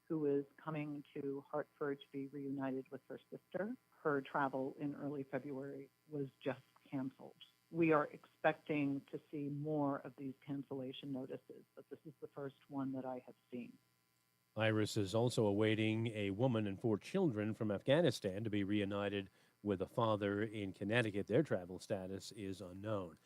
who is coming to Hartford to be reunited with her sister. Her travel in early February was just canceled. We are expecting to see more of these cancellation notices, but this is the first one that I have seen. Iris is also awaiting a woman and 4 children from Afghanistan to be reunited with a father in Connecticut. Their travel status is unknown.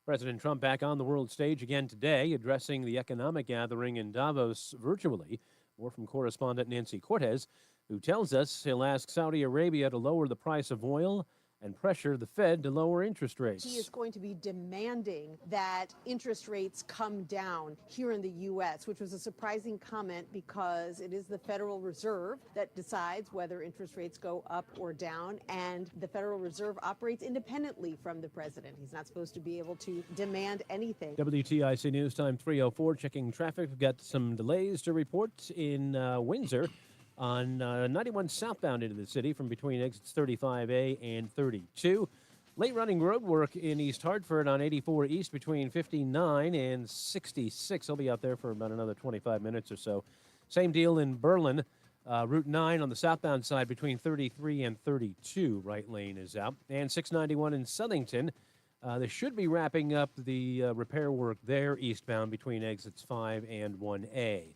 President Trump back on the world stage again today, addressing the economic gathering in Davos virtually. More from correspondent Nancy Cortez, who tells us he'll ask Saudi Arabia to lower the price of oil and pressure the Fed to lower interest rates. He is going to be demanding that interest rates come down here in the U.S., which was a surprising comment because it is the Federal Reserve that decides whether interest rates go up or down, and the Federal Reserve operates independently from the president. He's not supposed to be able to demand anything. WTIC News Time 3:04, checking traffic. We've got some delays to report in Windsor on 91 southbound into the city from between exits 35A and 32. Late running road work in East Hartford on 84 East between 59 and 66. I'll be out there for about another 25 minutes or so. Same deal in Berlin. Route 9 on the southbound side between 33 and 32. Right lane is out. And 691 in Southington. They should be wrapping up the repair work there eastbound between exits 5 and 1A.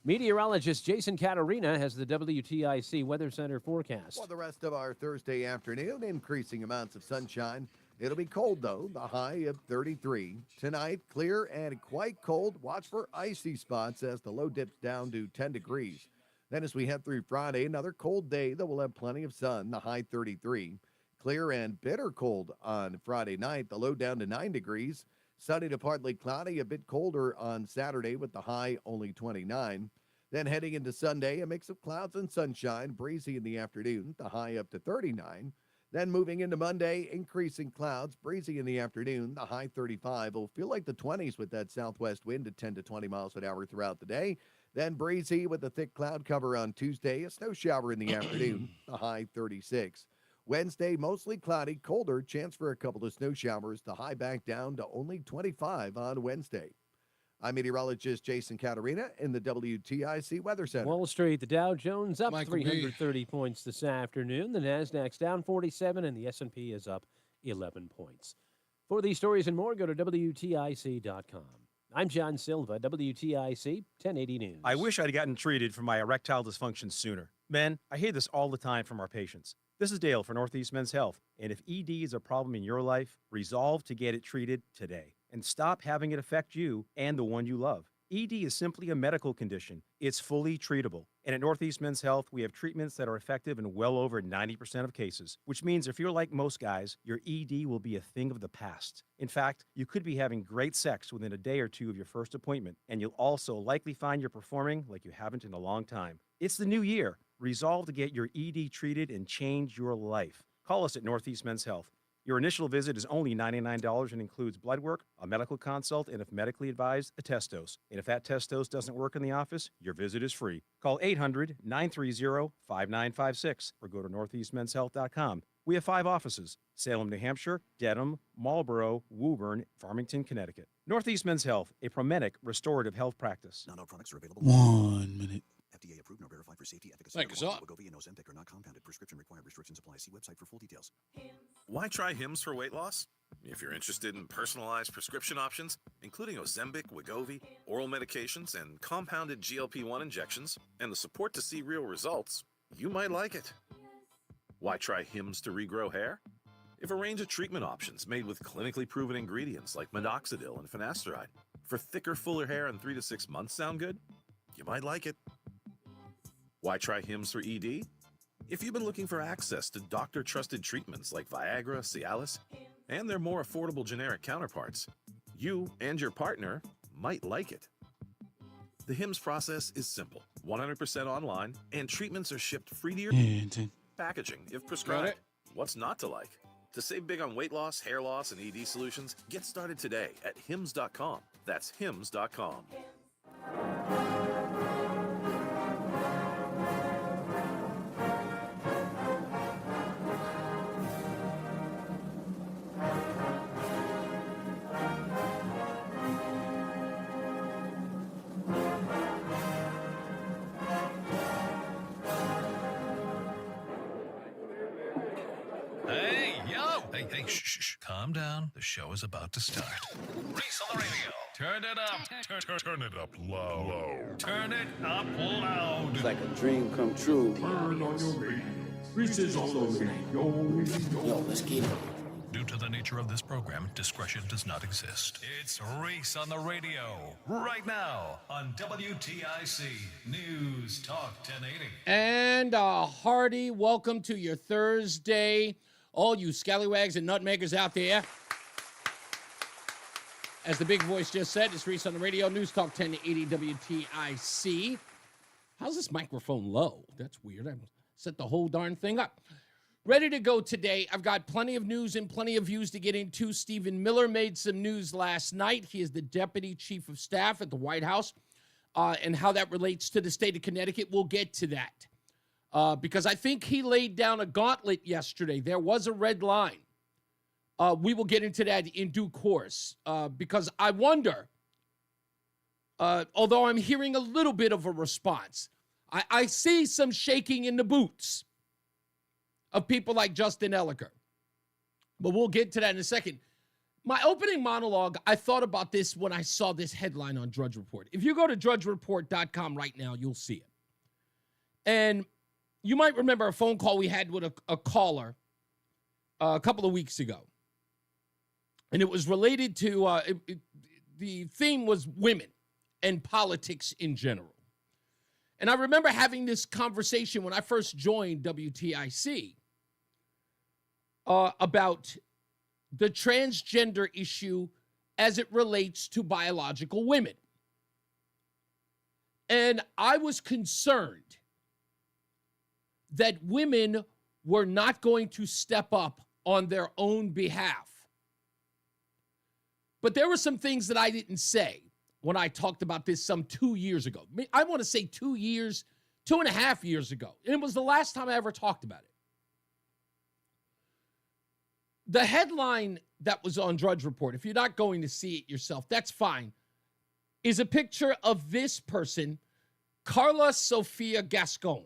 Meteorologist Jason Caterina has the WTIC Weather Center forecast. For the rest of our Thursday afternoon, increasing amounts of sunshine. It'll be cold, though, the high of 33. Tonight, clear and quite cold. Watch for icy spots as the low dips down to 10 degrees. Then as we head through Friday, another cold day, though we'll have plenty of sun, the high 33. Clear and bitter cold on Friday night, the low down to 9 degrees. Sunny to partly cloudy, a bit colder on Saturday with the high only 29. Then heading into Sunday, a mix of clouds and sunshine, breezy in the afternoon, the high up to 39. Then moving into Monday, increasing clouds, breezy in the afternoon, the high 35. Will feel like the 20s with that southwest wind at 10 to 20 miles an hour throughout the day. Then breezy with a thick cloud cover on Tuesday, a snow shower in the afternoon, the high 36. Wednesday, mostly cloudy, colder, chance for a couple of snow showers, the high back down to only 25 on Wednesday. I'm meteorologist Jason Caterina in the WTIC Weather Center. Wall Street, the Dow Jones up 330 points this afternoon. The Nasdaq's down 47, and the S&P is up 11 points. For these stories and more, go to WTIC.com. I'm John Silva, WTIC 1080 News. I wish I'd gotten treated for my erectile dysfunction sooner. Men, I hear this all the time from our patients. This is Dale for Northeast Men's Health, and if ED is a problem in your life, resolve to get it treated today and stop having it affect you and the one you love. ED is simply a medical condition. It's fully treatable. And at Northeast Men's Health, we have treatments that are effective in well over 90% of cases, which means if you're like most guys, your ED will be a thing of the past. In fact, you could be having great sex within a day or two of your first appointment, and you'll also likely find you're performing like you haven't in a long time. It's the new year. Resolve to get your ED treated and change your life. Call us at Northeast Men's Health. Your initial visit is only $99 and includes blood work, a medical consult, and if medically advised, a test dose. And if that test dose doesn't work in the office, your visit is free. Call 800-930-5956 or go to northeastmenshealth.com. We have 5 offices: Salem, New Hampshire, Dedham, Marlborough, Woburn, Farmington, Connecticut. Northeast Men's Health, a Promedic restorative health practice. Not all products are available. 1 minute. FDA approved, not verified for safety, efficacy. Thank you, sir. Wegovy and Ozempic are not compounded. Prescription required. Restrictions apply. See website for full details. Why try Hims for weight loss? If you're interested in personalized prescription options, including Ozempic, Wegovy, oral medications, and compounded GLP-1 injections, and the support to see real results, you might like it. Why try Hims to regrow hair? If a range of treatment options made with clinically proven ingredients like minoxidil and finasteride for thicker, fuller hair in 3 to 6 months sound good, you might like it. Why try Hims for ED? If you've been looking for access to doctor-trusted treatments like Viagra, Cialis, and their more affordable generic counterparts, you and your partner might like it. The Hims process is simple, 100% online, and treatments are shipped free to your packaging if prescribed. What's not to like? To save big on weight loss, hair loss, and ED solutions, get started today at hims.com. That's hims.com. Hey, shh. Calm down. The show is about to start. Reese on the radio. Turn it up. Turn it up loud. Turn it up loud. It's like a dream come true. Turn on your radio. Reese is on the radio. Yo, let's get it. Due to the nature of this program, discretion does not exist. It's Reese on the radio. Right now on WTIC News Talk 1080. And a hearty welcome to your Thursday, all you scallywags and nutmeggers out there. As the big voice just said, it's Reese on the radio, News Talk 1080 WTIC. How's this microphone low? That's weird. I set the whole darn thing up. Ready to go today. I've got plenty of news and plenty of views to get into. Stephen Miller made some news last night. He is the Deputy Chief of Staff at the White House, and how that relates to the state of Connecticut. We'll get to that because I think he laid down a gauntlet yesterday. There was a red line. We will get into that in due course because I wonder, although I'm hearing a little bit of a response, I see some shaking in the boots of people like Justin Elliker. But we'll get to that in a second. My opening monologue, I thought about this when I saw this headline on Drudge Report. If you go to drudgereport.com right now, you'll see it. And you might remember a phone call we had with a caller a couple of weeks ago. And it was related to, the theme was women and politics in general. And I remember having this conversation when I first joined WTIC about the transgender issue as it relates to biological women. And I was concerned that women were not going to step up on their own behalf. But there were some things that I didn't say when I talked about this some 2 years ago. I want to say 2 years, 2.5 years ago. And it was the last time I ever talked about it. The headline that was on Drudge Report, if you're not going to see it yourself, that's fine, is a picture of this person, Carla Sofia Gascon.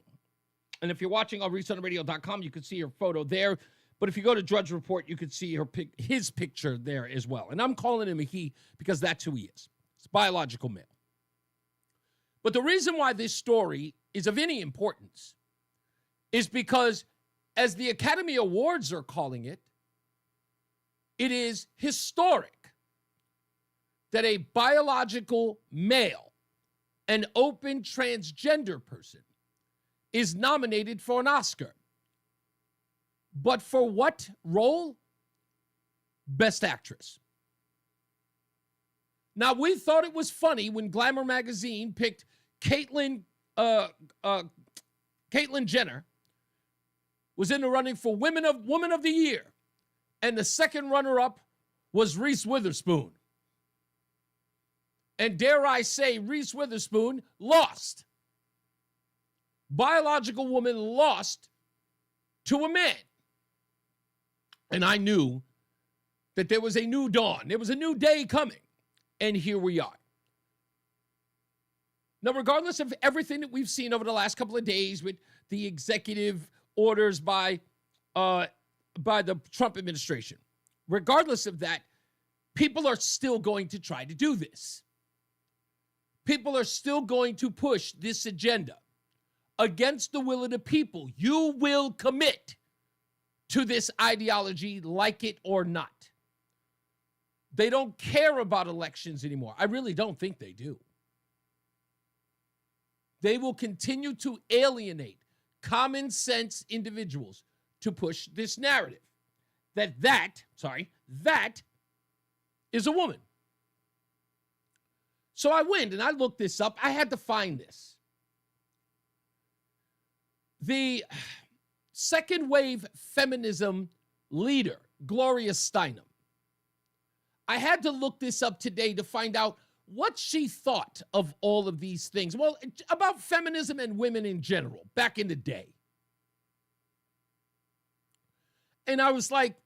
And if you're watching on ReeseOnTheRadio.com, you can see her photo there. But if you go to Drudge Report, you can see his picture there as well. And I'm calling him a he because that's who he is. It's biological male. But the reason why this story is of any importance is because, as the Academy Awards are calling it, it is historic that a biological male, an open transgender person, is nominated for an Oscar. But for what role? Best Actress. Now, we thought it was funny when Glamour magazine picked Caitlyn Jenner was in the running for Woman of the Year. And the second runner-up was Reese Witherspoon. And dare I say, Reese Witherspoon lost. Biological woman lost to a man. And I knew that there was a new dawn. There was a new day coming. And here we are. Now, regardless of everything that we've seen over the last couple of days with the executive orders by the Trump administration, regardless of that, people are still going to try to do this. People are still going to push this agenda against the will of the people. You will commit to this ideology, like it or not. They don't care about elections anymore. I really don't think they do. They will continue to alienate common sense individuals to push this narrative that is a woman. So I went and I looked this up. I had to find this. The second wave feminism leader, Gloria Steinem. I had to look this up today to find out what she thought of all of these things. Well, about feminism and women in general, back in the day. And I was like,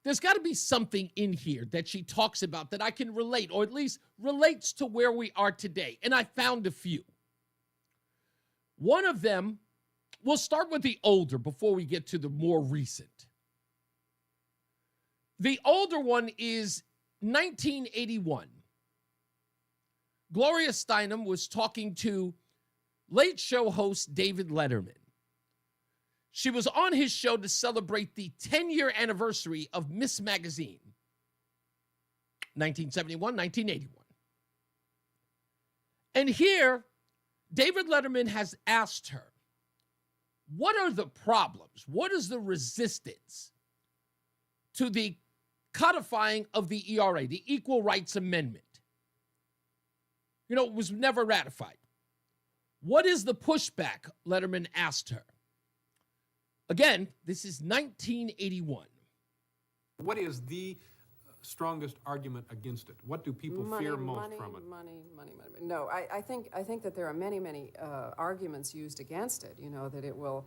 there's got to be something in here that she talks about that I can relate, or at least relates to where we are today. And I found a few. One of them, we'll start with the older before we get to the more recent. The older one is 1981. Gloria Steinem was talking to Late Show host David Letterman. She was on his show to celebrate the 10-year anniversary of Miss Magazine, 1971, 1981. And here, David Letterman has asked her, what are the problems? What is the resistance to the codifying of the ERA, the Equal Rights Amendment? You know, it was never ratified. What is the pushback? Letterman asked her. Again, this is 1981. What is the strongest argument against it? What do people fear most from it? Money. No, I think that there are many arguments used against it. You know, that it will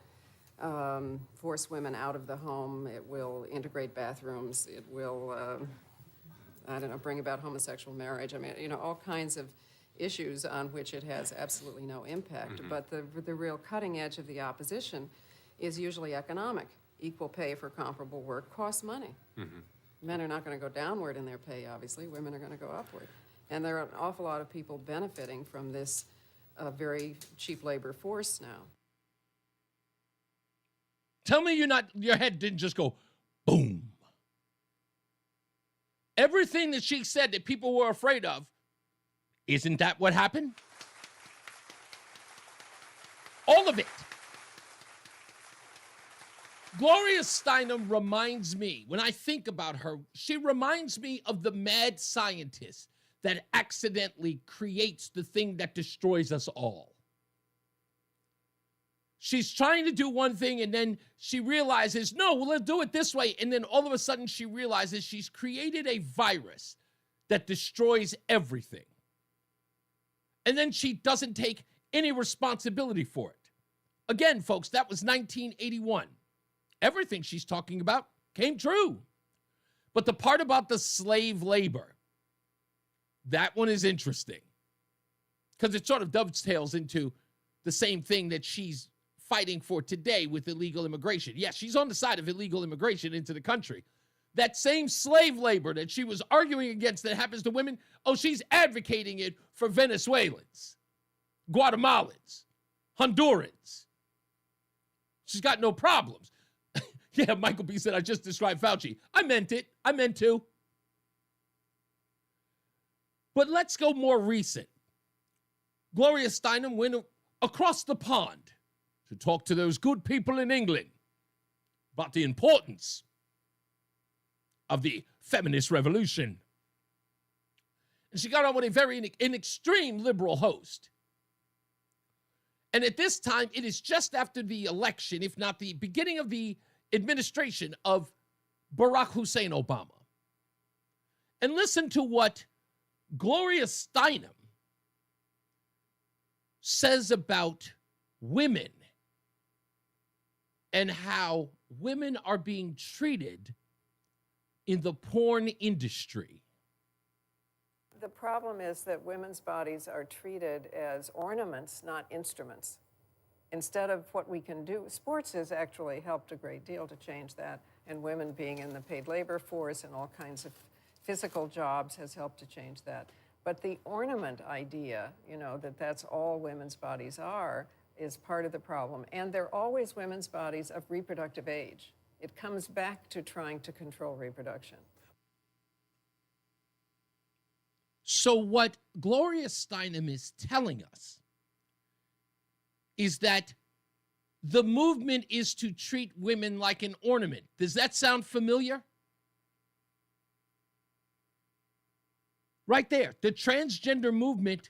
force women out of the home. It will integrate bathrooms. It will, bring about homosexual marriage. I mean, you know, all kinds of issues on which it has absolutely no impact. Mm-hmm. But the real cutting edge of the opposition is usually economic. Equal pay for comparable work costs money. Mm-hmm. Men are not going to go downward in their pay, obviously. Women are going to go upward. And there are an awful lot of people benefiting from this very cheap labor force now. Tell me your head didn't just go boom. Everything that she said that people were afraid of, isn't that what happened? All of it. Gloria Steinem reminds me, when I think about her, she reminds me of the mad scientist that accidentally creates the thing that destroys us all. She's trying to do one thing and then she realizes, no, well, let's do it this way. And then all of a sudden she realizes she's created a virus that destroys everything. And then she doesn't take any responsibility for it. Again, folks, that was 1981. Everything she's talking about came true. But the part about the slave labor, that one is interesting. Because it sort of dovetails into the same thing that she's fighting for today with illegal immigration. Yes, she's on the side of illegal immigration into the country. That same slave labor that she was arguing against that happens to women, she's advocating it for Venezuelans, Guatemalans, Hondurans. She's got no problems. Yeah, Michael B. said, I just described Fauci. I meant it. I meant to. But let's go more recent. Gloria Steinem went across the pond to talk to those good people in England about the importance of the feminist revolution. And she got on with an extreme liberal host. And at this time, it is just after the election, if not the beginning of the administration of Barack Hussein Obama. And listen to what Gloria Steinem says about women and how women are being treated in the porn industry. The problem is that women's bodies are treated as ornaments, not instruments. Instead of what we can do, sports has actually helped a great deal to change that, and women being in the paid labor force and all kinds of physical jobs has helped to change that. But the ornament idea, you know, that's all women's bodies are, is part of the problem. And they're always women's bodies of reproductive age. It comes back to trying to control reproduction. So what Gloria Steinem is telling us is that the movement is to treat women like an ornament. Does that sound familiar? Right there, the transgender movement,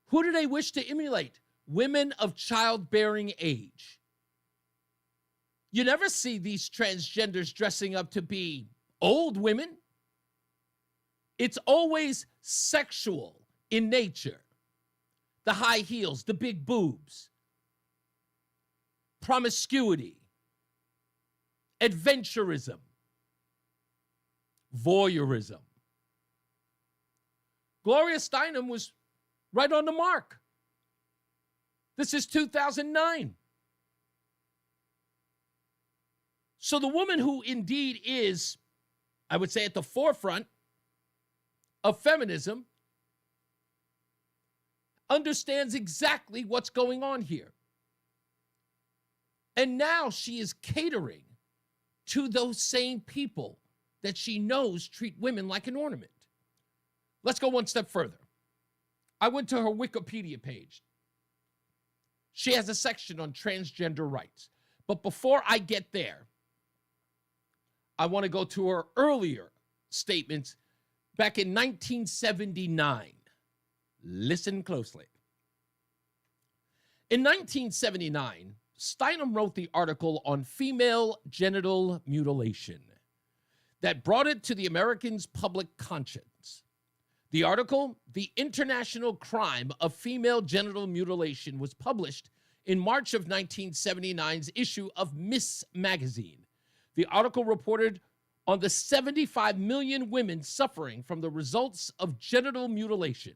who do they wish to emulate? Women of childbearing age. You never see these transgenders dressing up to be old women. It's always sexual in nature. The high heels, the big boobs, promiscuity, adventurism, voyeurism. Gloria Steinem was right on the mark. This is 2009. So the woman who indeed is I would say at the forefront of feminism, understands exactly what's going on here. And now she is catering to those same people that she knows treat women like an ornament. Let's go one step further. I went to her Wikipedia page. She has a section on transgender rights. But before I get there, I want to go to her earlier statements back in 1979. Listen closely. In 1979, Steinem wrote the article on female genital mutilation that brought it to the Americans' public conscience. The article, The International Crime of Female Genital Mutilation, was published in March of 1979's issue of Miss Magazine. The article reported on the 75 million women suffering from the results of genital mutilation.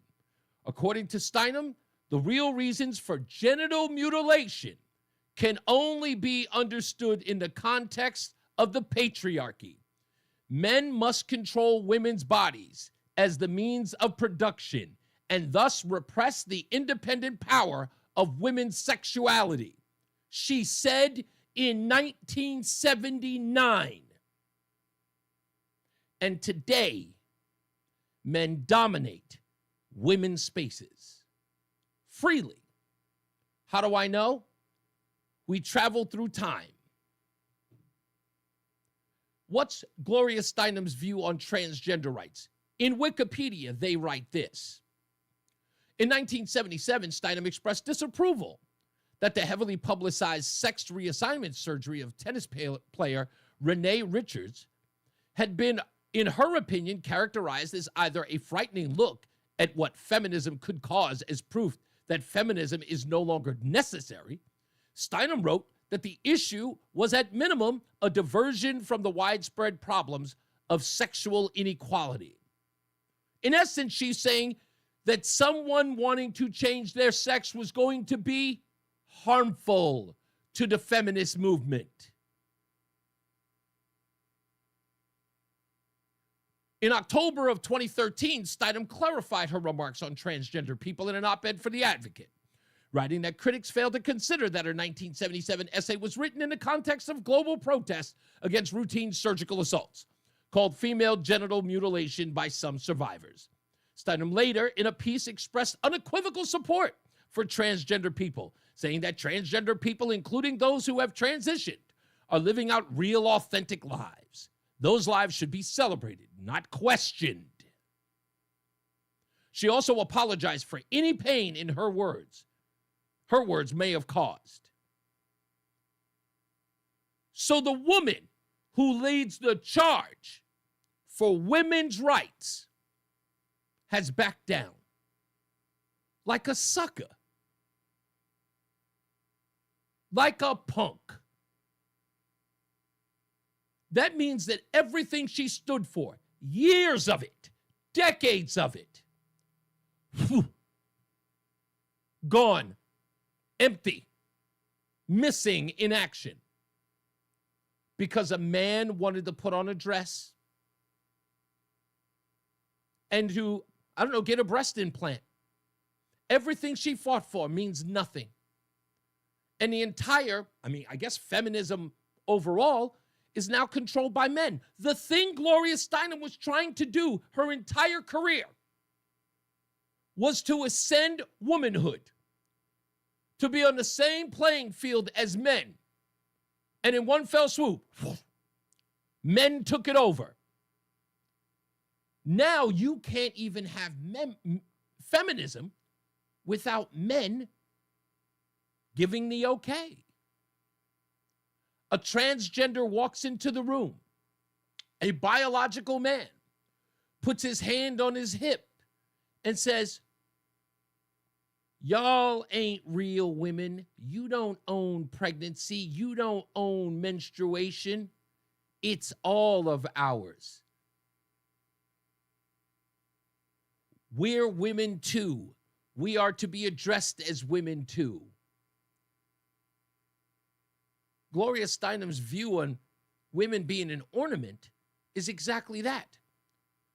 According to Steinem, the real reasons for genital mutilation can only be understood in the context of the patriarchy. Men must control women's bodies as the means of production and thus repress the independent power of women's sexuality. She said in 1979. And today, men dominate women's spaces freely. How do I know? We travel through time. What's Gloria Steinem's view on transgender rights? In Wikipedia, they write this. In 1977, Steinem expressed disapproval that the heavily publicized sex reassignment surgery of tennis player Renee Richards had been, in her opinion, characterized as either a frightening look at what feminism could cause as proof that feminism is no longer necessary. Steinem wrote that the issue was at minimum a diversion from the widespread problems of sexual inequality. In essence, she's saying that someone wanting to change their sex was going to be harmful to the feminist movement. In October of 2013, Steinem clarified her remarks on transgender people in an op-ed for The Advocate, writing that critics failed to consider that her 1977 essay was written in the context of global protests against routine surgical assaults, called female genital mutilation by some survivors. Steinem later, in a piece, expressed unequivocal support for transgender people, saying that transgender people, including those who have transitioned, are living out real, authentic lives. Those lives should be celebrated, not questioned. She also apologized for any pain in her words may have caused. So the woman who leads the charge for women's rights has backed down like a sucker, like a punk. That means that everything she stood for, years of it, decades of it, gone, empty, missing in action, because a man wanted to put on a dress and to, get a breast implant. Everything she fought for means nothing. And the entire, feminism overall is now controlled by men. The thing Gloria Steinem was trying to do her entire career was to ascend womanhood, to be on the same playing field as men. And in one fell swoop, men took it over. Now you can't even have feminism without men giving the okay. A transgender walks into the room. A biological man puts his hand on his hip and says, "Y'all ain't real women. You don't own pregnancy. You don't own menstruation. It's all of ours. We're women too. We are to be addressed as women too." Gloria Steinem's view on women being an ornament is exactly that.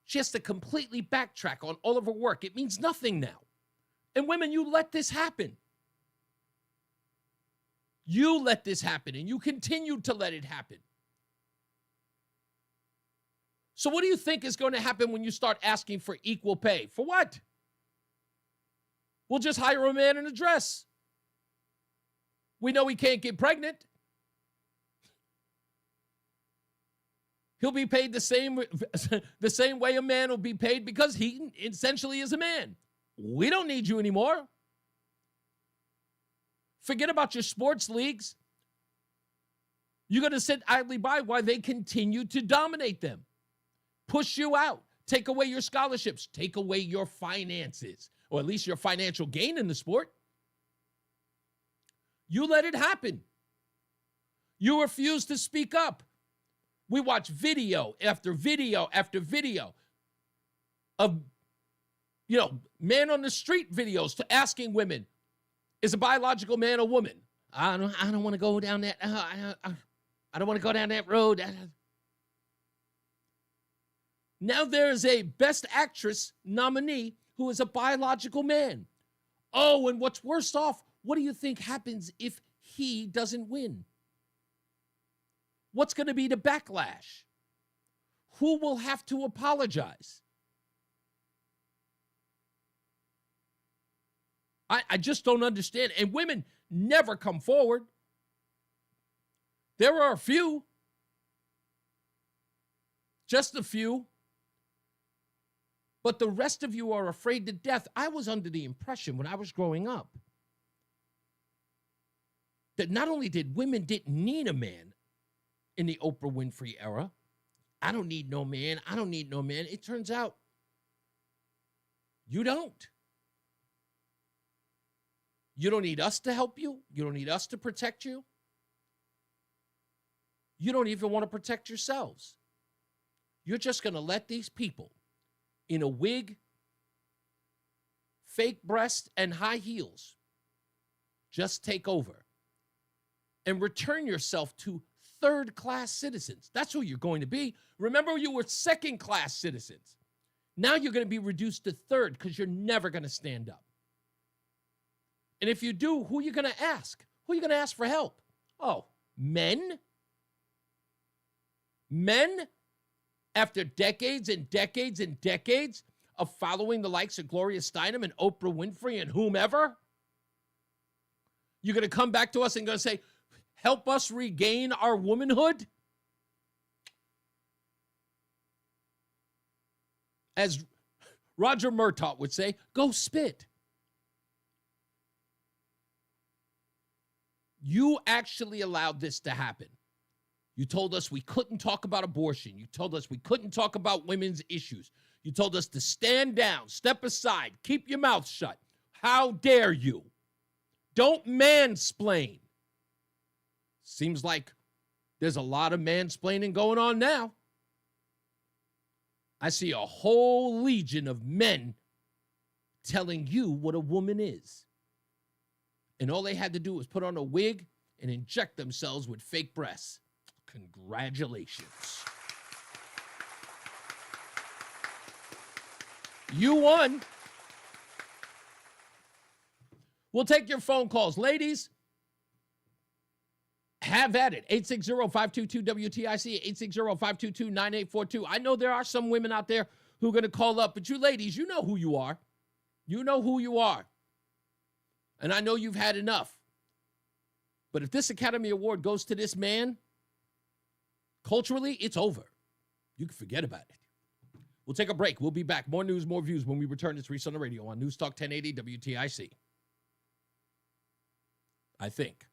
She has to completely backtrack on all of her work. It means nothing now. And women, you let this happen. You let this happen, and you continue to let it happen. So what do you think is going to happen when you start asking for equal pay? For what? We'll just hire a man in a dress. We know he can't get pregnant. He'll be paid the same way a man will be paid because he essentially is a man. We don't need you anymore. Forget about your sports leagues. You're going to sit idly by while they continue to dominate them, push you out, take away your scholarships, take away your finances, or at least your financial gain in the sport. You let it happen. You refuse to speak up. We watch video after video after video of, man on the street videos to asking women, is a biological man a woman? I don't want to go down that. I don't want to go down that road. Now there's a Best Actress nominee who is a biological man. Oh, and what's worse off, what do you think happens if he doesn't win? What's going to be the backlash? Who will have to apologize? I just don't understand. And women never come forward. There are a few. Just a few. But the rest of you are afraid to death. I was under the impression when I was growing up that not only did women didn't need a man in the Oprah Winfrey era, I don't need no man, I don't need no man. It turns out you don't. You don't need us to help you. You don't need us to protect you. You don't even want to protect yourselves. You're just going to let these people in a wig, fake breast, and high heels just take over and return yourself to third-class citizens. That's who you're going to be. Remember, you were second-class citizens. Now you're going to be reduced to third because you're never going to stand up. And if you do, who are you going to ask? Who are you going to ask for help? Oh, men? Men? After decades and decades and decades of following the likes of Gloria Steinem and Oprah Winfrey and whomever? You're going to come back to us and going to say, help us regain our womanhood? As Roger Murtaugh would say, go spit. You actually allowed this to happen. You told us we couldn't talk about abortion. You told us we couldn't talk about women's issues. You told us to stand down, step aside, keep your mouth shut. How dare you? Don't mansplain. Seems like there's a lot of mansplaining going on now. I see a whole legion of men telling you what a woman is. And all they had to do was put on a wig and inject themselves with fake breasts. Congratulations. You won. We'll take your phone calls. Ladies, have at it. 860-522-WTIC, 860-522-9842. I know there are some women out there who are going to call up, but you ladies, you know who you are. You know who you are. And I know you've had enough. But if this Academy Award goes to this man, culturally, it's over. You can forget about it. We'll take a break. We'll be back. More news, more views when we return. It's Reese on the radio on NewsTalk 1080 WTIC. I think.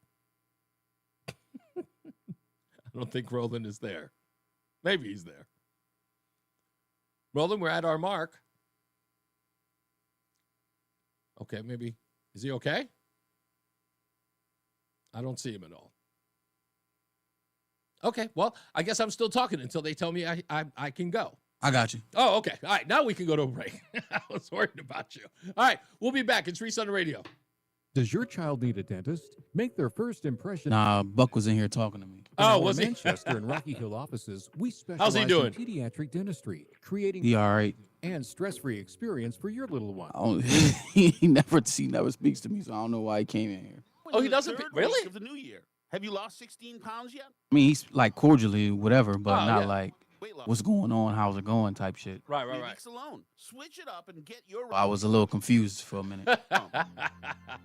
I don't think Roland is there. Maybe he's there. Roland, we're at our mark. Okay, maybe. Is he okay? I don't see him at all. Okay, well, I guess I'm still talking until they tell me I can go. I got you. Oh, okay. All right, now we can go to a break. I was worried about you. All right, we'll be back. It's Reese on the radio. Does your child need a dentist? Make their first impression. Nah, Buck was in here talking to me. Oh, our was he? Manchester and Rocky Hill offices, we How's he specialize doing? in pediatric dentistry, creating He all right. and stress-free experience for your little one. He never speaks to me, so I don't know why he came in here. Oh, he doesn't. Really? Of the new year. Have you lost 16 pounds yet? I mean, he's like cordially whatever, but Oh, not yeah. like Weight loss. what's going on, how's it going type shit. Right, 3 right, right. weeks alone. Switch it up and get your. I was a little confused for a minute.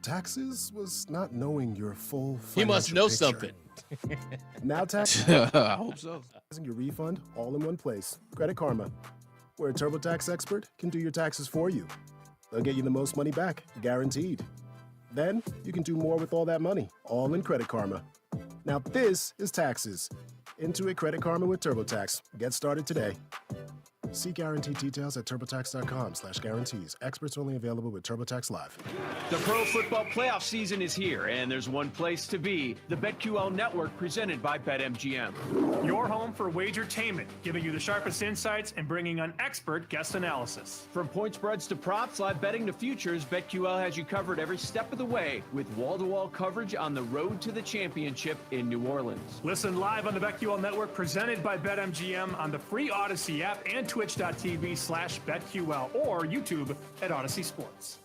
Taxes was not knowing your full He must financial know picture. something. Now tax I hope so. your refund all in one place. Credit Karma, where a TurboTax expert can do your taxes for you. They'll get you the most money back, guaranteed. Then you can do more with all that money, all in Credit Karma. Now this is taxes. Intuit Credit Karma with TurboTax. Get started today. See guarantee details at turbotax.com/guarantees. Experts only available with TurboTax Live. The pro football playoff season is here, and there's one place to be. The BetQL Network, presented by BetMGM. Your home for wagertainment, giving you the sharpest insights and bringing on expert guest analysis. From point spreads to props, live betting to futures, BetQL has you covered every step of the way with wall-to-wall coverage on the road to the championship in New Orleans. Listen live on the BetQL Network, presented by BetMGM on the free Odyssey app and twitch.tv/BetQL or YouTube at Odyssey Sports.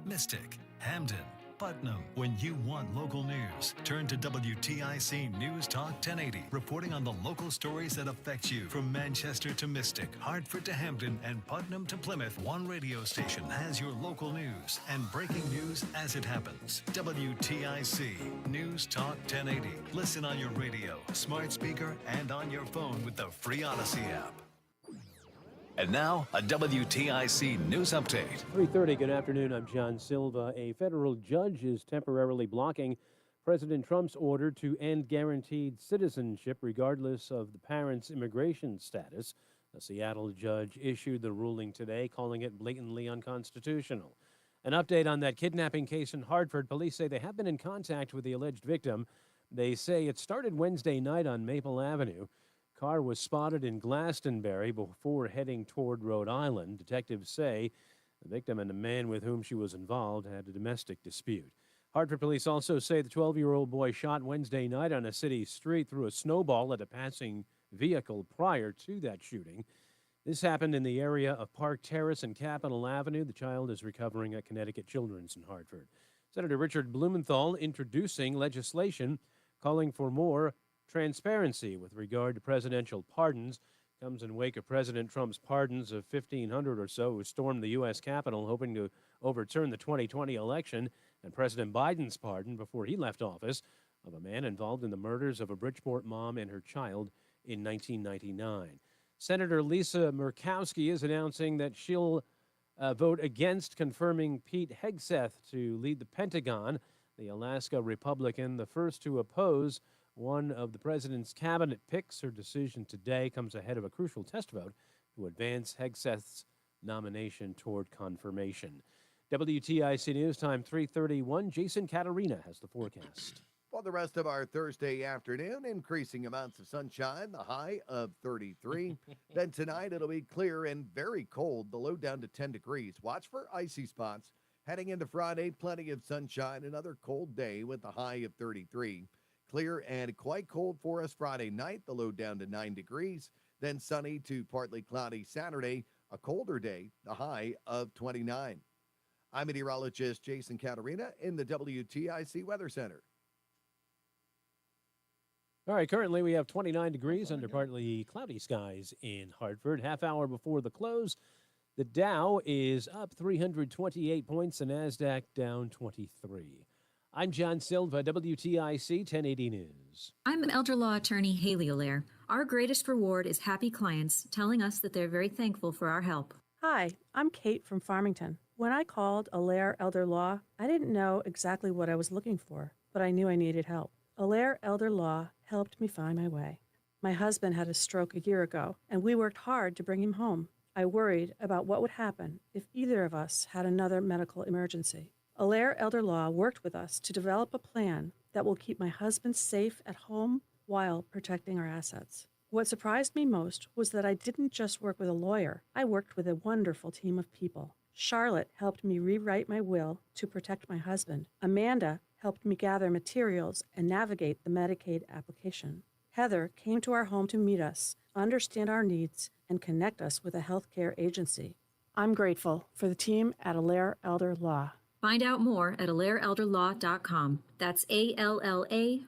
Mystic, Hamden, Putnam. When you want local news, turn to WTIC News Talk 1080, reporting on the local stories that affect you. From Manchester to Mystic, Hartford to Hamden, and Putnam to Plymouth, one radio station has your local news and breaking news as it happens. WTIC News Talk 1080. Listen on your radio, smart speaker, and on your phone with the free Odyssey app. And now, a WTIC news update. 3:30, good afternoon. I'm John Silva. A federal judge is temporarily blocking President Trump's order to end guaranteed citizenship regardless of the parent's immigration status. A Seattle judge issued the ruling today, calling it blatantly unconstitutional. An update on that kidnapping case in Hartford. Police say they have been in contact with the alleged victim. They say it started Wednesday night on Maple Avenue. Car was spotted in Glastonbury before heading toward Rhode Island. Detectives say the victim and the man with whom she was involved had a domestic dispute. Hartford police also say the 12-year-old boy shot Wednesday night on a city street threw a snowball at a passing vehicle prior to that shooting. This happened in the area of Park Terrace and Capitol Avenue. The child is recovering at Connecticut Children's in Hartford. Senator Richard Blumenthal introducing legislation calling for more transparency with regard to presidential pardons. Comes in wake of President Trump's pardons of 1,500 or so who stormed the U.S. Capitol hoping to overturn the 2020 election, and President Biden's pardon before he left office of a man involved in the murders of a Bridgeport mom and her child in 1999. Senator Lisa Murkowski is announcing that she'll vote against confirming Pete Hegseth to lead the Pentagon, the Alaska Republican, the first to oppose one of the president's cabinet picks. Her decision today comes ahead of a crucial test vote to advance Hegseth's nomination toward confirmation. WTIC News Time 3:31. Jason Catarina has the forecast. For the rest of our Thursday afternoon, increasing amounts of sunshine, the high of 33. Then tonight it'll be clear and very cold, the low down to 10 degrees. Watch for icy spots. Heading into Friday, plenty of sunshine, another cold day with the high of 33. Clear and quite cold for us Friday night, the low down to 9 degrees. Then sunny to partly cloudy Saturday, a colder day, the high of 29. I'm meteorologist Jason Catarina in the WTIC Weather Center. All right, currently we have 29 degrees under partly cloudy skies in Hartford. Half hour before the close, the Dow is up 328 points, the NASDAQ down 23. I'm John Silva, WTIC 1080 News. I'm elder law attorney Haley Allaire. Our greatest reward is happy clients telling us that they're very thankful for our help. Hi, I'm Kate from Farmington. When I called Allaire Elder Law, I didn't know exactly what I was looking for, but I knew I needed help. Allaire Elder Law helped me find my way. My husband had a stroke a year ago, and we worked hard to bring him home. I worried about what would happen if either of us had another medical emergency. Allaire Elder Law worked with us to develop a plan that will keep my husband safe at home while protecting our assets. What surprised me most was that I didn't just work with a lawyer. I worked with a wonderful team of people. Charlotte helped me rewrite my will to protect my husband. Amanda helped me gather materials and navigate the Medicaid application. Heather came to our home to meet us, understand our needs, and connect us with a healthcare agency. I'm grateful for the team at Allaire Elder Law. Find out more at AllaireElderLaw.com. That's ALLAIRE.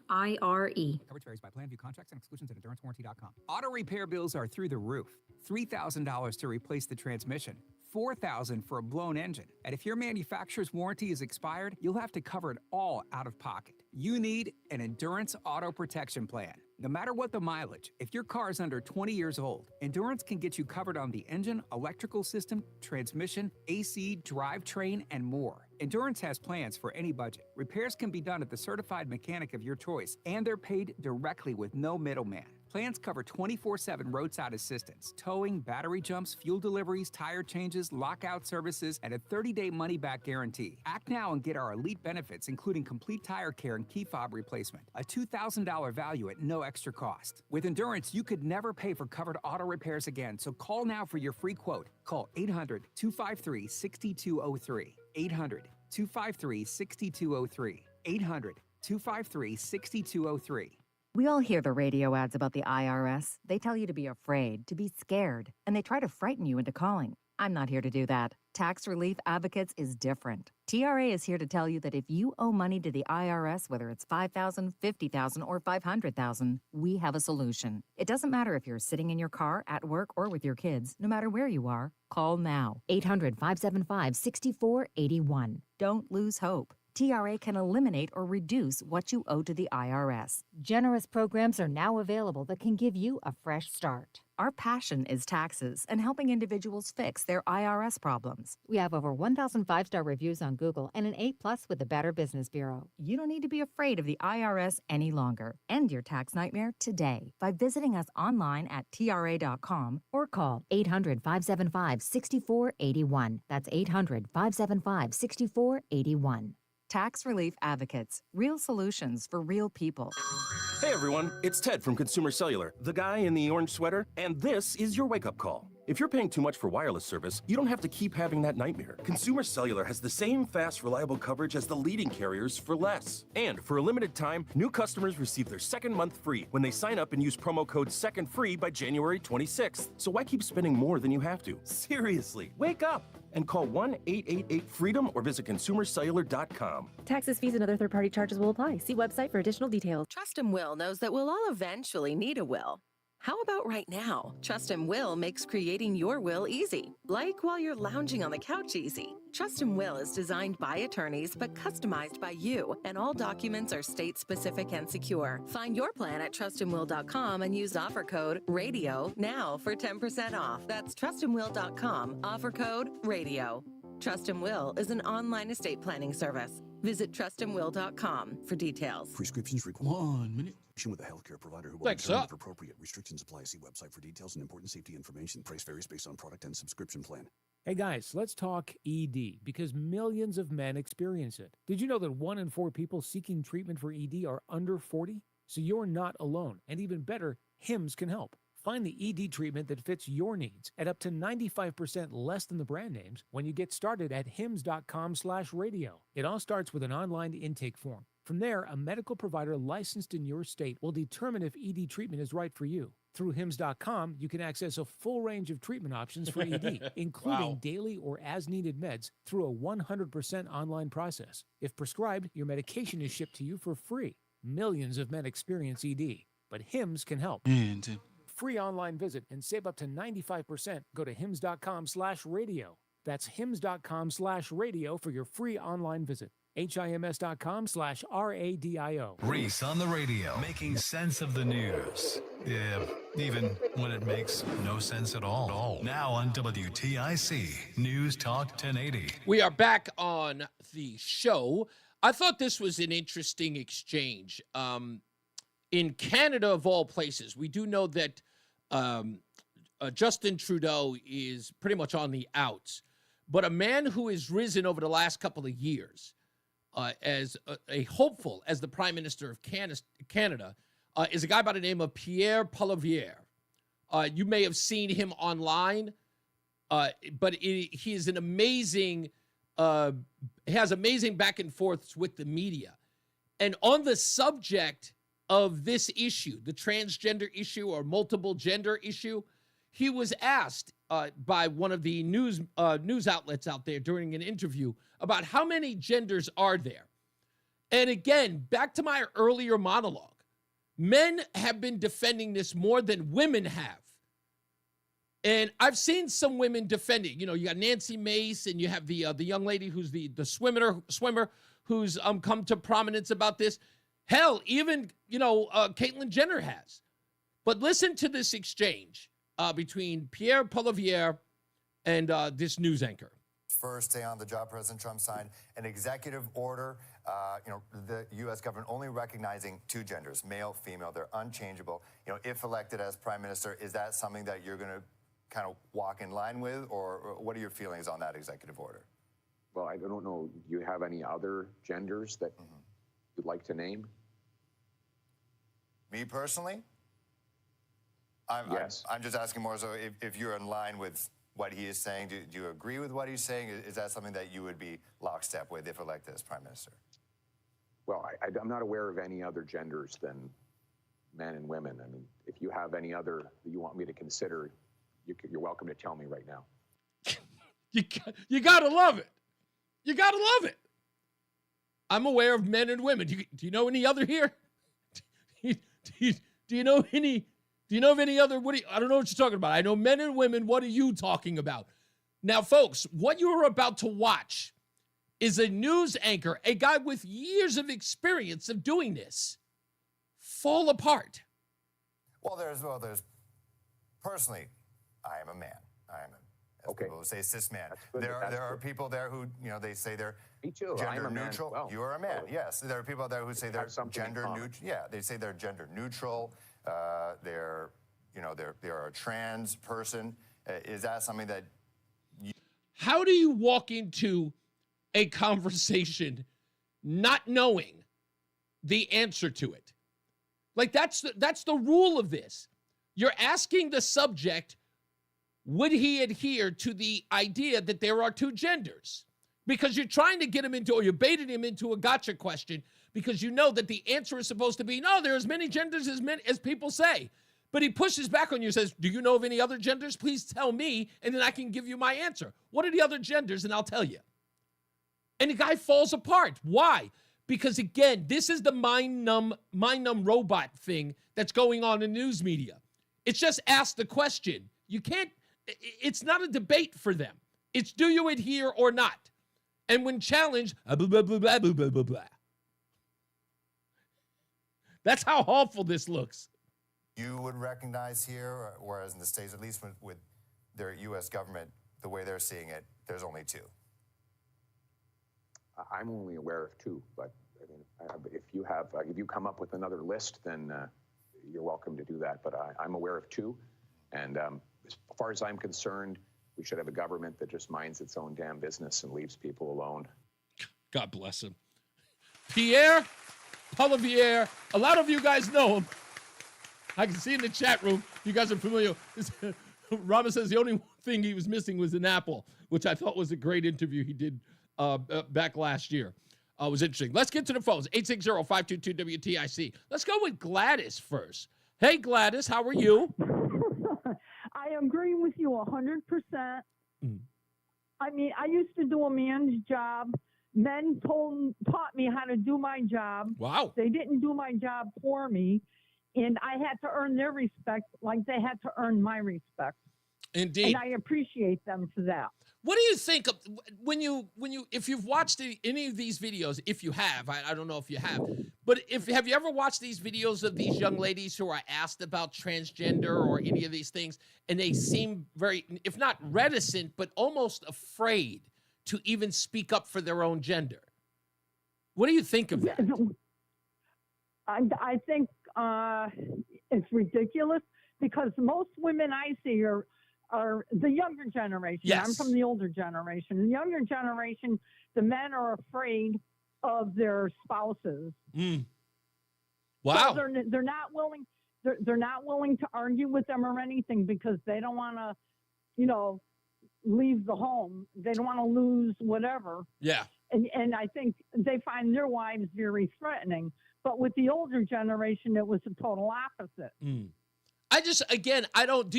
Coverage varies by plan, view contracts and exclusions at EnduranceWarranty.com. Auto repair bills are through the roof. $3,000 to replace the transmission. $4,000 for a blown engine. And if your manufacturer's warranty is expired, you'll have to cover it all out of pocket. You need an Endurance Auto Protection Plan. No matter what the mileage, if your car is under 20 years old, Endurance can get you covered on the engine, electrical system, transmission, AC, drivetrain, and more. Endurance has plans for any budget. Repairs can be done at the certified mechanic of your choice, and they're paid directly with no middleman. Plans cover 24/7 roadside assistance, towing, battery jumps, fuel deliveries, tire changes, lockout services, and a 30-day money-back guarantee. Act now and get our elite benefits, including complete tire care and key fob replacement. A $2,000 value at no extra cost. With Endurance, you could never pay for covered auto repairs again, so call now for your free quote. Call 800-253-6203. 800-253-6203. 800-253-6203. We all hear the radio ads about the IRS. They tell you to be afraid, to be scared, and they try to frighten you into calling. I'm not here to do that. Tax Relief Advocates is different. TRA is here to tell you that if you owe money to the IRS, whether it's $5,000, $50,000, or $500,000, we have a solution. It doesn't matter if you're sitting in your car, at work, or with your kids. No matter where you are, call now. 800-575-6481. Don't lose hope. TRA can eliminate or reduce what you owe to the IRS. Generous programs are now available that can give you a fresh start. Our passion is taxes and helping individuals fix their IRS problems. We have over 1,000 5-star reviews on Google and an A+ with the Better Business Bureau. You don't need to be afraid of the IRS any longer. End your tax nightmare today by visiting us online at TRA.com or call 800-575-6481. That's 800-575-6481. Tax Relief Advocates. Real solutions for real people. Hey everyone, it's Ted from Consumer Cellular, the guy in the orange sweater, and this is your wake-up call. If you're paying too much for wireless service, you don't have to keep having that nightmare. Consumer Cellular has the same fast, reliable coverage as the leading carriers for less. And for a limited time, new customers receive their second month free when they sign up and use promo code SECONDFREE by January 26th. So why keep spending more than you have to? Seriously, wake up and call 1-888-FREEDOM or visit consumercellular.com. Taxes, fees, and other third-party charges will apply. See website for additional details. Trust and Will knows that we'll all eventually need a will. How about right now? Trust and Will makes creating your will easy, like while you're lounging on the couch easy. Trust and Will is designed by attorneys but customized by you, and all documents are state-specific and secure. Find your plan at trustandwill.com and use offer code RADIO now for 10% off. That's trustandwill.com, offer code RADIO. Trust and Will is an online estate planning service. Visit trustandwill.com for details. Prescriptions required. 1 minute. With a healthcare provider who will Thanks, determine sir. if appropriate. Restrictions apply. See website for details and important safety information. Price varies based on product and subscription plan. Hey guys, let's talk ED because millions of men experience it. Did you know that 1 in 4 people seeking treatment for ED are under 40? So you're not alone. And even better, HIMS can help. Find the ED treatment that fits your needs at up to 95% less than the brand names when you get started at hims.com/radio. It all starts with an online intake form. From there, a medical provider licensed in your state will determine if ED treatment is right for you. Through hims.com, you can access a full range of treatment options for ED, including daily or as-needed meds through a 100% online process. If prescribed, your medication is shipped to you for free. Millions of men experience ED, but HIMS can help. Free online visit and save up to 95%. Go to hims.com/radio. That's hims.com/radio for your free online visit. HIMS.com/RADIO. Reese on the radio, making sense of the news. Yeah, even when it makes no sense at all. Now on WTIC News Talk 1080. We are back on the show. I thought this was an interesting exchange. In Canada, of all places, we do know that Justin Trudeau is pretty much on the outs. But a man who has risen over the last couple of years as a hopeful as the Prime Minister of Canada is a guy by the name of Pierre Poilievre. You may have seen him online, but he is an amazing, has amazing back and forths with the media. And on the subject of this issue, the transgender issue or multiple gender issue, he was asked by one of the news outlets out there during an interview about how many genders are there. And again, back to my earlier monologue, men have been defending this more than women have. And I've seen some women defend it. You know, you got Nancy Mace, and you have the young lady who's the swimmer who's come to prominence about this. Hell, even, Caitlyn Jenner has. But listen to this exchange between Pierre Poilievre and this news anchor. First day on the job, President Trump signed an executive order, the U.S. government only recognizing two genders, male, female. They're unchangeable. If elected as prime minister, is that something that you're going to kind of walk in line with, or what are your feelings on that executive order? Well, I don't know. Do you have any other genders that you'd like to name? Me personally? Yes. I'm just asking more so if you're in line with what he is saying. Do you agree with what he's saying? Is that something that you would be lockstep with if elected as prime minister? Well, I'm not aware of any other genders than men and women. I mean, if you have any other that you want me to consider, you're welcome to tell me right now. You gotta love it. You gotta love it. I'm aware of men and women. Do you know any other here? Do you know any? Do you know of any other? I don't know what you're talking about. I know men and women. What are you talking about? Now, folks, what you are about to watch is a news anchor, a guy with years of experience of doing this, fall apart. Well, there's personally, I am a man. I am as people say cis man. There are people there who, they say they're gender neutral. Well, you are a man, yes. There are people out there who say they're gender neutral. Yeah, they say they're gender neutral. They're a trans person. Is that something that How do you walk into a conversation not knowing the answer to it? Like, that's the rule of this. You're asking the subject, would he adhere to the idea that there are two genders? Because you're trying to get him into, or you're baiting him into a gotcha question, because you know that the answer is supposed to be, no, there are as many genders as people say. But he pushes back on you and says, do you know of any other genders? Please tell me, and then I can give you my answer. What are the other genders? And I'll tell you. And the guy falls apart. Why? Because, again, this is the mind-numb robot thing that's going on in news media. It's just ask the question. You can't, it's not a debate for them. It's do you adhere or not? And when challenged, blah, blah, blah, blah, blah, blah, blah, blah. That's how awful this looks. you would recognize here, whereas in the States, at least with their U.S. government, the way they're seeing it, there's only two? I'm only aware of two, but I mean, if you come up with another list, then you're welcome to do that. But I'm aware of two, and as far as I'm concerned, we should have a government that just minds its own damn business and leaves people alone. God bless him. Pierre Poilievre. A lot of you guys know him. I can see in the chat room, you guys are familiar. Rama says the only thing he was missing was an apple, which I thought was a great interview he did back last year. It was interesting. Let's get to the phones. 860-522-WTIC. Let's go with Gladys first. Hey, Gladys, how are you? I agree with you 100%. I mean, I used to do a man's job. Men taught me how to do my job. Wow. They didn't do my job for me, and I had to earn their respect like they had to earn my respect. Indeed. And I appreciate them for that. What do you think of if you've watched any of these videos? If you have, I don't know if you have, but have you ever watched these videos of these young ladies who are asked about transgender or any of these things, and they seem very, if not reticent, but almost afraid to even speak up for their own gender? What do you think of that? I think it's ridiculous because most women I see are the younger generation. Yes. I'm from the older generation. The younger generation, the men are afraid of their spouses. Wow. So they're not willing. They're not willing to argue with them or anything because they don't want to, leave the home. They don't want to lose whatever. Yeah. And I think they find their wives very threatening. But with the older generation, it was the total opposite. Do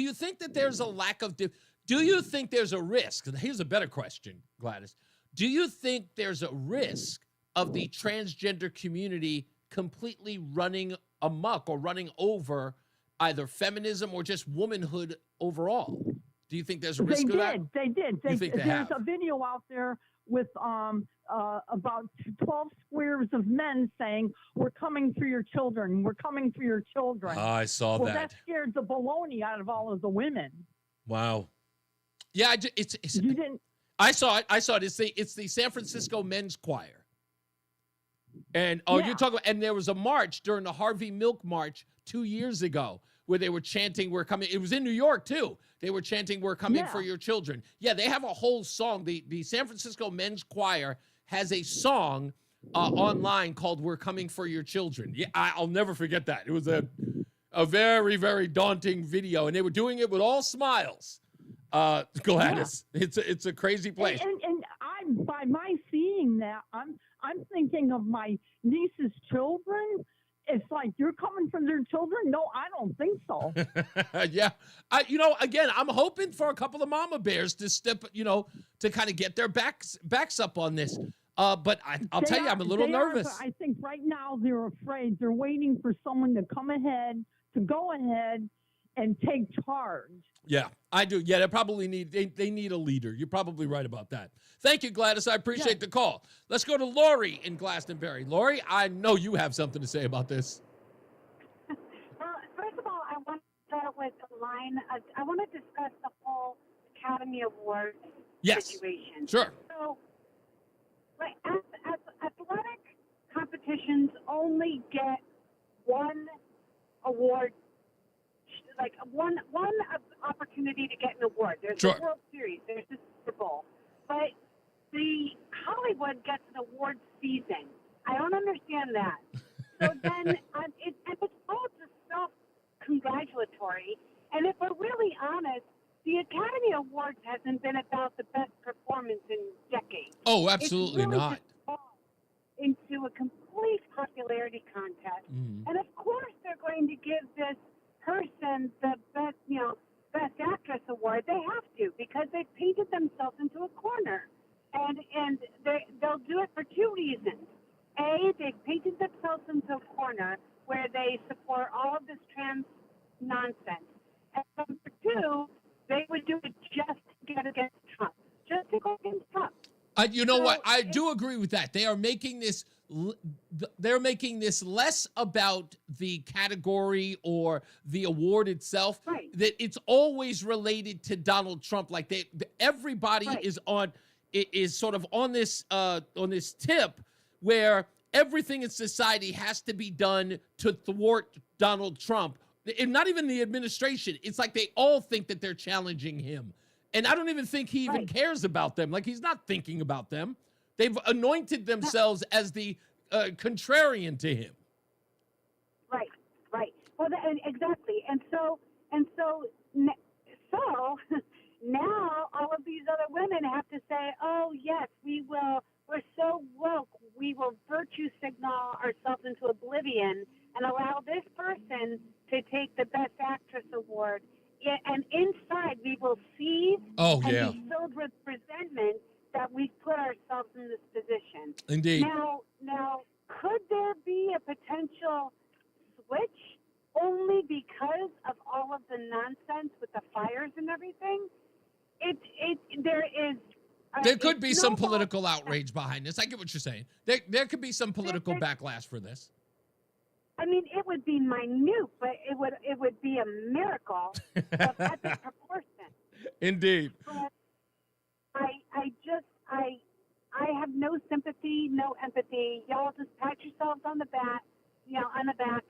you think that there's a lack of, do you think there's a risk? Here's a better question, Gladys. Do you think there's a risk of the transgender community completely running amok or running over either feminism or just womanhood overall? Do you think there's a risk of that? They did. There's a video out there with about 12 squares of men saying, "We're coming for your children. We're coming for your children." I saw that. That scared the baloney out of all of the women. Wow. Yeah, you didn't. I saw it. It's the San Francisco Men's Choir. And you're talking about, and there was a march during the Harvey Milk March 2 years ago where they were chanting, "We're coming." It was in New York too. They were chanting, "We're coming for your children." Yeah, they have a whole song. The San Francisco Men's Choir has a song online called "We're Coming for Your Children." Yeah, I'll never forget that. It was a very, very daunting video, and they were doing it with all smiles. Gladys, it's a crazy place. And by my seeing that, I'm thinking of my niece's children. It's like, you're coming for their children? No, I don't think so. Yeah. Again, I'm hoping for a couple of mama bears to step, to kind of get their backs up on this. But I'll tell you, I'm a little nervous. I think right now they're afraid. They're waiting for someone to go ahead and take charge. Yeah, I do. Yeah, they need a leader. You're probably right about that. Thank you, Gladys. I appreciate the call. Let's go to Lori in Glastonbury. Lori, I know you have something to say about this. Well, first of all, I want to start with a line. I want to discuss the whole Academy Award situation. Sure. So, like, as athletic competitions only get one award, like one opportunity to get an award. There's the World Series, there's the Super Bowl, but the Hollywood gets an award season. I don't understand that. So then it's all just self-congratulatory. And if we're really honest, the Academy Awards hasn't been about the best performance in decades. Oh, absolutely not. Just fallen into a complete popularity contest. And of course they're going to give this person the best, best actress award. They have to, because they've painted themselves into a corner. And they'll do it for two reasons. A, they've painted themselves into a corner where they support all of this trans nonsense. And number two, they would do it just to get against Trump. Just to go against Trump. You know what? I do agree with that. They are making this. They're making this less about the category or the award itself. Right. That it's always related to Donald Trump. Like everybody is sort of on this tip where everything in society has to be done to thwart Donald Trump. And not even the administration. It's like they all think that they're challenging him. And I don't even think he even cares about them. Like, he's not thinking about them. They've anointed themselves as the contrarian to him. Right. Well, exactly. And so now all of these other women have to say, "Oh yes, we will. We're so woke. We will virtue signal ourselves into oblivion and allow this person to take the Best Actress award. And inside, we will seethe and be filled with resentment that we've put ourselves in this position." Indeed. Now, could there be a potential switch only because of all of the nonsense with the fires and everything? There could be some political outrage behind this. I get what you're saying. There could be some political backlash for this. I mean, it would be minute, but it would be a miracle of epic proportion. Indeed. But I have no sympathy, no empathy. Y'all just pat yourselves on the back,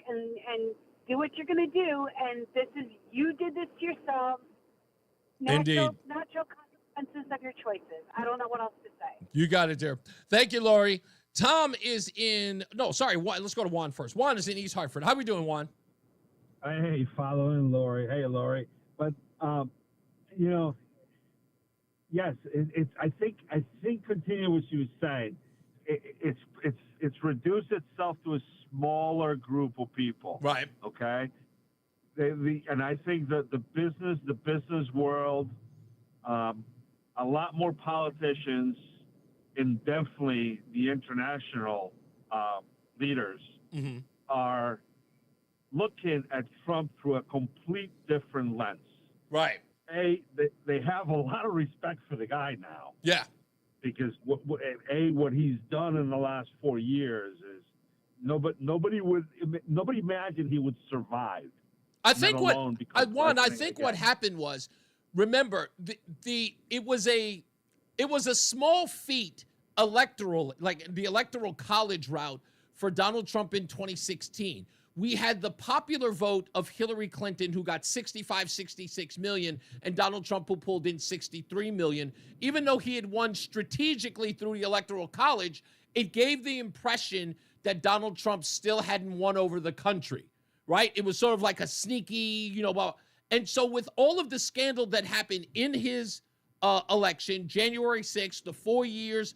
and do what you're going to do. And you did this to yourselves. Natural consequences of your choices. I don't know what else to say. You got it, dear. Thank you, Lori. Tom is in. No, sorry. Let's go to Juan first. Juan is in East Hartford. How are we doing, Juan? Hey, following Lori. Hey, Lori. But yes, I think continue what she was saying. it's reduced itself to a smaller group of people. Right. Okay. And I think that the business world, a lot more politicians, and definitely the international leaders are looking at Trump through a complete different lens. Right. They have a lot of respect for the guy now. Yeah. Because what he's done in the last 4 years is nobody imagined he would survive. I think what happened was, remember, it was a small feat electoral, like the electoral college route for Donald Trump in 2016. We had the popular vote of Hillary Clinton, who got 66 million, and Donald Trump, who pulled in 63 million. Even though he had won strategically through the electoral college, it gave the impression that Donald Trump still hadn't won over the country. Right? It was sort of like a sneaky, and so with all of the scandal that happened in his election, January 6th, the 4 years,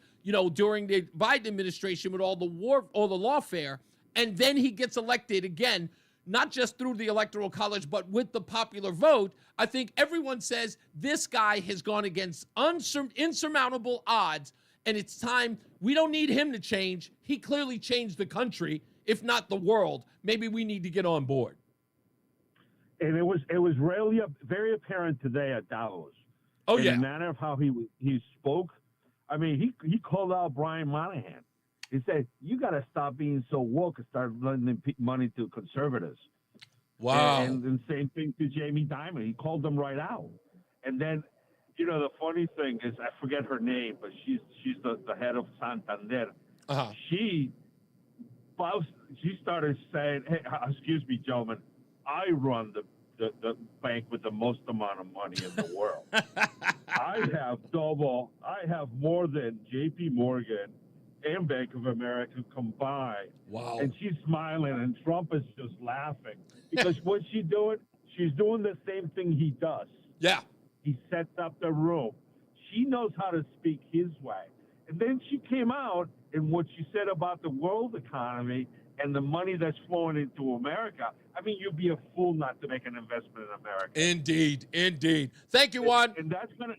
during the Biden administration with all the lawfare, and then he gets elected again, not just through the electoral college, but with the popular vote. I think everyone says this guy has gone against insurmountable odds, and it's time. We don't need him to change. He clearly changed the country, if not the world. Maybe we need to get on board. And it was really very apparent today at Davos. Oh, in yeah. the manner of how he spoke. I mean, he called out Brian Moynihan. He said, "You got to stop being so woke and start lending money to conservatives." Wow. And same thing to Jamie Dimon. He called them right out. And then, the funny thing is, I forget her name, but she's the head of Santander. She started saying, "Hey, excuse me, gentlemen, I run the bank with the most amount of money in the world. I have more than J.P. Morgan and Bank of America combined." Wow. And she's smiling, and Trump is just laughing. Because what's she doing? She's doing the same thing he does. Yeah. He sets up the room. She knows how to speak his way. And then she came out, and what she said about the world economy and the money that's flowing into America, I mean, you'd be a fool not to make an investment in America. Indeed. Thank you, Juan. And that's going to...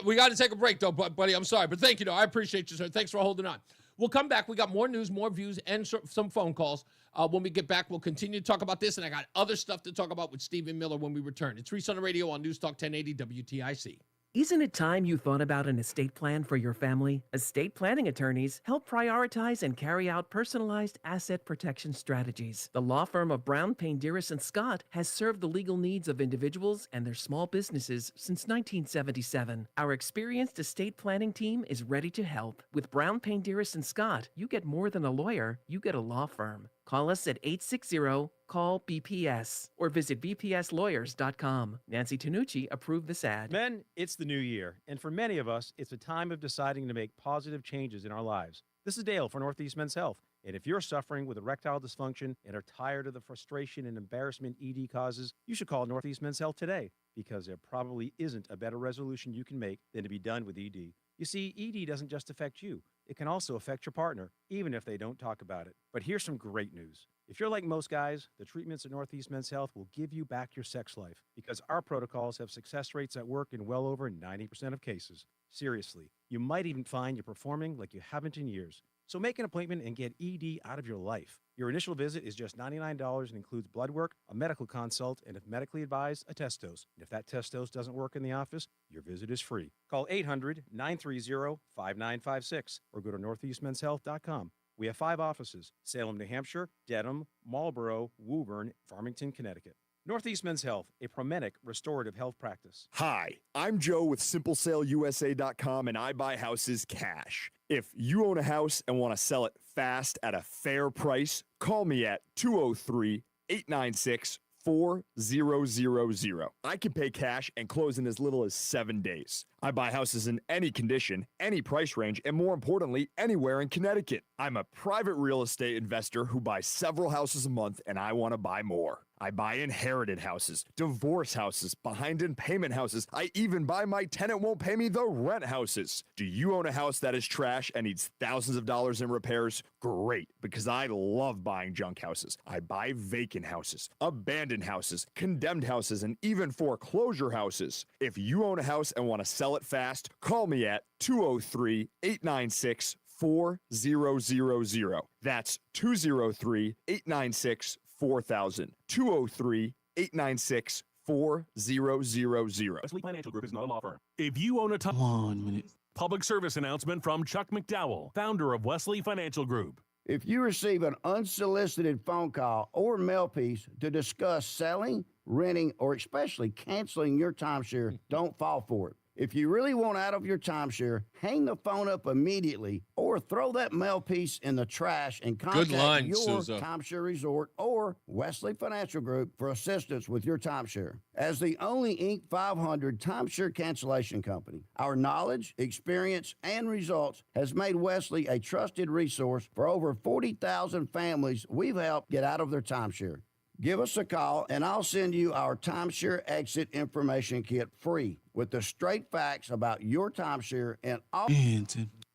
We got to take a break, though, buddy. I'm sorry, but thank you, though. I appreciate you, sir. Thanks for holding on. We'll come back. We got more news, more views, and some phone calls. When we get back, we'll continue to talk about this, and I got other stuff to talk about with Stephen Miller when we return. It's Reese on the radio on NewsTalk 1080 WTIC. Isn't it time you thought about an estate plan for your family? Estate planning attorneys help prioritize and carry out personalized asset protection strategies. The law firm of Brown, Payne, Dearest & Scott has served the legal needs of individuals and their small businesses since 1977. Our experienced estate planning team is ready to help. With Brown, Payne, Dearest & Scott, you get more than a lawyer, you get a law firm. Call us at 860-CALL-BPS or visit bpslawyers.com. Nancy Tanucci approved this ad. Men, it's the new year, and for many of us, it's a time of deciding to make positive changes in our lives. This is Dale for Northeast Men's Health, and if you're suffering with erectile dysfunction and are tired of the frustration and embarrassment ED causes, you should call Northeast Men's Health today, because there probably isn't a better resolution you can make than to be done with ED. You see, ED doesn't just affect you. It can also affect your partner, even if they don't talk about it. But here's some great news. If you're like most guys, the treatments at Northeast Men's Health will give you back your sex life, because our protocols have success rates that work in well over 90% of cases. Seriously, you might even find you're performing like you haven't in years. So make an appointment and get ED out of your life. Your initial visit is just $99 and includes blood work, a medical consult, and if medically advised, a test dose. And if that test dose doesn't work in the office, your visit is free. Call 800-930-5956 or go to northeastmenshealth.com. We have 5 offices: Salem, New Hampshire, Dedham, Marlborough, Woburn, Farmington, Connecticut. Northeast Men's Health, a Promenic restorative health practice. Hi, I'm Joe with SimpleSaleUSA.com, and I buy houses cash. If you own a house and want to sell it fast at a fair price, call me at 203-896-4000. I can pay cash and close in as little as 7 days. I buy houses in any condition, any price range, and more importantly, anywhere in Connecticut. I'm a private real estate investor who buys several houses a month, and I want to buy more. I buy inherited houses, divorce houses, behind in payment houses. I even buy my tenant won't pay me the rent houses. Do you own a house that is trash and needs thousands of dollars in repairs? Great, because I love buying junk houses. I buy vacant houses, abandoned houses, condemned houses, and even foreclosure houses. If you own a house and want to sell it fast, call me at 203-896-4000. That's 203-896-4000. 203-896-4000. Wesley Financial Group is not a law firm. If you own a Come on, minute. Public service announcement from Chuck McDowell, founder of Wesley Financial Group. If you receive an unsolicited phone call or mail piece to discuss selling, renting, or especially canceling your timeshare, don't fall for it. If you really want out of your timeshare, hang the phone up immediately or throw that mail piece in the trash and contact your timeshare resort or Wesley Financial Group for assistance with your timeshare. As the only Inc. 500 timeshare cancellation company, our knowledge, experience, and results has made Wesley a trusted resource for over 40,000 families we've helped get out of their timeshare. Give us a call, and I'll send you our timeshare exit information kit free with the straight facts about your timeshare and all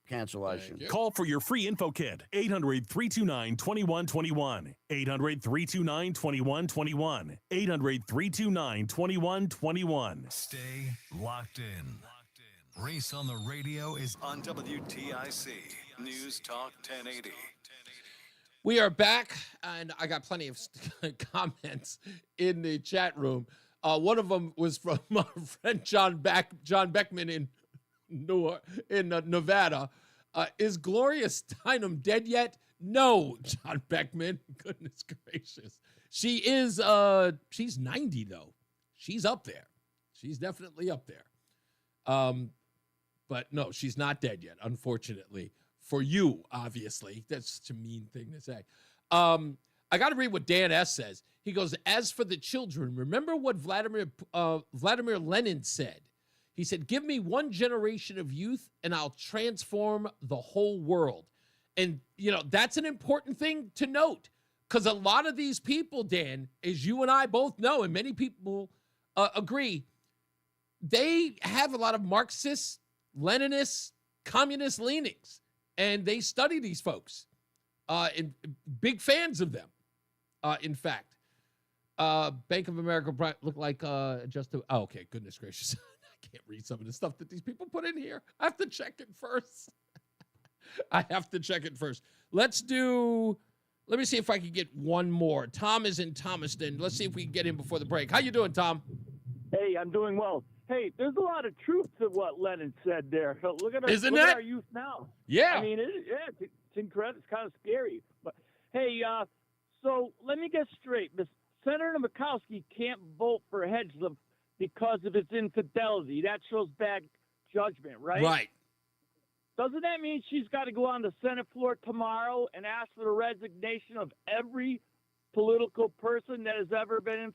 cancellation. Call for your free info kit. 800-329-2121. 800-329-2121. 800-329-2121. Stay locked in. Reese on the radio is on WTIC News Talk 1080. We are back, and I got plenty of comments in the chat room. One of them was from our friend John Beckman in Nevada. Is Gloria Steinem dead yet? No, John Beckman. Goodness gracious. She is, she's 90, though. She's up there. She's definitely up there. But no, she's not dead yet, unfortunately. For you, obviously. That's such a mean thing to say. I got to read what Dan S. says. He goes, as for the children, remember what Vladimir Lenin said. He said, give me one generation of youth and I'll transform the whole world. And, you know, that's an important thing to note because a lot of these people, Dan, as you and I both know, and many people agree, they have a lot of Marxist, Leninist, communist leanings. And they study these folks, and big fans of them, in fact. Bank of America look like oh, okay, goodness gracious. I can't read some of the stuff that these people put in here. I have to check it first. Let me see if I can get one more. Tom is in Thomaston. Let's see if we can get him before the break. How you doing, Tom? Hey, I'm doing well. Hey, there's a lot of truth to what Lennon said there. Look at our youth now. Yeah. I mean, it's incredible. It's kind of scary. But, hey, so let me get straight. Senator Murkowski can't vote for Hedges because of his infidelity. That shows bad judgment, right? Right. Doesn't that mean she's got to go on the Senate floor tomorrow and ask for the resignation of every political person that has ever been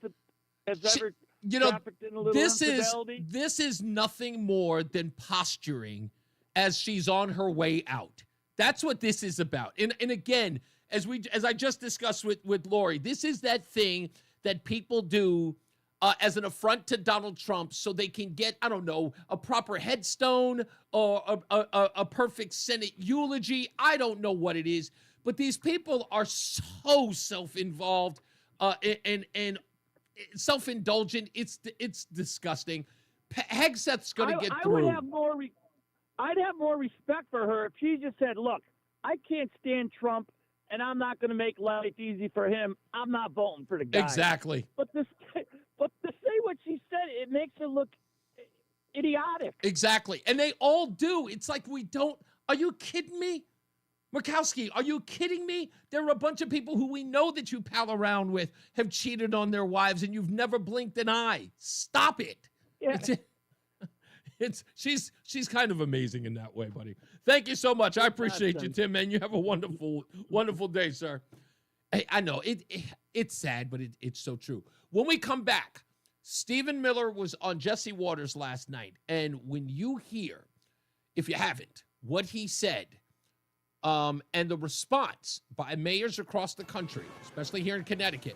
this is nothing more than posturing as she's on her way out. That's what this is about. And again, as I just discussed with Lori, this is that thing that people do as an affront to Donald Trump so they can get, I don't know, a proper headstone or a perfect Senate eulogy. I don't know what it is, but these people are so self-involved and self-indulgent. It's disgusting. Hegseth's going to get through. I'd have more respect for her if she just said, look, I can't stand Trump, and I'm not going to make life easy for him. I'm not voting for the guy. Exactly. But to say what she said, it makes her look idiotic. Exactly. And they all do. It's like we don't. Are you kidding me? Murkowski, are you kidding me? There are a bunch of people who we know that you pal around with have cheated on their wives and you've never blinked an eye. Stop it. Yeah. She's kind of amazing in that way, buddy. Thank you so much. I appreciate you, Tim, man. You have a wonderful, wonderful day, sir. Hey, I know it's sad, but it's so true. When we come back, Stephen Miller was on Jesse Waters last night. And when you hear, if you haven't, what he said, and the response by mayors across the country, especially here in Connecticut,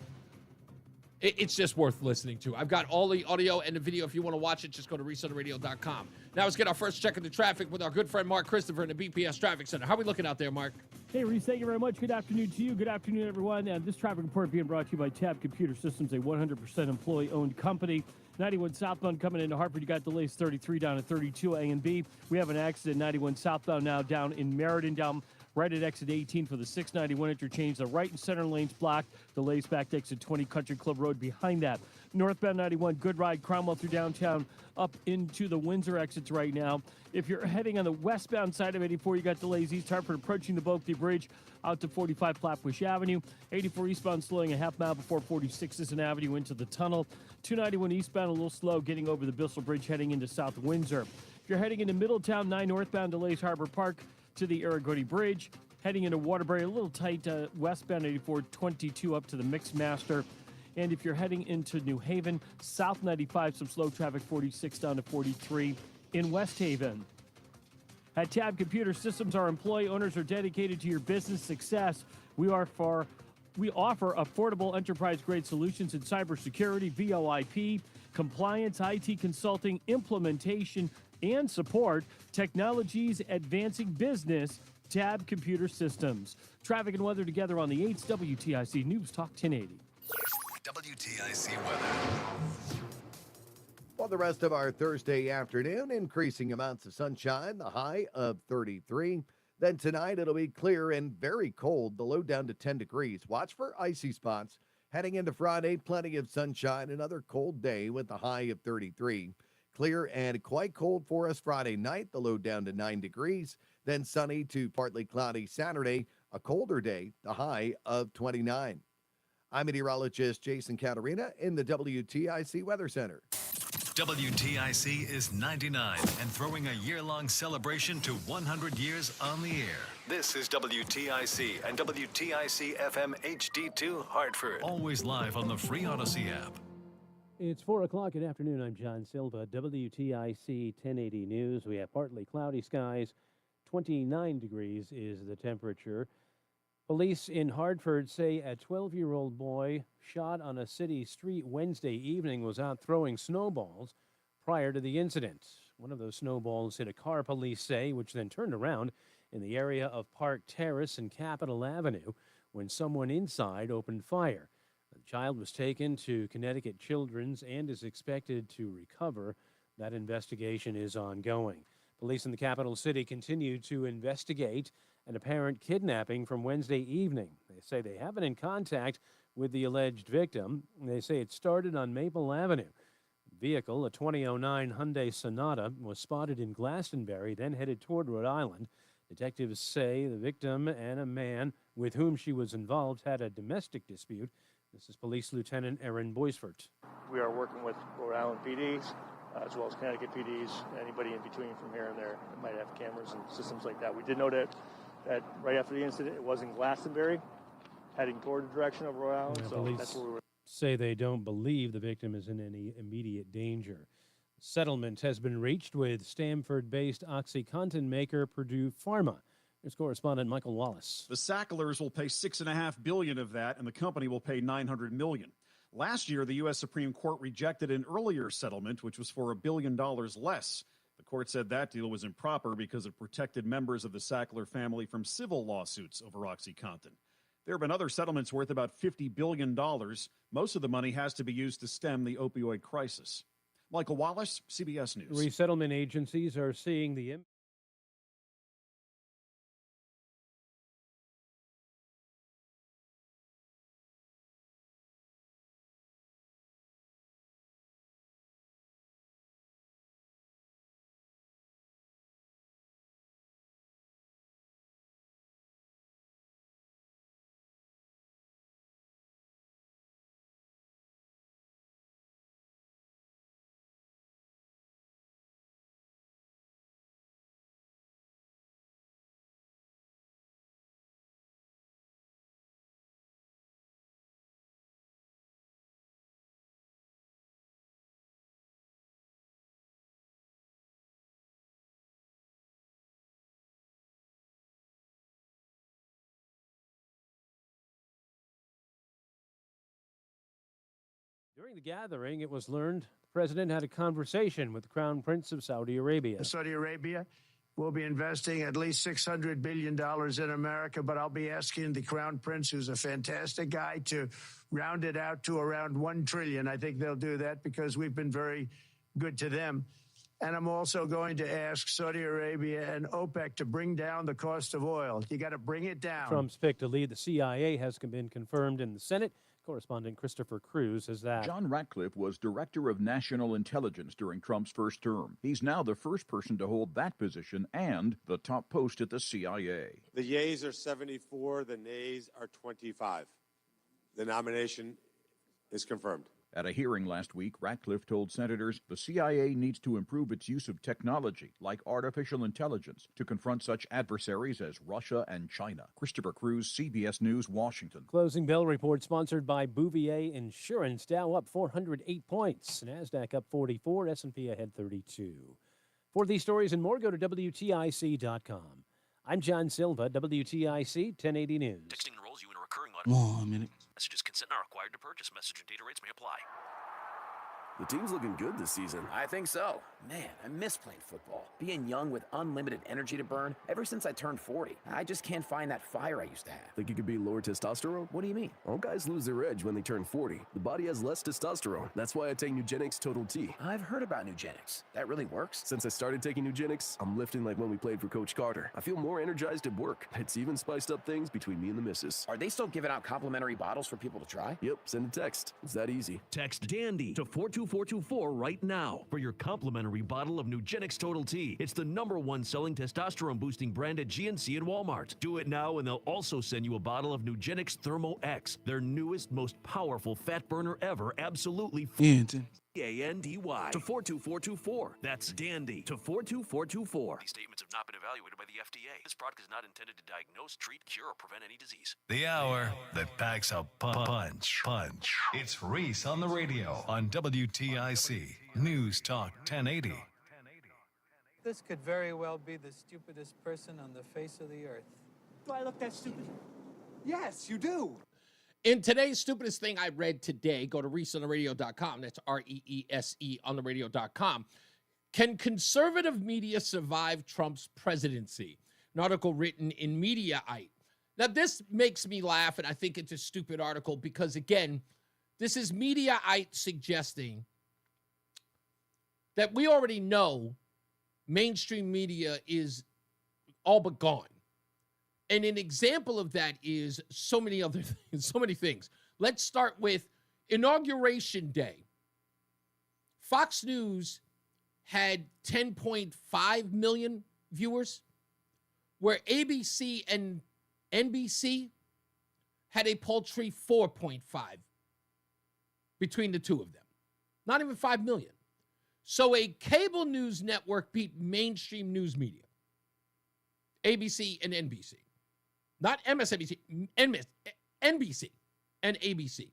It's just worth listening to. I've got all the audio and the video. If you want to watch it, just go to resetarradio.com. Now let's get our first check of the traffic with our good friend Mark Christopher in the BPS Traffic Center. How are we looking out there, Mark? Hey, Reese, thank you very much. Good afternoon to you. Good afternoon, everyone. And this traffic report being brought to you by Tab Computer Systems, a 100% employee-owned company. 91 southbound coming into Hartford. You got delays 33 down at 32 A and B. We have an accident 91 southbound now down in Meriden, down right at exit 18 for the 691 interchange. The right and center lanes blocked. Delays back to exit 20 Country Club Road behind that. Northbound 91, good ride, Cromwell through downtown up into the Windsor exits right now. If you're heading on the westbound side of 84, you got delays East Hartford approaching the Boakty Bridge out to 45 Flatbush Avenue. 84 eastbound slowing a half mile before 46th Avenue into the tunnel. 291 eastbound a little slow getting over the Bissell Bridge heading into South Windsor. If you're heading into Middletown, 9 northbound delays Harbor Park to the Aragodi Bridge. Heading into Waterbury, a little tight westbound 84, 22 up to the Mixmaster. And if you're heading into New Haven, South 95, some slow traffic, 46 down to 43 in West Haven. At Tab Computer Systems, our employee owners are dedicated to your business success. We offer affordable enterprise-grade solutions in cybersecurity, VoIP, compliance, IT consulting, implementation, and support. Technologies advancing business. Tab Computer Systems. Traffic and weather together on the 8th WTIC News Talk 1080. WTIC weather. For the rest of our Thursday afternoon, increasing amounts of sunshine, the high of 33. Then tonight it'll be clear and very cold, the low down to 10 degrees. Watch for icy spots. Heading into Friday, plenty of sunshine, another cold day with the high of 33. Clear and quite cold for us Friday night, the low down to 9 degrees. Then sunny to partly cloudy Saturday, a colder day, the high of 29. I'm meteorologist Jason Caterina in the WTIC Weather Center. WTIC is 99 and throwing a year-long celebration to 100 years on the air. This is WTIC and WTIC FM HD2 Hartford. Always live on the free Odyssey app. It's 4 o'clock. Good afternoon. I'm John Silva, WTIC 1080 News. We have partly cloudy skies. 29 degrees is the temperature. Police in Hartford say a 12-year-old boy shot on a city street Wednesday evening was out throwing snowballs prior to the incident. One of those snowballs hit a car, police say, which then turned around in the area of Park Terrace and Capitol Avenue when someone inside opened fire. The child was taken to Connecticut Children's and is expected to recover. That investigation is ongoing. Police in the capital city continue to investigate an apparent kidnapping from Wednesday evening. They say they have been in contact with the alleged victim. They say it started on Maple Avenue. The vehicle, a 2009 Hyundai Sonata, was spotted in Glastonbury, then headed toward Rhode Island. Detectives say the victim and a man with whom she was involved had a domestic dispute. This is Police Lieutenant Aaron Boisfort. We are working with Rhode Island PDs, as well as Connecticut PDs, anybody in between from here and there that might have cameras and systems like that. We did know that right after the incident, it was in Glastonbury, heading toward the direction of Rhode Island, so that's where we were. Say they don't believe the victim is in any immediate danger. Settlement has been reached with Stamford-based OxyContin maker Purdue Pharma. Here's correspondent Michael Wallace. The Sacklers will pay $6.5 billion of that, and the company will pay $900 million. Last year, the U.S. Supreme Court rejected an earlier settlement, which was for $1 billion less. The court said that deal was improper because it protected members of the Sackler family from civil lawsuits over OxyContin. There have been other settlements worth about $50 billion. Most of the money has to be used to stem the opioid crisis. Michael Wallace, CBS News. Resettlement agencies are seeing the impact During the gathering, it was learned the president had a conversation with the Crown Prince of Saudi Arabia. Saudi Arabia will be investing at least $600 billion in America, but I'll be asking the Crown Prince, who's a fantastic guy, to round it out to around $1 trillion. I think they'll do that because we've been very good to them. And I'm also going to ask Saudi Arabia and OPEC to bring down the cost of oil. You got to bring it down. Trump's pick to lead the CIA has been confirmed in the Senate. Correspondent Christopher Cruz says that. John Ratcliffe was Director of National Intelligence during Trump's first term. He's now the first person to hold that position and the top post at the CIA. The yeas are 74, the nays are 25. The nomination is confirmed. At a hearing last week, Ratcliffe told senators the CIA needs to improve its use of technology, like artificial intelligence, to confront such adversaries as Russia and China. Christopher Cruz, CBS News, Washington. Closing bell report sponsored by Bouvier Insurance. Dow up 408 points. NASDAQ up 44. S&P ahead 32. For these stories and more, go to WTIC.com. I'm John Silva, WTIC 1080 News. Texting enrolls you in a recurring line. 1 minute. Messages consent are required to purchase. Message and data rates may apply. The team's looking good this season. I think so. Man, I miss playing football. Being young with unlimited energy to burn ever since I turned 40. I just can't find that fire I used to have. Think you could be lower testosterone? What do you mean? All guys lose their edge when they turn 40. The body has less testosterone. That's why I take Nugenix Total T. I've heard about Nugenix. That really works? Since I started taking Nugenix, I'm lifting like when we played for Coach Carter. I feel more energized at work. It's even spiced up things between me and the missus. Are they still giving out complimentary bottles for people to try? Yep, send a text. It's that easy. Text DANDY to 42424 right now for your complimentary bottle of Nugenix Total T. It's the #1 selling testosterone boosting brand at GNC and Walmart. Do it now and they'll also send you a bottle of Nugenix Thermo X, their newest, most powerful fat burner ever, absolutely DANDY to 42424. That's DANDY to 42424. These statements have not been evaluated by the FDA. This product is not intended to diagnose, treat, cure, or prevent any disease. The hour that packs a punch. It's Reese on the radio on WTIC News Talk 1080. This could very well be the stupidest person on the face of the earth. Do I look that stupid? Yes, you do. In today's stupidest thing I read today, go to reeseontheradio.com. That's REESE on the radio.com. Can conservative media survive Trump's presidency? An article written in Mediaite. Now, this makes me laugh, and I think it's a stupid article because, again, this is Mediaite suggesting that we already know mainstream media is all but gone. And an example of that is so many other things, so many things. Let's start with Inauguration Day. Fox News had 10.5 million viewers, where ABC and NBC had a paltry 4.5 between the two of them. Not even 5 million. So a cable news network beat mainstream news media, ABC and NBC. Not MSNBC, NBC and ABC.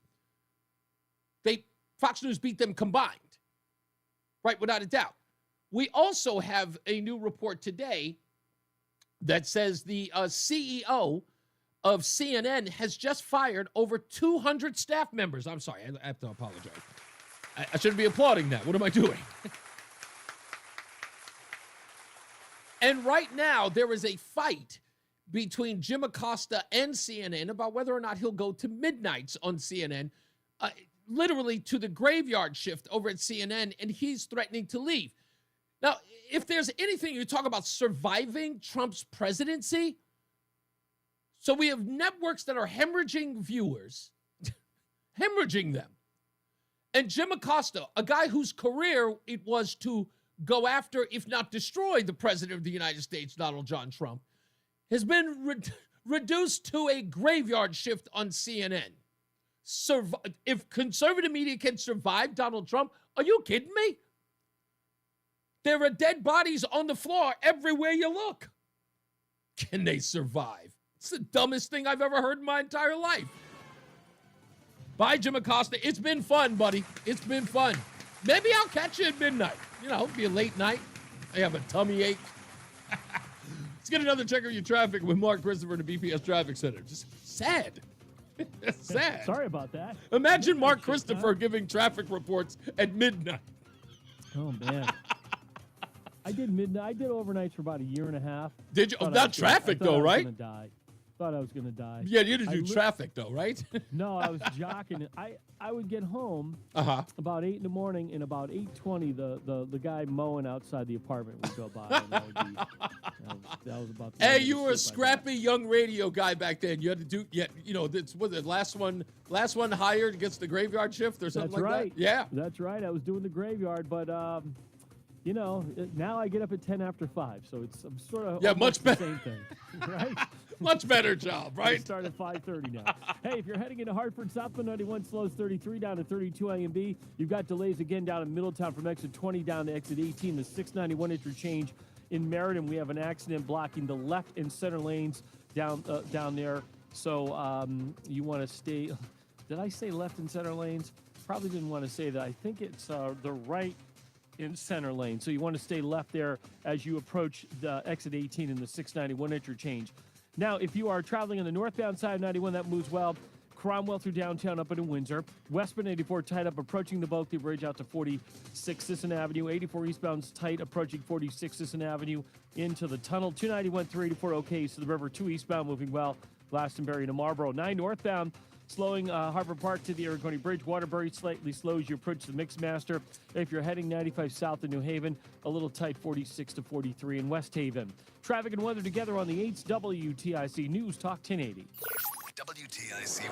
Fox News beat them combined, right, without a doubt. We also have a new report today that says the CEO of CNN has just fired over 200 staff members. I'm sorry, I have to apologize. I shouldn't be applauding that. What am I doing? And right now, there is a fight between Jim Acosta and CNN about whether or not he'll go to midnights on CNN, literally to the graveyard shift over at CNN, and he's threatening to leave. Now, if there's anything you talk about surviving Trump's presidency, so we have networks that are hemorrhaging viewers, hemorrhaging them. And Jim Acosta, a guy whose career it was to go after, if not destroy, the president of the United States, Donald John Trump, has been reduced to a graveyard shift on CNN. If conservative media can survive Donald Trump, are you kidding me? There are dead bodies on the floor everywhere you look. Can they survive? It's the dumbest thing I've ever heard in my entire life. Bye, Jim Acosta. It's been fun, buddy. It's been fun. Maybe I'll catch you at midnight. You know, it'll be a late night. I have a tummy ache. Let's get another check of your traffic with Mark Christopher in the BPS Traffic Center. Just sad. It's sad. Sorry about that. Imagine Mark Christopher giving traffic reports at midnight. Oh, man. I did midnight. I did overnights for about a year and a half. Did you? Thought Not traffic, though, right? Thought I was going to die. Yeah, you didn't do traffic, though, right? No, I was jocking. I would get home about 8 in the morning, and about 8:20, the guy mowing outside the apartment would go by. And that was about the Hey, you were a scrappy young radio guy back then. You had to do, this was the last one hired gets the graveyard shift or something That's like right. that? Yeah. That's right. I was doing the graveyard, but, now I get up at 10 after 5, so I'm sort of much better. the same thing, right? Much better job, I right? start at 5:30 now. Hey, if you're heading into Hartford, southbound 91 slows 33 down to 32 A and B. You've got delays again down in Middletown from exit 20 down to exit 18. The 691 interchange in Meriden. We have an accident blocking the left and center lanes down there. So you want to stay. Did I say left and center lanes? Probably didn't want to say that. I think it's the right in center lane. So you want to stay left there as you approach the exit 18 in the 691 interchange. Now, if you are traveling on the northbound side of 91, that moves well. Cromwell through downtown up into Windsor. Westbound 84 tight up approaching the Bulkley Bridge out to 46 Sisson Avenue. 84 eastbound's tight approaching 46 Sisson Avenue into the tunnel. 291 through 84 okay to the river. 2 eastbound moving well. Glastonbury to Marlboro. 9 northbound slowing Harbor Park to the Aragoni Bridge. Waterbury slightly slow as you approach the Mixmaster. If you're heading 95 south to New Haven, a little tight 46 to 43 in West Haven. Traffic and weather together on the 8th WTIC News Talk 1080. WTIC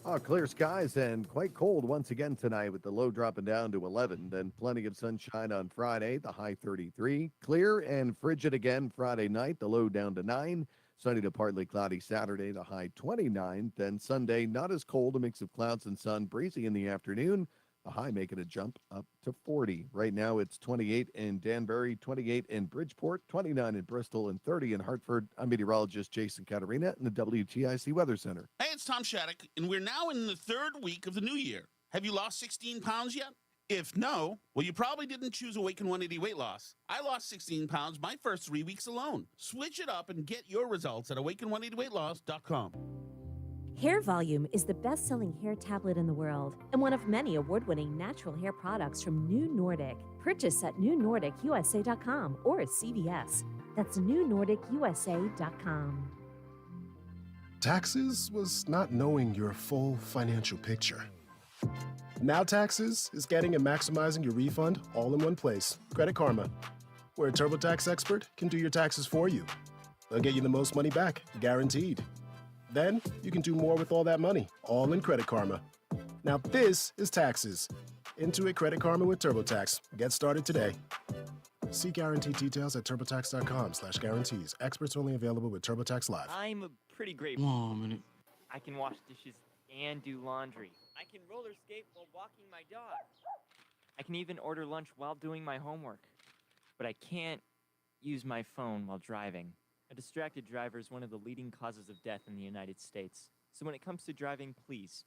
weather. Clear skies and quite cold once again tonight with the low dropping down to 11. Then plenty of sunshine on Friday, the high 33. Clear and frigid again Friday night, the low down to 9. Sunny to partly cloudy Saturday, the high 29. Then Sunday, not as cold, a mix of clouds and sun, breezy in the afternoon. The high making a jump up to 40. Right now, it's 28 in Danbury, 28 in Bridgeport, 29 in Bristol, and 30 in Hartford. I'm meteorologist Jason Catarina in the WTIC Weather Center. Hey, it's Tom Shattuck, and we're now in the 3rd week of the new year. Have you lost 16 pounds yet? If no, well, you probably didn't choose Awaken 180 weight loss. I lost 16 pounds my first 3 weeks alone. Switch it up and get your results at awaken180weightloss.com. Hair Volume is the best-selling hair tablet in the world and one of many award-winning natural hair products from New Nordic. Purchase at newnordicusa.com or at CVS. That's newnordicusa.com. Taxes was not knowing your full financial picture. Now Taxes is getting and maximizing your refund all in one place. Credit Karma, where a TurboTax expert can do your taxes for you. They'll get you the most money back, guaranteed. Then you can do more with all that money, all in Credit Karma. Now this is Taxes. Intuit Credit Karma with TurboTax. Get started today. See guarantee details at turbotax.com/guarantees. Experts only available with TurboTax Live. I'm a pretty great. Oh, minute. I can wash dishes and do laundry. I can roller skate while walking my dog. I can even order lunch while doing my homework. But I can't use my phone while driving. A distracted driver is one of the leading causes of death in the United States. So when it comes to driving, please,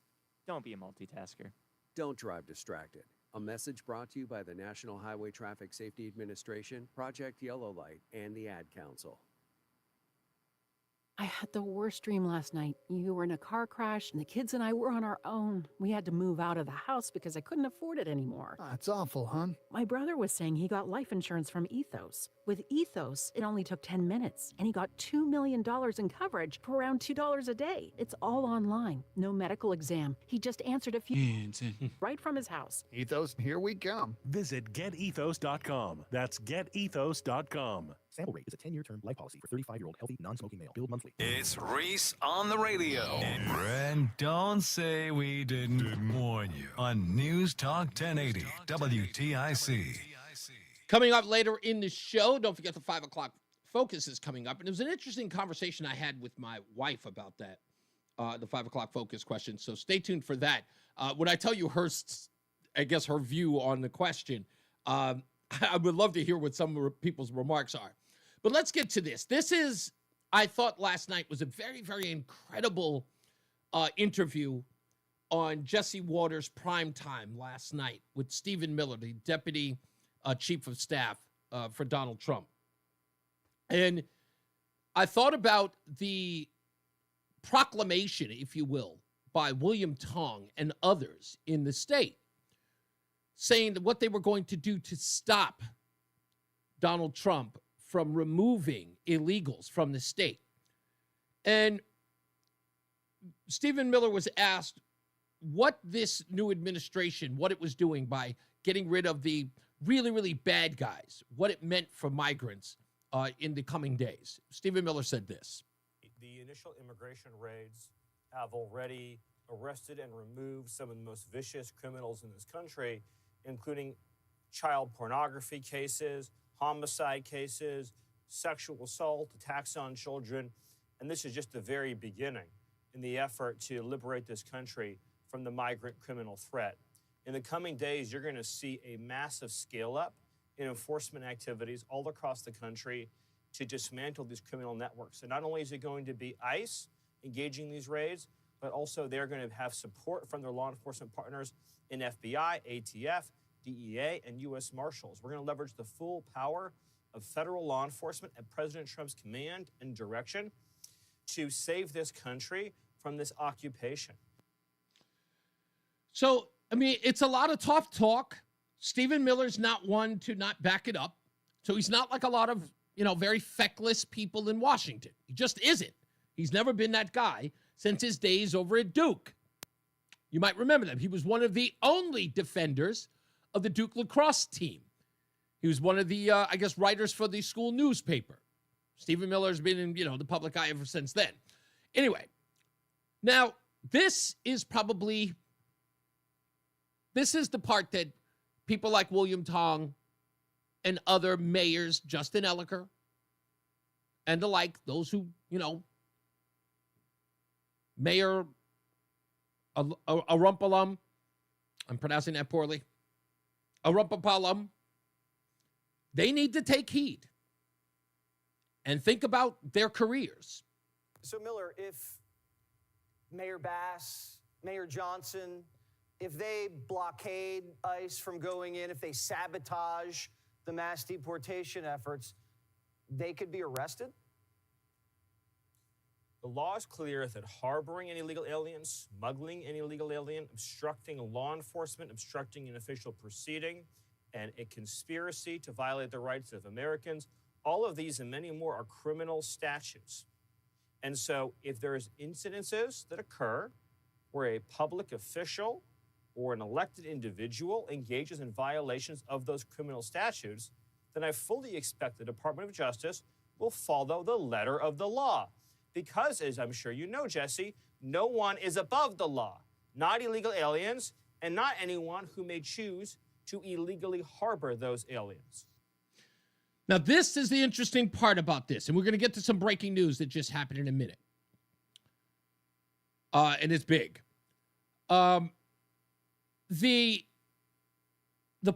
don't be a multitasker. Don't drive distracted. A message brought to you by the National Highway Traffic Safety Administration, Project Yellow Light, and the Ad Council. I had the worst dream last night. You were in a car crash, and the kids and I were on our own. We had to move out of the house because I couldn't afford it anymore. That's awful, hon. My brother was saying he got life insurance from Ethos. With Ethos, it only took 10 minutes, and he got $2 million in coverage for around $2 a day. It's all online. No medical exam. He just answered a few right from his house. Ethos, here we come. Visit getethos.com. That's getethos.com. Sample rate is a 10-year term life policy for 35-year-old healthy, non-smoking male. Billed monthly. It's Reese on the radio. And don't say we didn't warn you on News Talk 1080 WTIC. Coming up later in the show, don't forget the 5 o'clock focus is coming up. And it was an interesting conversation I had with my wife about that, the 5 o'clock focus question. So stay tuned for that. When I tell you her view on the question, I would love to hear what some of people's remarks are. But let's get to this. This is, I thought last night was a very, very incredible interview on Jesse Waters' prime time last night with Stephen Miller, the deputy chief of staff for Donald Trump. And I thought about the proclamation, if you will, by William Tong and others in the state, saying that what they were going to do to stop Donald Trump from removing illegals from the state. And Stephen Miller was asked what this new administration, what it was doing by getting rid of the really, really bad guys, what it meant for migrants in the coming days. Stephen Miller said this. The initial immigration raids have already arrested and removed some of the most vicious criminals in this country, including child pornography cases, homicide cases, sexual assault, attacks on children. And this is just the very beginning in the effort to liberate this country from the migrant criminal threat. In the coming days, you're going to see a massive scale up in enforcement activities all across the country to dismantle these criminal networks. And not only is it going to be ICE engaging these raids, but also they're going to have support from their law enforcement partners in FBI, ATF, DEA, and U.S. Marshals. We're going to leverage the full power of federal law enforcement at President Trump's command and direction to save this country from this occupation. So, I mean, it's a lot of tough talk. Stephen Miller's not one to not back it up. So he's not like a lot of, very feckless people in Washington. He just isn't. He's never been that guy since his days over at Duke. You might remember them. He was one of the only defenders of the Duke lacrosse team. He was one of the, writers for the school newspaper. Stephen Miller's been in, the public eye ever since then. Anyway, now this is the part that people like William Tong and other mayors, Justin Elicker, and the like, those who, Mayor Arumpalum, I'm pronouncing that poorly, Arumpapalum, they need to take heed and think about their careers. So, Miller, if Mayor Bass, Mayor Johnson, if they blockade ICE from going in, if they sabotage the mass deportation efforts, they could be arrested? The law is clear that harboring an illegal alien, smuggling an illegal alien, obstructing law enforcement, obstructing an official proceeding, and a conspiracy to violate the rights of Americans, all of these and many more are criminal statutes. And so if there's incidences that occur where a public official or an elected individual engages in violations of those criminal statutes, then I fully expect the Department of Justice will follow the letter of the law. Because, as I'm sure you know, Jesse, no one is above the law, not illegal aliens, and not anyone who may choose to illegally harbor those aliens. Now, this is the interesting part about this, and we're going to get to some breaking news that just happened in a minute. And it's big. The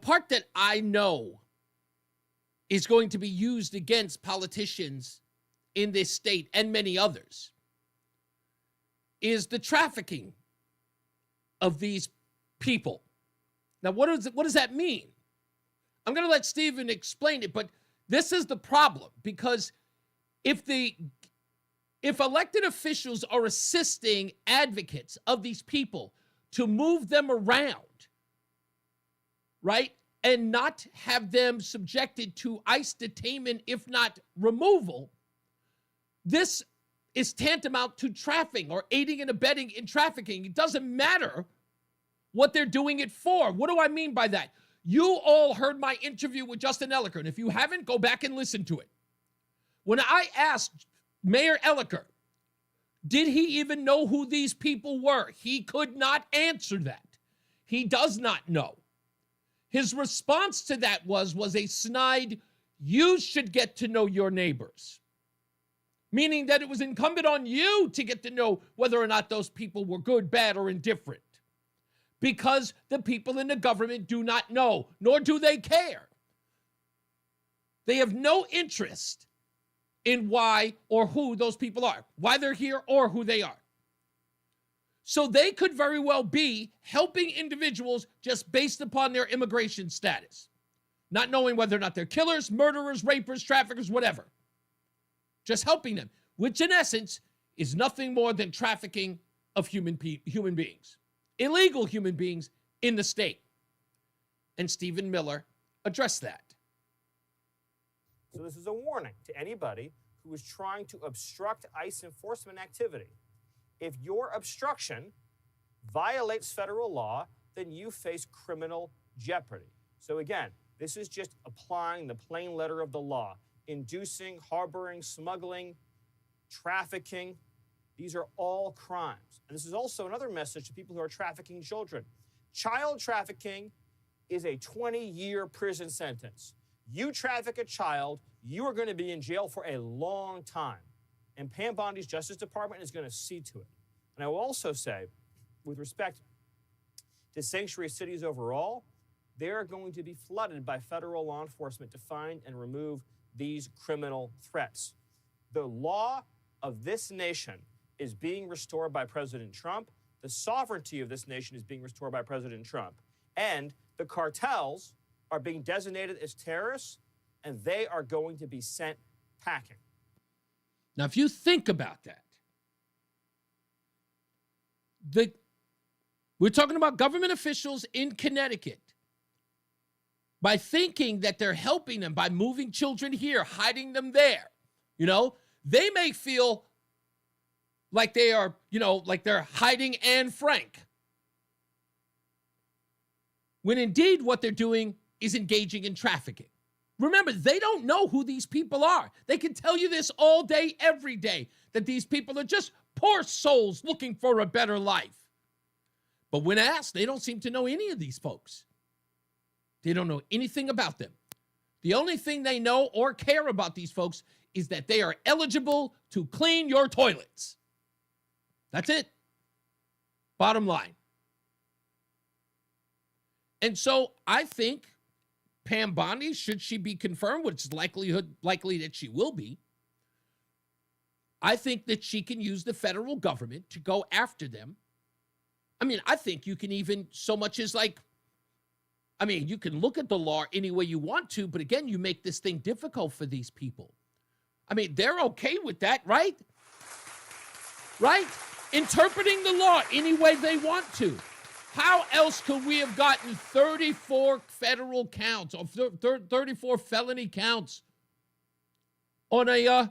part that I know is going to be used against politicians in this state and many others is the trafficking of these people. Now, what does that mean? I'm going to let Stephen explain it, but this is the problem, because if elected officials are assisting advocates of these people to move them around, right, and not have them subjected to ICE detainment, if not removal, this is tantamount to trafficking or aiding and abetting in trafficking. It doesn't matter what they're doing it for. What do I mean by that? You all heard my interview with Justin Elicker, and if you haven't, go back and listen to it. When I asked Mayor Elicker, did he even know who these people were? He could not answer that. He does not know. His response to that was a snide, you should get to know your neighbors. Meaning that it was incumbent on you to get to know whether or not those people were good, bad, or indifferent. Because the people in the government do not know, nor do they care. They have no interest in why or who those people are, why they're here or who they are. So they could very well be helping individuals just based upon their immigration status, not knowing whether or not they're killers, murderers, rapers, traffickers, whatever. Just helping them, which in essence is nothing more than trafficking of human beings, illegal human beings in the state. And Stephen Miller addressed that. So this is a warning to anybody who is trying to obstruct ICE enforcement activity. If your obstruction violates federal law, then you face criminal jeopardy. So again, this is just applying the plain letter of the law. Inducing, harboring, smuggling, trafficking, these are all crimes. And this is also another message to people who are trafficking children. Child trafficking is a 20-year prison sentence. You traffic a child, you are going to be in jail for a long time. And Pam Bondi's Justice Department is going to see to it. And I will also say, with respect to sanctuary cities overall, they're going to be flooded by federal law enforcement to find and remove these criminal threats. The law of this nation is being restored by President Trump. The sovereignty of this nation is being restored by President Trump. And the cartels are being designated as terrorists, and they are going to be sent packing. Now, if you think about that, we're talking about government officials in Connecticut. By thinking that they're helping them by moving children here, hiding them there, they may feel like they are, like they're hiding Anne Frank. When indeed what they're doing is engaging in trafficking. Remember, they don't know who these people are. They can tell you this all day, every day, that these people are just poor souls looking for a better life. But when asked, they don't seem to know any of these folks. They don't know anything about them. The only thing they know or care about these folks is that they are eligible to clean your toilets. That's it. Bottom line. And so I think Pam Bondi, should she be confirmed, which is likely that she will be, I think that she can use the federal government to go after them. I mean, I think you can even so much as you can look at the law any way you want to, but again, you make this thing difficult for these people. I mean, they're okay with that, right? Right? Interpreting the law any way they want to. How else could we have gotten 34 federal counts or 34 felony counts on a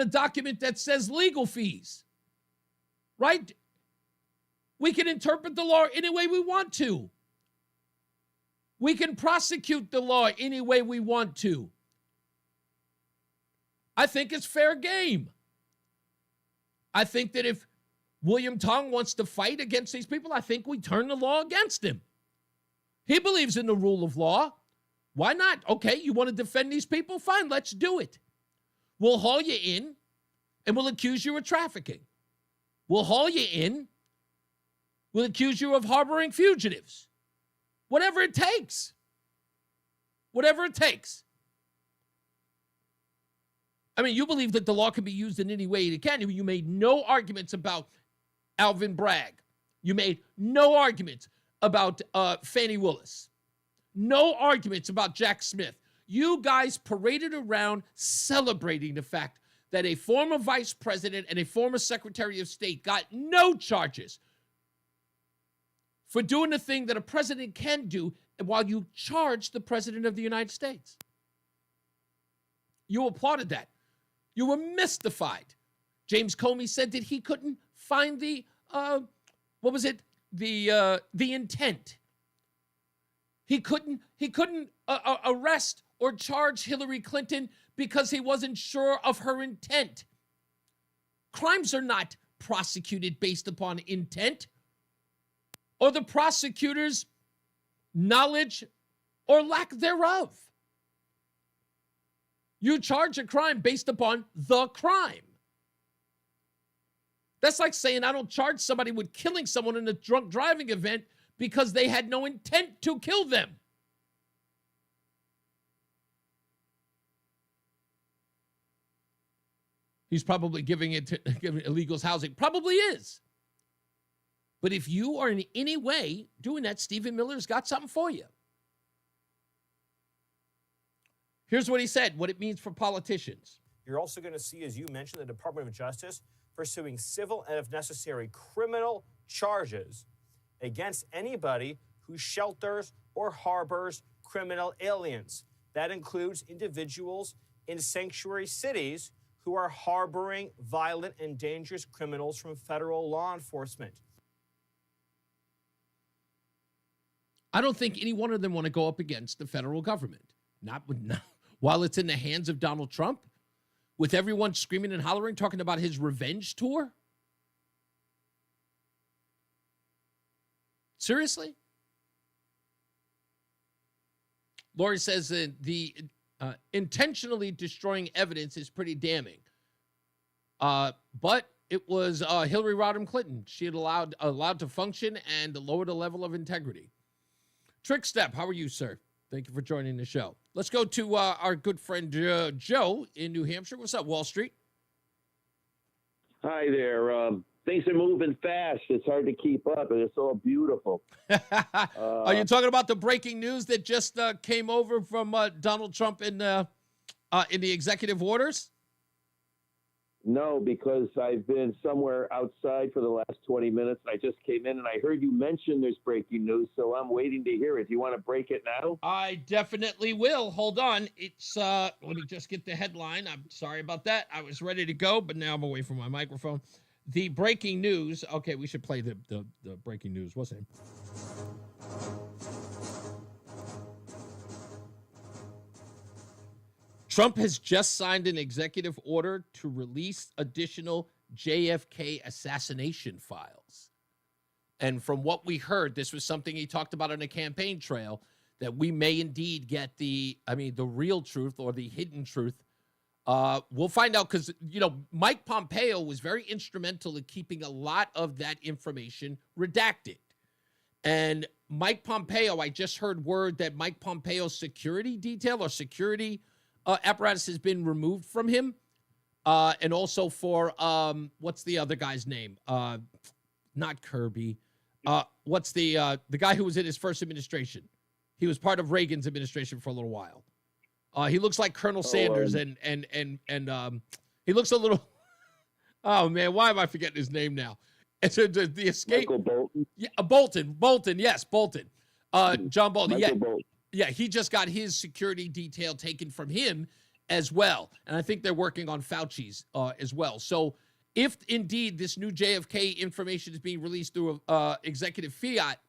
document that says legal fees? Right? We can interpret the law any way we want to. We can prosecute the law any way we want to. I think it's fair game. I think that if William Tong wants to fight against these people, I think we turn the law against him. He believes in the rule of law. Why not? Okay, you want to defend these people? Fine, let's do it. We'll haul you in and we'll accuse you of trafficking. We'll haul you in. We'll accuse you of harboring fugitives. Whatever it takes. Whatever it takes. I mean, you believe that the law can be used in any way it can. You made no arguments about Alvin Bragg. You made no arguments about Fannie Willis. No arguments about Jack Smith. You guys paraded around celebrating the fact that a former vice president and a former secretary of state got no charges for doing the thing that a president can do while you charge the president of the United States. You applauded that. You were mystified. James Comey said that he couldn't find the intent. He couldn't arrest or charge Hillary Clinton because he wasn't sure of her intent. Crimes are not prosecuted based upon intent or the prosecutor's knowledge or lack thereof. You charge a crime based upon the crime. That's like saying I don't charge somebody with killing someone in a drunk driving event because they had no intent to kill them. He's probably giving illegals housing. Probably is. But if you are in any way doing that, Stephen Miller's got something for you. Here's what he said, what it means for politicians. You're also going to see, as you mentioned, the Department of Justice pursuing civil and, if necessary, criminal charges against anybody who shelters or harbors criminal aliens. That includes individuals in sanctuary cities who are harboring violent and dangerous criminals from federal law enforcement. I don't think any one of them want to go up against the federal government. While it's in the hands of Donald Trump, with everyone screaming and hollering, talking about his revenge tour. Seriously? Lori says that the intentionally destroying evidence is pretty damning. But it was Hillary Rodham Clinton. She had allowed to function and lowered the level of integrity. Trick Step, how are you, sir? Thank you for joining the show. Let's go to our good friend Joe in New Hampshire. What's up, Wall Street? Hi there. Things are moving fast. It's hard to keep up, and it's all beautiful. Are you talking about the breaking news that just came over from Donald Trump in the executive orders? No, because I've been somewhere outside for the last 20 minutes. I just came in, and I heard you mention there's breaking news, so I'm waiting to hear it. Do you want to break it now? I definitely will. Hold on. It's let me just get the headline. I'm sorry about that. I was ready to go, but now I'm away from my microphone. The breaking news. Okay, we should play the breaking news. What's it? Trump has just signed an executive order to release additional JFK assassination files. And from what we heard, this was something he talked about on a campaign trail, that we may indeed get the real truth or the hidden truth. We'll find out because, Mike Pompeo was very instrumental in keeping a lot of that information redacted. And Mike Pompeo, I just heard word that Mike Pompeo's security detail or security apparatus has been removed from him. And also for, what's the other guy's name? Not Kirby. What's the guy who was in his first administration? He was part of Reagan's administration for a little while. He looks like Colonel Sanders, and he looks a little. Oh man, why am I forgetting his name now? And so the escape. Michael Bolton. Yeah, Bolton. Yes, Bolton. John Bolton. Michael Bolton. Yeah, he just got his security detail taken from him as well, and I think they're working on Fauci's as well. So, if indeed this new JFK information is being released through executive fiat,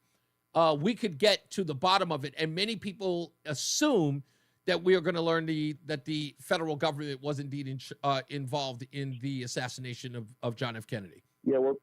we could get to the bottom of it. And many people assume that we are going to learn that the federal government was indeed involved in the assassination of John F. Kennedy. Yeah, well,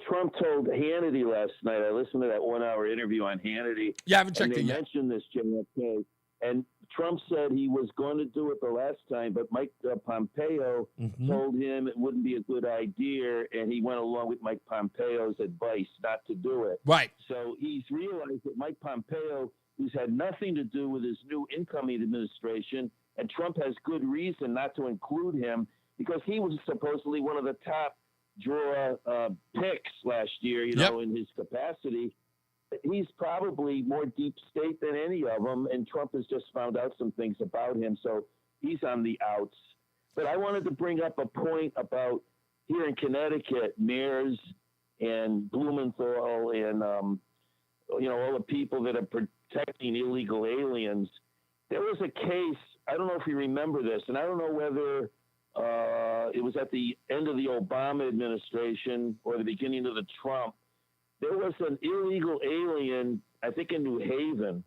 Trump told Hannity last night. I listened to that 1-hour interview on Hannity. Yeah, I haven't checked it yet. They mentioned this JFK, and Trump said he was going to do it the last time, but Mike Pompeo told him it wouldn't be a good idea, and he went along with Mike Pompeo's advice not to do it. Right. So he's realized that Mike Pompeo, who's had nothing to do with his new incoming administration, and Trump has good reason not to include him because he was supposedly one of the top draw picks last year, in his capacity. He's probably more deep state than any of them, and Trump has just found out some things about him, so he's on the outs. But I wanted to bring up a point about here in Connecticut, mayors and Blumenthal and, all the people that are protecting illegal aliens. There was a case, I don't know if you remember this, and I don't know whether it was at the end of the Obama administration or the beginning of the Trump. There was an illegal alien, I think in New Haven,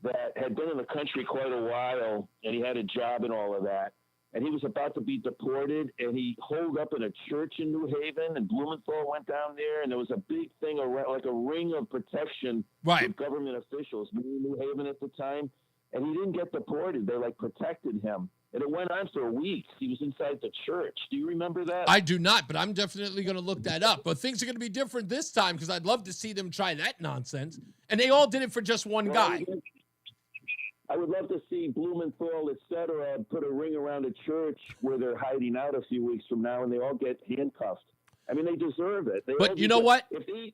that had been in the country quite a while, and he had a job and all of that. And he was about to be deported, and he holed up in a church in New Haven, and Blumenthal went down there, and there was a big thing around, like a ring of protection with government officials in New Haven at the time. And he didn't get deported. They, protected him. And it went on for weeks. He was inside the church. Do you remember that? I do not, but I'm definitely going to look that up. But things are going to be different this time because I'd love to see them try that nonsense. And they all did it for just one guy. I would love to see Blumenthal, et cetera, put a ring around a church where they're hiding out a few weeks from now, and they all get handcuffed. I mean, they deserve it. But you know what? If he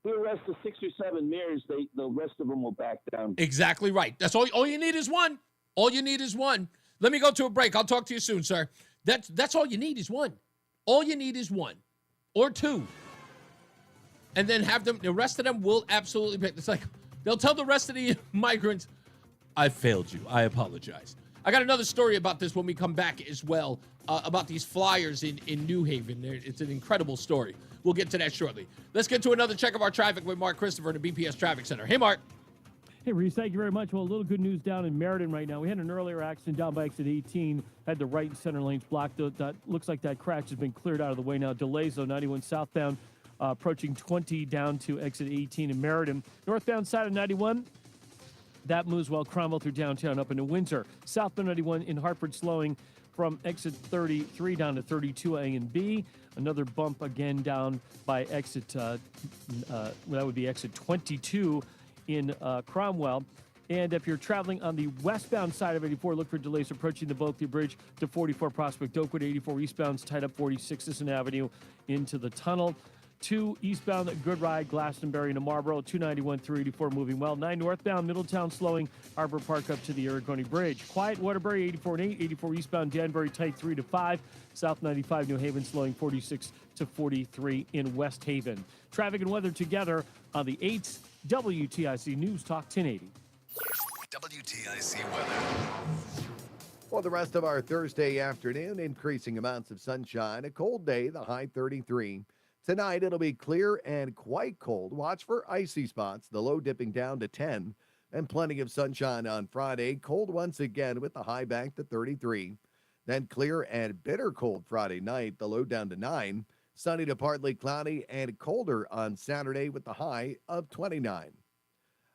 arrests the 6 or 7 mayors, the rest of them will back down. Exactly right. That's all you need is one. All you need is one. Let me go to a break. I'll talk to you soon, sir. That's all you need is one. All you need is one or two. And then have them, the rest of them will absolutely pick. It's like, they'll tell the rest of the migrants, I failed you. I apologize. I got another story about this when we come back as well, about these flyers in New Haven. It's an incredible story. We'll get to that shortly. Let's get to another check of our traffic with Mark Christopher in the BPS Traffic Center. Hey, Mark. Hey, Reese, thank you very much. Well, a little good news down in Meriden right now. We had an earlier accident down by exit 18, had the right and center lanes blocked. That looks like that crash has been cleared out of the way now. Delays, though, 91 southbound, approaching 20 down to exit 18 in Meriden. Northbound side of 91, that moves well. Cromwell through downtown up into Windsor. Southbound 91 in Hartford slowing from exit 33 down to 32A and B. Another bump again down by exit, that would be exit 22 in Cromwell. And if you're traveling on the westbound side of 84, look for delays approaching the Bulkley Bridge to 44 Prospect Oakwood. 84 eastbound's tied up 46 Sisson Avenue into the tunnel. 2 eastbound Good Ride, Glastonbury to Marlboro. 291 through 84 moving well. 9 northbound Middletown slowing Harbor Park up to the Aragoni Bridge. Quiet Waterbury 84 and 8. 84 eastbound Danbury tight 3 to 5. South 95 New Haven slowing 46 to 43 in West Haven. Traffic and weather together on the 8th WTIC News Talk 1080. WTIC weather. Well, the rest of our Thursday afternoon, increasing amounts of sunshine. A cold day, the high 33. Tonight, it'll be clear and quite cold. Watch for icy spots, the low dipping down to 10. And plenty of sunshine on Friday. Cold once again with the high back to 33. Then clear and bitter cold Friday night, the low down to 9. Sunny to partly cloudy and colder on Saturday with the high of 29.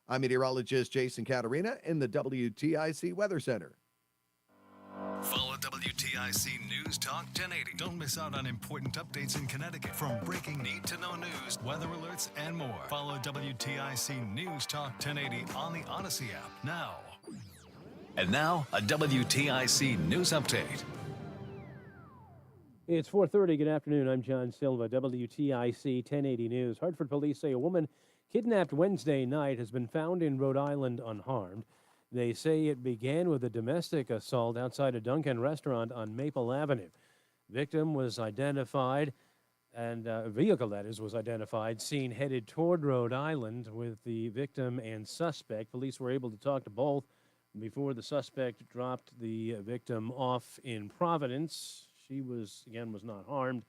I'm meteorologist Jason Caterina in the WTIC Weather Center. Follow WTIC News Talk 1080. Don't miss out on important updates in Connecticut. From breaking need-to-know news, weather alerts, and more. Follow WTIC News Talk 1080 on the Odyssey app now. And now, a WTIC News Update. It's 4:30. Good afternoon. I'm John Silva, WTIC 1080 News. Hartford police say a woman kidnapped Wednesday night has been found in Rhode Island unharmed. They say it began with a domestic assault outside a Dunkin' restaurant on Maple Avenue. Victim was identified, and a vehicle, that is, was identified, seen headed toward Rhode Island with the victim and suspect. Police were able to talk to both before the suspect dropped the victim off in Providence. She was not harmed,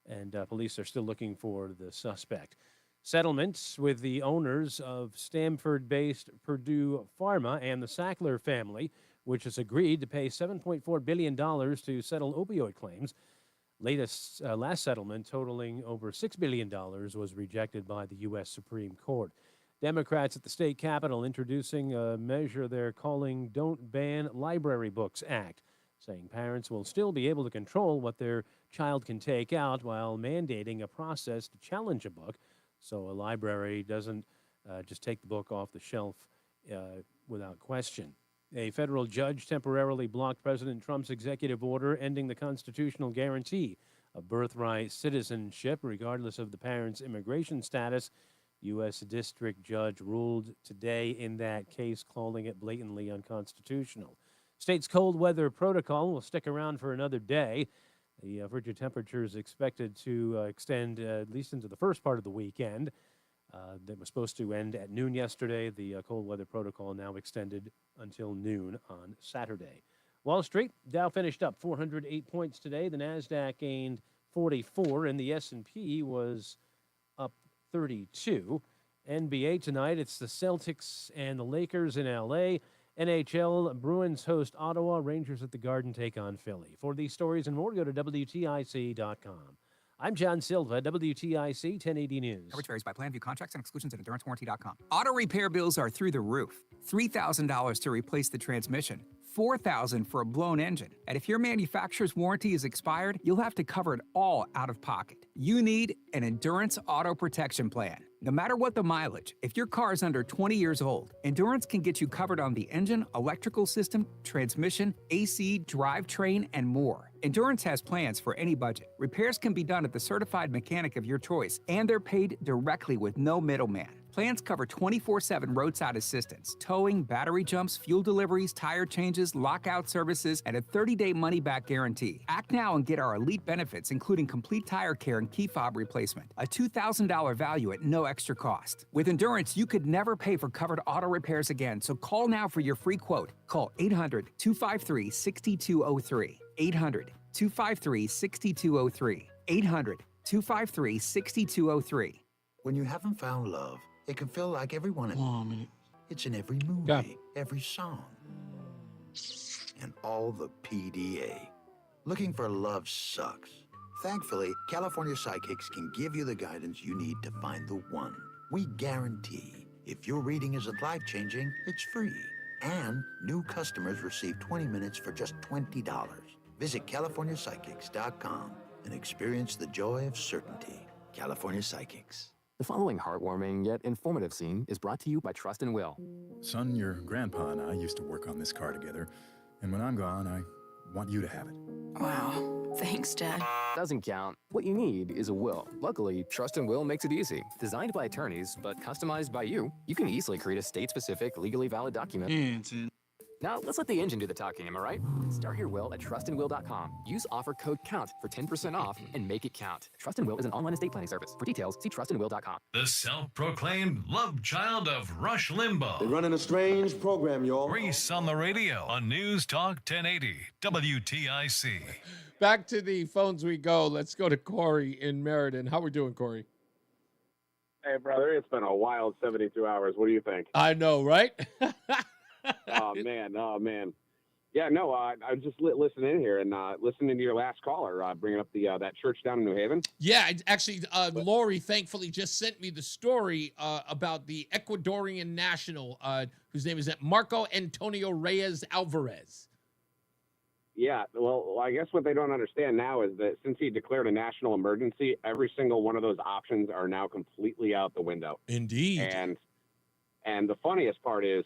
and police are still looking for the suspect. Settlements with the owners of Stamford-based Purdue Pharma and the Sackler family, which has agreed to pay $7.4 billion to settle opioid claims. Last settlement, totaling over $6 billion, was rejected by the U.S. Supreme Court. Democrats at the state capitol introducing a measure they're calling Don't Ban Library Books Act, saying parents will still be able to control what their child can take out while mandating a process to challenge a book, so a library doesn't just take the book off the shelf without question. A federal judge temporarily blocked President Trump's executive order ending the constitutional guarantee of birthright citizenship, regardless of the parent's immigration status. U.S. District Judge ruled today in that case, calling it blatantly unconstitutional. State's cold weather protocol will stick around for another day. The frigid temperature is expected to extend at least into the first part of the weekend. That was supposed to end at noon yesterday. The cold weather protocol now extended until noon on Saturday. Wall Street, Dow finished up 408 points today. The NASDAQ gained 44, and the S&P was up 32. NBA tonight, it's the Celtics and the Lakers in L.A., NHL, Bruins host Ottawa, Rangers at the Garden take on Philly. For these stories and more, go to WTIC.com. I'm John Silva, WTIC 1080 News. Coverage varies by plan. View contracts and exclusions at EnduranceWarranty.com. Auto repair bills are through the roof. $3,000 to replace the transmission. $4,000 for a blown engine. And if your manufacturer's warranty is expired, you'll have to cover it all out of pocket. You need an Endurance Auto Protection Plan. No matter what the mileage, if your car is under 20 years old, Endurance can get you covered on the engine, electrical system, transmission, AC, drivetrain, and more. Endurance has plans for any budget. Repairs can be done at the certified mechanic of your choice, and they're paid directly with no middleman. Plans cover 24/7 roadside assistance, towing, battery jumps, fuel deliveries, tire changes, lockout services, and a 30-day money-back guarantee. Act now and get our elite benefits, including complete tire care and key fob replacement. A $2,000 value at no extra cost. With Endurance, you could never pay for covered auto repairs again, so call now for your free quote. Call 800-253-6203. 800-253-6203. 800-253-6203. When you haven't found love, it can feel like everyone. It's in every movie, every song, and all the PDA. Looking for love sucks. Thankfully, California Psychics can give you the guidance you need to find the one. We guarantee if your reading isn't life-changing, it's free. And new customers receive 20 minutes for just $20. Visit CaliforniaPsychics.com and experience the joy of certainty. California Psychics. The following heartwarming yet informative scene is brought to you by Trust and Will. Son, your grandpa and I used to work on this car together, and when I'm gone, I want you to have it. Wow. Thanks, Dad. Doesn't count. What you need is a will. Luckily, Trust and Will makes it easy. Designed by attorneys, but customized by you, you can easily create a state-specific, legally valid document. Now, let's let the engine do the talking, am I right? Start your will at trustandwill.com. Use offer code COUNT for 10% off and make it count. Trust and Will is an online estate planning service. For details, see trustandwill.com. The self-proclaimed love child of Rush Limbaugh. They're running a strange program, y'all. Reese on the radio on News Talk 1080 WTIC. Back to the phones we go. Let's go to Corey in Meriden. How we doing, Corey? Hey, brother, it's been a wild 72 hours. What do you think? I know, right? Oh, man. Yeah, no, I was just listening in here and listening to your last caller, bringing up the that church down in New Haven. Yeah, actually, Lori thankfully just sent me the story about the Ecuadorian national, whose name is Marco Antonio Reyes Alvarez. Yeah, well, I guess what they don't understand now is that since he declared a national emergency, every single one of those options are now completely out the window. Indeed. And the funniest part is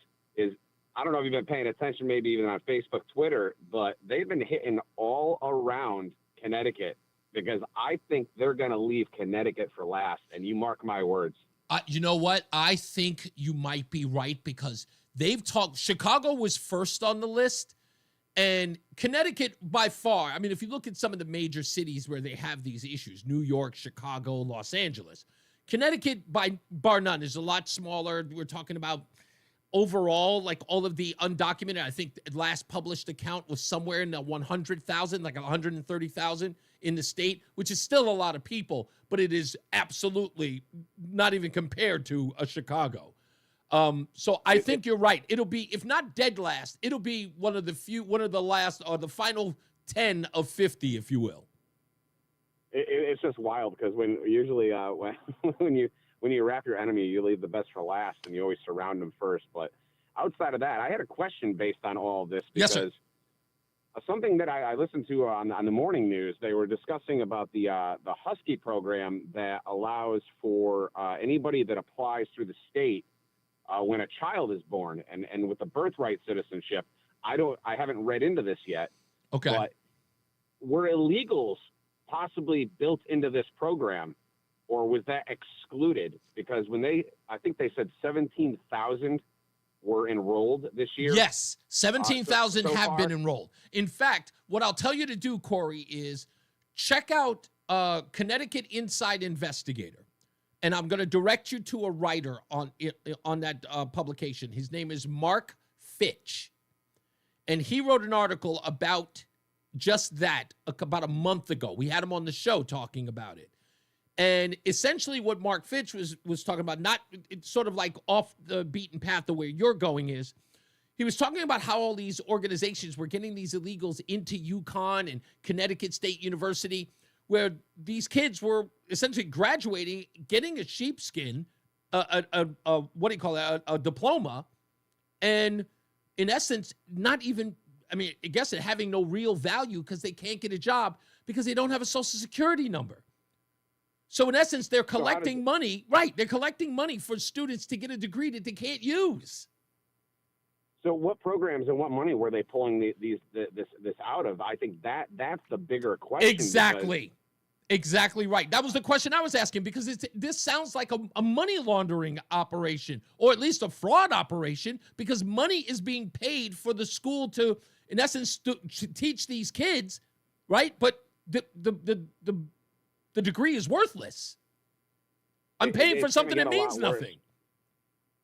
I don't know if you've been paying attention, maybe even on Facebook, Twitter, but they've been hitting all around Connecticut because I think they're going to leave Connecticut for last. And you mark my words. You know what? I think you might be right because they've talked. Chicago was first on the list. And Connecticut, by far, I mean, if you look at some of the major cities where they have these issues, New York, Chicago, Los Angeles, Connecticut, bar none, is a lot smaller. We're talking about overall, like all of the undocumented, I think the last published account was somewhere in the 100,000, like 130,000 in the state, which is still a lot of people, but it is absolutely not even compared to a Chicago. So I think you're right. It'll be, if not dead last, it'll be one of the last or the final 10 of 50, if you will. It's just wild because when usually when you wrap your enemy, you leave the best for last, and you always surround them first. But outside of that, I had a question based on all of this because something that I listened to on the morning news, they were discussing about the Husky program that allows for anybody that applies through the state when a child is born and with the birthright citizenship. I haven't read into this yet. Okay. But were illegals possibly built into this program, or was that excluded? Because I think they said 17,000 were enrolled this year. Yes, 17,000 have been enrolled. In fact, what I'll tell you to do, Corey, is check out Connecticut Inside Investigator. And I'm going to direct you to a writer on that publication. His name is Mark Fitch. And he wrote an article about just that about a month ago. We had him on the show talking about it. And essentially what Mark Fitch was talking about, not it's sort of like off the beaten path of where you're going is, he was talking about how all these organizations were getting these illegals into UConn and Connecticut State University, where these kids were essentially graduating, getting a sheepskin, what do you call it, a diploma, and in essence, not even, I mean, I guess it having no real value because they can't get a job because they don't have a Social Security number. So in essence, they're collecting money, right? They're collecting money for students to get a degree that they can't use. So what programs and what money were they pulling this out of? I think that's the bigger question. Exactly. Exactly right. That was the question I was asking, because this sounds like a money laundering operation, or at least a fraud operation, because money is being paid for the school to, in essence, to teach these kids, right? But the degree is worthless. I'm paying for something that means nothing.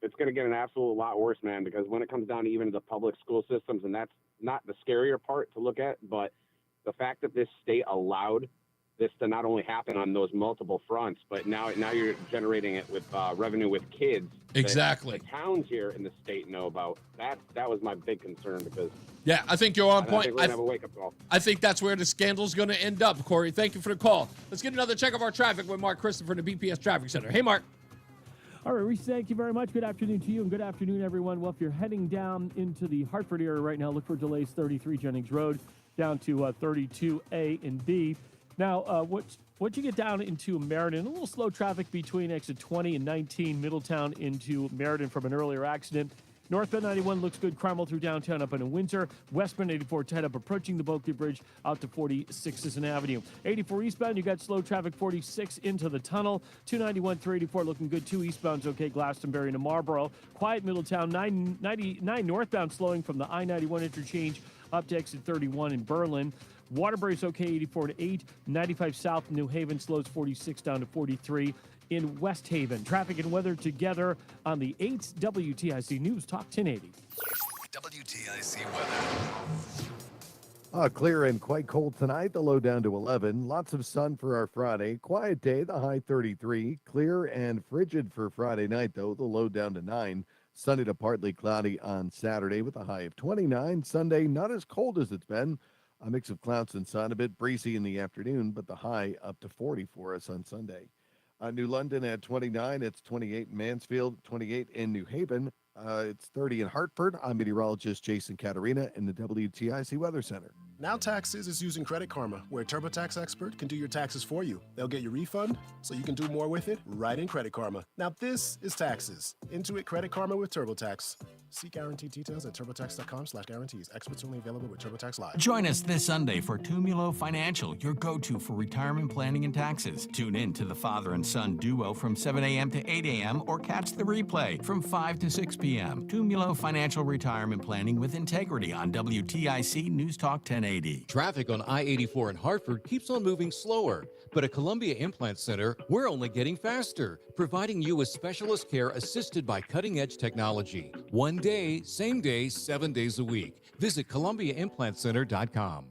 It's going to get an absolute lot worse, man, because when it comes down to even the public school systems, and that's not the scarier part to look at, but the fact that this state allowed this to not only happen on those multiple fronts, but now you're generating it with revenue with kids. Exactly. The towns here in the state know about. That was my big concern, because yeah, I think you're on point. I think we're going to have a wake-up call. I think that's where the scandal's going to end up, Corey. Thank you for the call. Let's get another check of our traffic with Mark Christopher in the BPS Traffic Center. Hey, Mark. All right, Reese, thank you very much. Good afternoon to you, and good afternoon, everyone. Well, if you're heading down into the Hartford area right now, look for delays 33 Jennings Road down to 32A and B. Now, once you get down into Meriden, a little slow traffic between exit 20 and 19 Middletown into Meriden from an earlier accident. Northbound 91 looks good. Cromwell through downtown up into Windsor. Westbound 84 to head up approaching the Bulkley Bridge out to 46 Avenue. 84 eastbound, you got slow traffic 46 into the tunnel. 291 through 84 looking good. 2 eastbound's okay. Glastonbury to Marlboro. Quiet Middletown. 999 northbound slowing from the I-91 interchange up to exit 31 in Berlin. Waterbury's okay, 84 to 8. 95 south New Haven slows 46 down to 43 in West Haven. Traffic and weather together on the 8th WTIC News Talk 1080. WTIC weather. Clear and quite cold tonight. The low down to 11. Lots of sun for our Friday. Quiet day, the high 33. Clear and frigid for Friday night, though. The low down to 9. Sunny to partly cloudy on Saturday with a high of 29. Sunday, not as cold as it's been. A mix of clouds and sun, a bit breezy in the afternoon, but the high up to 40 for us on Sunday. New London at 29. It's 28 in Mansfield, 28 in New Haven. It's 30 in Hartford. I'm meteorologist Jason Caterina in the WTIC Weather Center. Now Taxes is using Credit Karma, where a TurboTax expert can do your taxes for you. They'll get your refund so you can do more with it right in Credit Karma. Now this is taxes. Intuit Credit Karma with TurboTax. See guaranteed details at turbotax.com/guarantees. Experts only available with TurboTax Live. Join us this Sunday for Tumulo Financial, your go-to for retirement planning and taxes. Tune in to the father and son duo from 7 a.m. to 8 a.m. or catch the replay from 5 to 6 p.m. Tumulo Financial Retirement Planning with Integrity on WTIC News Talk 1080. Traffic on I-84 in Hartford keeps on moving slower, but at Columbia Implant Center, we're only getting faster, providing you with specialist care assisted by cutting-edge technology. One day, same day, 7 days a week. Visit ColumbiaImplantCenter.com.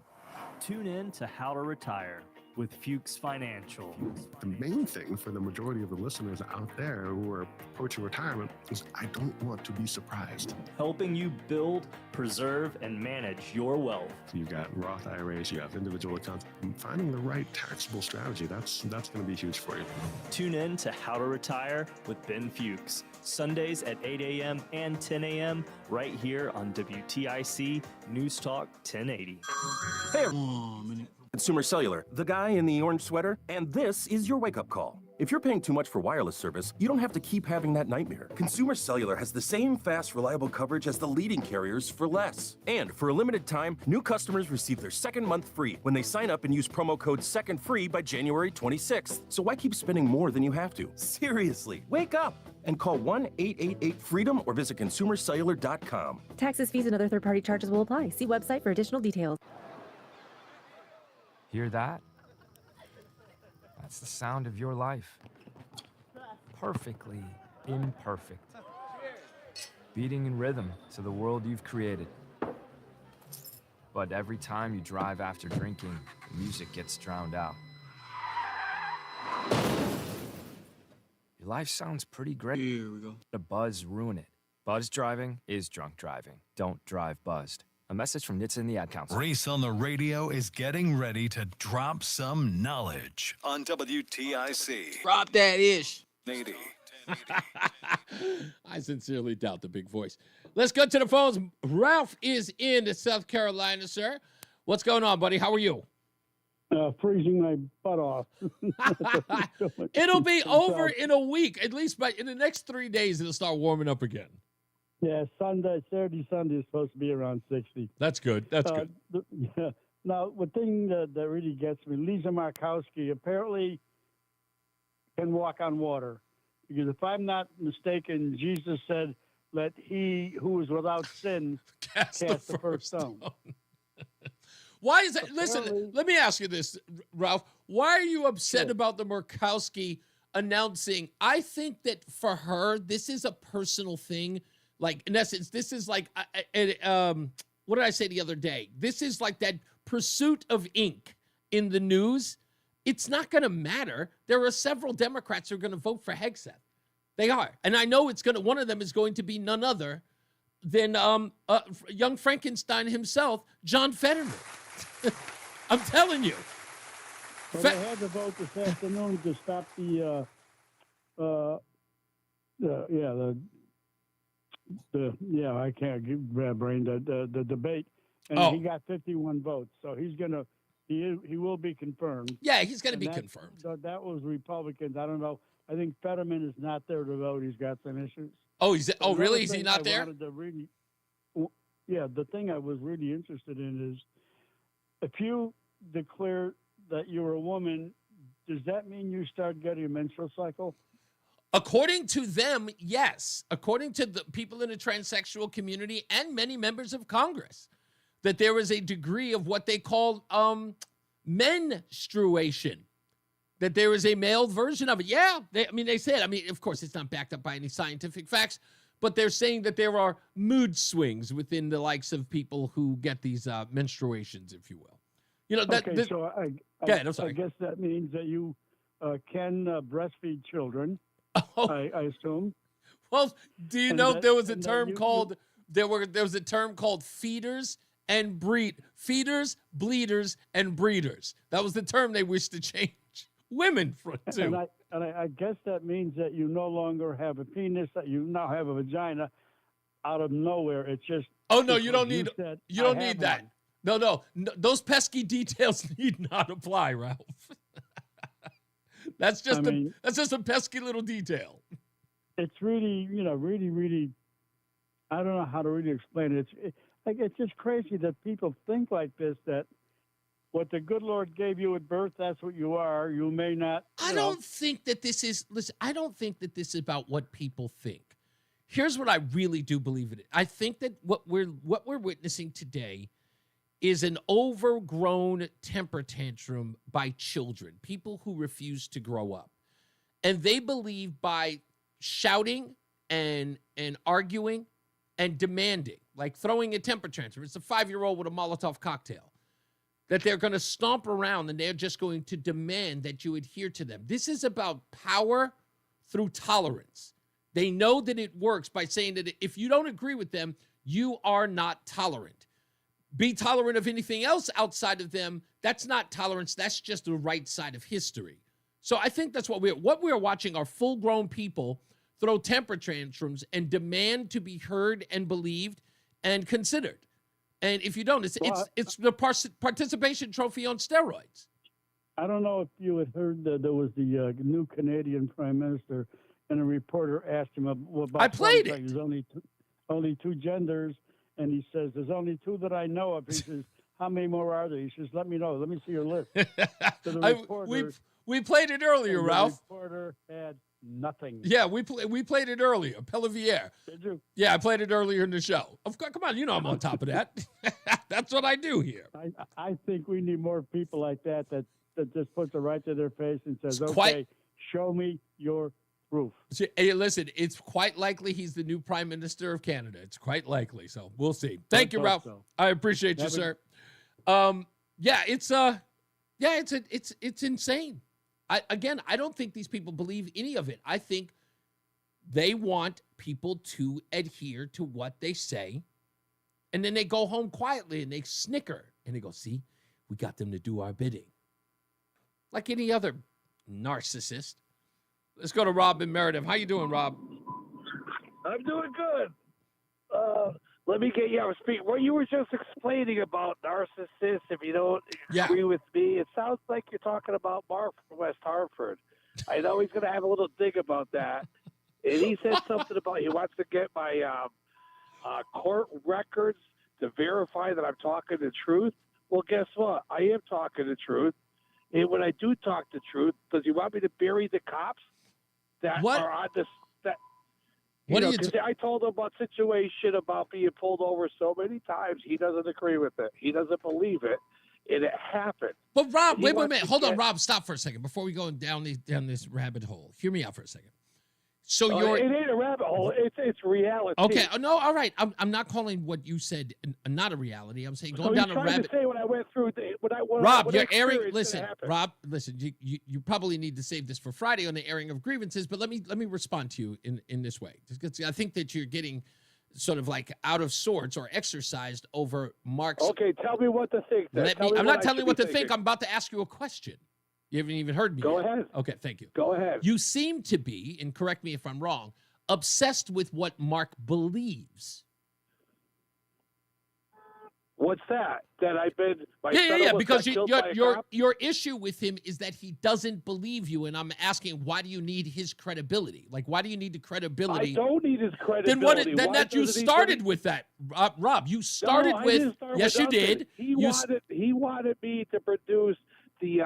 Tune in to How to Retire with Fuchs Financial. The main thing for the majority of the listeners out there who are approaching retirement is I don't want to be surprised. Helping you build, preserve, and manage your wealth. You've got Roth IRAs, you have individual accounts. And finding the right taxable strategy, that's going to be huge for you. Tune in to How to Retire with Ben Fuchs. Sundays at 8 a.m. and 10 a.m. right here on WTIC News Talk 1080. Hey, Consumer Cellular, the guy in the orange sweater, and this is your wake-up call. If you're paying too much for wireless service, you don't have to keep having that nightmare. Consumer Cellular has the same fast, reliable coverage as the leading carriers for less. And for a limited time, new customers receive their second month free when they sign up and use promo code SECONDFREE by January 26th. So why keep spending more than you have to? Seriously, wake up and call 1-888-FREEDOM or visit consumercellular.com. Taxes, fees, and other third-party charges will apply. See website for additional details. Hear that? That's the sound of your life. Perfectly imperfect. Beating in rhythm to the world you've created. But every time you drive after drinking, the music gets drowned out. Your life sounds pretty great. Here we go. But buzz ruin it. Buzz driving is drunk driving. Don't drive buzzed. A message from NHTSA and the Ad Council. Reese on the radio is getting ready to drop some knowledge on WTIC. Drop that ish. 80. I sincerely doubt the big voice. Let's go to the phones. Ralph is in South Carolina, sir. What's going on, buddy? How are you? Freezing my butt off. It'll be over in a week. At least in the next 3 days, it'll start warming up again. Yeah, Saturday is supposed to be around 60. That's good. That's good. Now, the thing that really gets me, Lisa Markowski apparently can walk on water. Because if I'm not mistaken, Jesus said, let he who is without sin cast the first stone. Why is that? Listen, let me ask you this, Ralph. Why are you upset about the Murkowski announcing? I think that for her, this is a personal thing. Like, in essence, this is like, what did I say the other day? This is like that pursuit of ink in the news. It's not going to matter. There are several Democrats who are going to vote for Hegseth. They are. And I know one of them is going to be none other than young Frankenstein himself, John Fetterman. I'm telling you. But I had to vote this afternoon to stop I can't grab brain, the debate. And he got 51 votes. So he will be confirmed. Yeah, he's going to be confirmed. That was Republicans. I don't know. I think Fetterman is not there to vote. He's got some issues. Oh, really? Is he not there? The thing I was really interested in is if you declare that you're a woman, does that mean you start getting a menstrual cycle? According to them, yes. According to the people in the transsexual community and many members of Congress, that there is a degree of what they call menstruation, that there is a male version of it. Yeah, they said, of course, it's not backed up by any scientific facts, but they're saying that there are mood swings within the likes of people who get these menstruations, if you will. I guess that means that you can breastfeed children, I assume. Well, do you know there was a term called there was a term called feeders and feeders, bleeders, and breeders. That was the term they wished to change women to. And I guess that means that you no longer have a penis, that you now have a vagina out of nowhere. It's just you don't need that. One. No, those pesky details need not apply, Ralph. That's just a pesky little detail. It's really, really, I don't know how to really explain it. It's just crazy that people think like this, that what the good Lord gave you at birth, that's what you are. You may not. I don't think that this is about what people think. Here's what I really do believe in it. I think that what we're witnessing today is an overgrown temper tantrum by children, people who refuse to grow up. And they believe by shouting and arguing and demanding, like throwing a temper tantrum. It's a 5-year-old with a Molotov cocktail, that they're going to stomp around and they're just going to demand that you adhere to them. This is about power through tolerance. They know that it works by saying that if you don't agree with them, you are not tolerant. Be tolerant of anything else outside of them. That's not tolerance. That's just the right side of history. So I think that's what we're watching are full-grown people throw temper tantrums and demand to be heard and believed and considered. And if you don't, it's the participation trophy on steroids. I don't know if you had heard that there was the new Canadian Prime Minister, and a reporter asked him about. I played it. There's only two genders, and he says there's only two that I know of. He says, how many more are there? He says, let me know. Let me see your list. So the reporter, we played it earlier, Ralph. The reporter had nothing. Yeah, we played it earlier. Pelivier. Did you? Yeah, I played it earlier in the show. Of course, come on, I'm on top of that. That's what I do here. I think we need more people like that just puts it right to their face and says, show me your proof. Hey, listen, it's quite likely he's the new Prime Minister of Canada. It's quite likely. So we'll see. Thank you, Ralph. So. I appreciate you, sir. It's insane. I don't think these people believe any of it. I think they want people to adhere to what they say, and then they go home quietly and they snicker and they go, see, we got them to do our bidding. Like any other narcissist. Let's go to Rob in Meredith. How you doing, Rob? I'm doing good. Let me get you on speak. What you were just explaining about narcissists, if you don't agree with me, it sounds like you're talking about Mark from West Hartford. I know he's going to have a little dig about that. And he said something about he wants to get my court records to verify that I'm talking the truth. Well, guess what? I am talking the truth. And when I do talk the truth, does he want me to bury the cops that are on this? What know, are you? I told him about situation about being pulled over so many times. He doesn't agree with it. He doesn't believe it, and it happened. But Rob, wait a minute. Hold on, Rob. Stop for a second before we go down this rabbit hole. Hear me out for a second. So it ain't a rabbit hole. It's reality. Okay. No. All right. I'm not calling what you said not a reality. I'm saying going down a rabbit. To say what I went through. Rob, you're airing. Listen, Rob. Listen. You probably need to save this for Friday on the airing of grievances. But let me respond to you in this way. Because I think that you're getting sort of like out of sorts or exercised over Mark's. Okay. Tell me what to think. I'm not telling you what to think. I'm about to ask you a question. You haven't even heard me Go yet. ahead. Okay, thank you. Go ahead. You seem to be, and correct me if I'm wrong, obsessed with what Mark believes. What's that? That I've been... Yeah, because your issue with him is that he doesn't believe you, and I'm asking, why do you need his credibility? Like, why do you need the credibility? I don't need his credibility. Then that you started with that, Rob. You started with... Yes, you did. He wanted me to produce the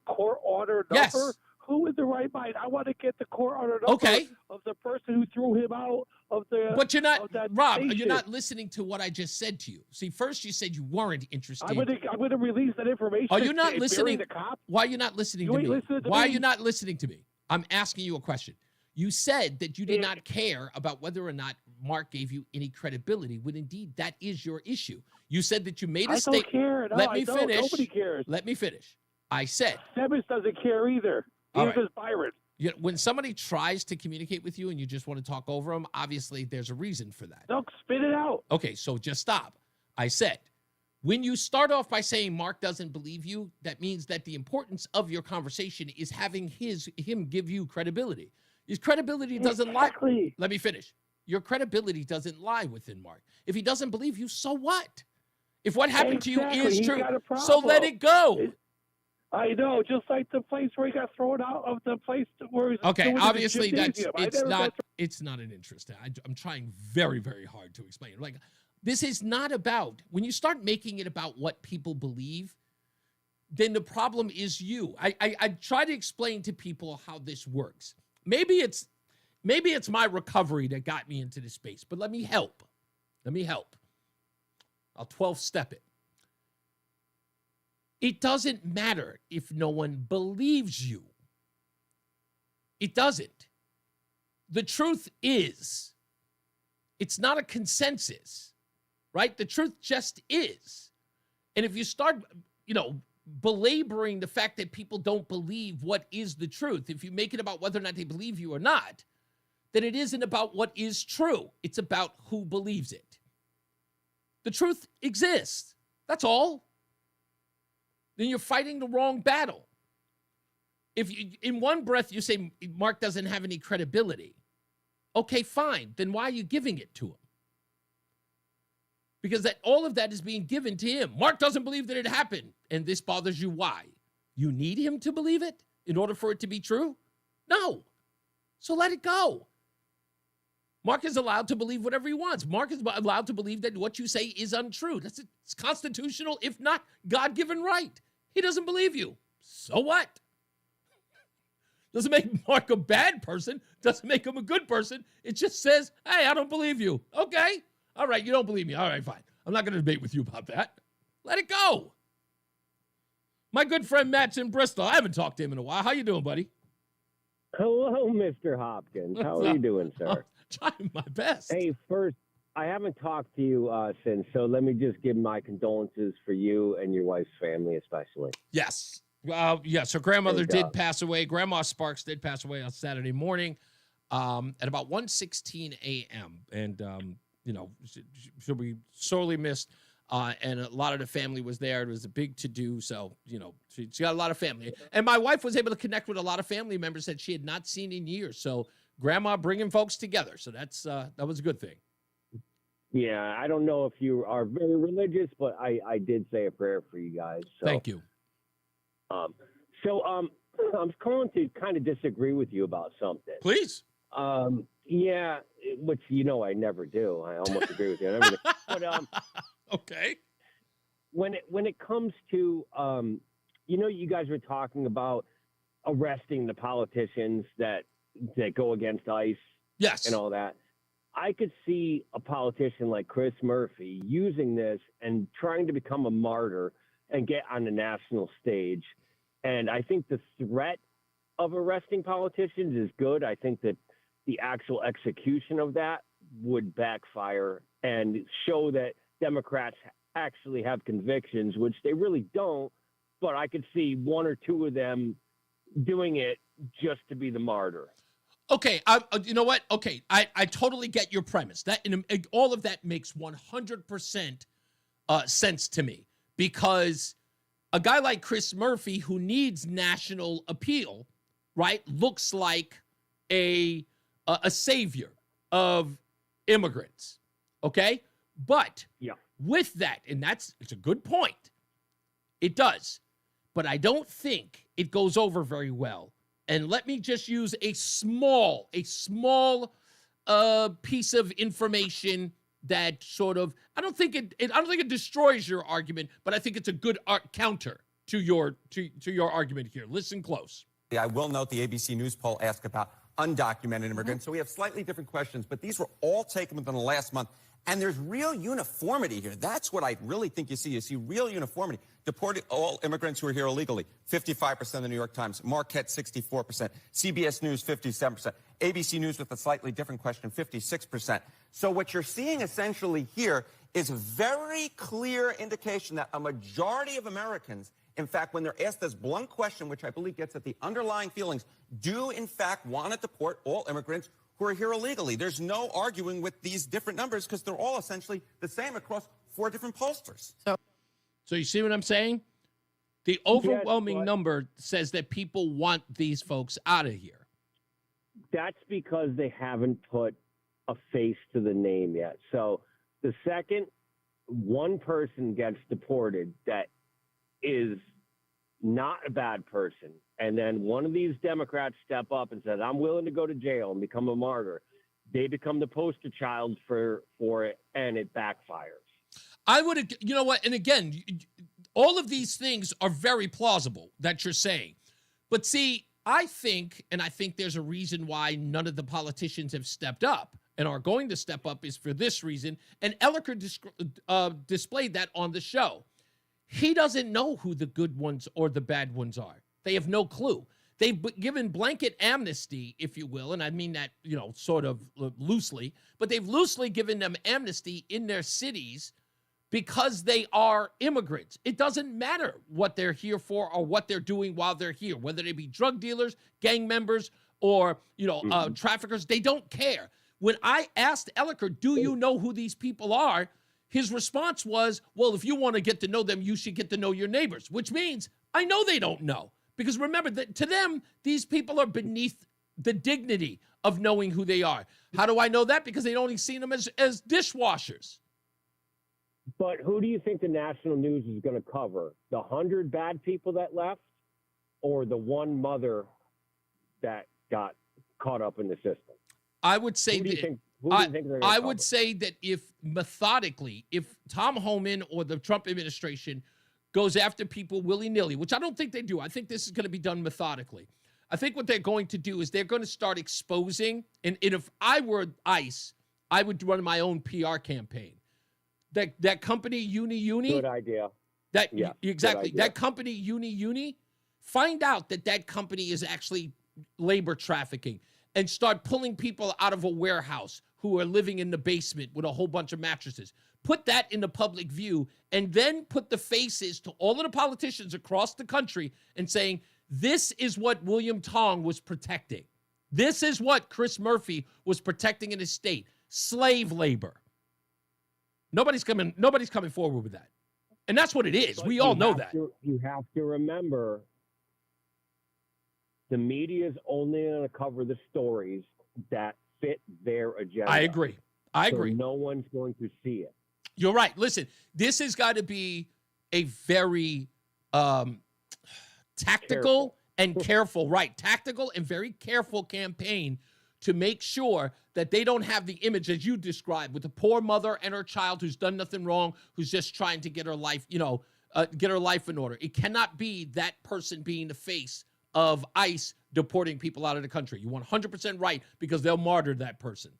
court order number. Yes. Who in the right mind? I want to get the court order number of the person who threw him out of the. But you're not, Rob. station. You're not listening to what I just said to you. See, first you said you weren't interested. I'm going to release that information. Are you not listening? The cop? Why are you not listening to me? Why are you not listening to me? I'm asking you a question. You said that you did not care about whether or not Mark gave you any credibility, when indeed that is your issue. You said that you made a statement. I don't care. No, Let me finish. Nobody cares. Let me finish. I said. Simmons doesn't care either. He's just Byron. When somebody tries to communicate with you and you just want to talk over them, obviously there's a reason for that. No, spit it out. Okay, so just stop. I said, when you start off by saying Mark doesn't believe you, that means that the importance of your conversation is having him give you credibility. His credibility doesn't lie. Let me finish. Your credibility doesn't lie within Mark. If he doesn't believe you, so what? If what happened to you is true, so let it go. I know, just like the place where he got thrown out of the place where he's obviously it's not an interest. I'm trying very, very hard to explain it. Like, this is not about, when you start making it about what people believe, then the problem is you. I try to explain to people how this works. Maybe it's my recovery that got me into this space, but let me help. I'll 12-step it. It doesn't matter if no one believes you. It doesn't. The truth is, it's not a consensus, right? The truth just is. And if you start, belaboring the fact that people don't believe what is the truth, if you make it about whether or not they believe you or not, then it isn't about what is true. It's about who believes it. The truth exists. That's all. Then you're fighting the wrong battle. If you, in one breath you say Mark doesn't have any credibility, okay, fine. Then why are you giving it to him? Because all of that is being given to him. Mark doesn't believe that it happened, and this bothers you. Why? You need him to believe it in order for it to be true? No. So let it go. Mark is allowed to believe whatever he wants. Mark is allowed to believe that what you say is untrue. It's constitutional, if not God-given right. He doesn't believe you. So what? Doesn't make Mark a bad person. Doesn't make him a good person. It just says, hey, I don't believe you. Okay. All right, you don't believe me. All right, fine. I'm not going to debate with you about that. Let it go. My good friend Matt's in Bristol. I haven't talked to him in a while. How you doing, buddy? Hello, Mr. Hopkins. How are you doing, sir? Trying my best. Hey, first, I haven't talked to you since, so let me just give my condolences for you and your wife's family, especially. Yes. So grandmother did pass away. Grandma Sparks did pass away on Saturday morning at about 1:16 a.m. And, she'll be sorely missed. And a lot of the family was there. It was a big to-do. So, she got a lot of family. And my wife was able to connect with a lot of family members that she had not seen in years. So grandma bringing folks together. So that was a good thing. Yeah, I don't know if you are very religious, but I did say a prayer for you guys. So. Thank you. I'm calling to kind of disagree with you about something. Please. Yeah, which I never do. I almost agree with you on everything. But okay. when it comes to, you guys were talking about arresting the politicians that go against ICE, yes, and all that. I could see a politician like Chris Murphy using this and trying to become a martyr and get on the national stage. And I think the threat of arresting politicians is good. I think that the actual execution of that would backfire and show that Democrats actually have convictions, which they really don't. But I could see one or two of them doing it just to be the martyr. Okay, you know what? Okay, I totally get your premise. That all of that makes 100% sense to me, because a guy like Chris Murphy, who needs national appeal, right, looks like a savior of immigrants. Okay, but with that, and it's a good point. It does, but I don't think it goes over very well. And let me just use a small piece of information that sort of, I don't think it destroys your argument, but I think it's a good counter to your argument here. Listen close. I will note the ABC News poll asked about undocumented immigrants. So we have slightly different questions, but these were all taken within the last month. And there's real uniformity here. That's what I really think you see. You see real uniformity. Deported all immigrants who are here illegally, 55% of the New York Times. Marquette, 64%. CBS News, 57%. ABC News with a slightly different question, 56%. So what you're seeing essentially here is a very clear indication that a majority of Americans, in fact, when they're asked this blunt question, which I believe gets at the underlying feelings, do in fact want to deport all immigrants who are here illegally. There's no arguing with these different numbers because they're all essentially the same across 4 different pollsters. So you see what I'm saying? The overwhelming number says that people want these folks out of here. That's because they haven't put a face to the name yet. So the second one person gets deported that is not a bad person, and then one of these Democrats step up and says, I'm willing to go to jail and become a martyr, they become the poster child for it, and it backfires. I would, you know what, and again, all of these things are very plausible that you're saying. But see, I think there's a reason why none of the politicians have stepped up and are going to step up is for this reason, and Elliker displayed that on the show. He doesn't know who the good ones or the bad ones are. They have no clue. They've given blanket amnesty, if you will, and I mean that, sort of loosely, but they've loosely given them amnesty in their cities because they are immigrants. It doesn't matter what they're here for or what they're doing while they're here, whether they be drug dealers, gang members, or, traffickers. They don't care. When I asked Elliker, do you know who these people are? His response was, well, if you want to get to know them, you should get to know your neighbors, which means I know they don't know. Because remember, that to them, these people are beneath the dignity of knowing who they are. How do I know that? Because they'd only seen them as dishwashers. But who do you think the national news is going to cover? The 100 bad people that left, or the one mother that got caught up in the system? I would say I would say that if Tom Homan or the Trump administration goes after people willy-nilly, which I don't think they do. I think this is going to be done methodically. I think what they're going to do is they're going to start exposing, and if I were ICE, I would run my own PR campaign. That company, Uni. Good idea. Exactly. That company, Uni, find out that company is actually labor trafficking and start pulling people out of a warehouse who are living in the basement with a whole bunch of mattresses. Put that in the public view, and then put the faces to all of the politicians across the country and saying, this is what William Tong was protecting. This is what Chris Murphy was protecting in his state. Slave labor. Nobody's coming forward with that. And that's what it is. But we all know that. You have to remember, the media is only going to cover the stories that fit their agenda. I agree. So no one's going to see it. You're right. Listen, this has got to be a very tactical and careful, right? Tactical and very careful campaign to make sure that they don't have the image as you described with the poor mother and her child who's done nothing wrong, who's just trying to get her life, get her life in order. It cannot be that person being the face of ICE deporting people out of the country. You're 100% right, because they'll martyr that person.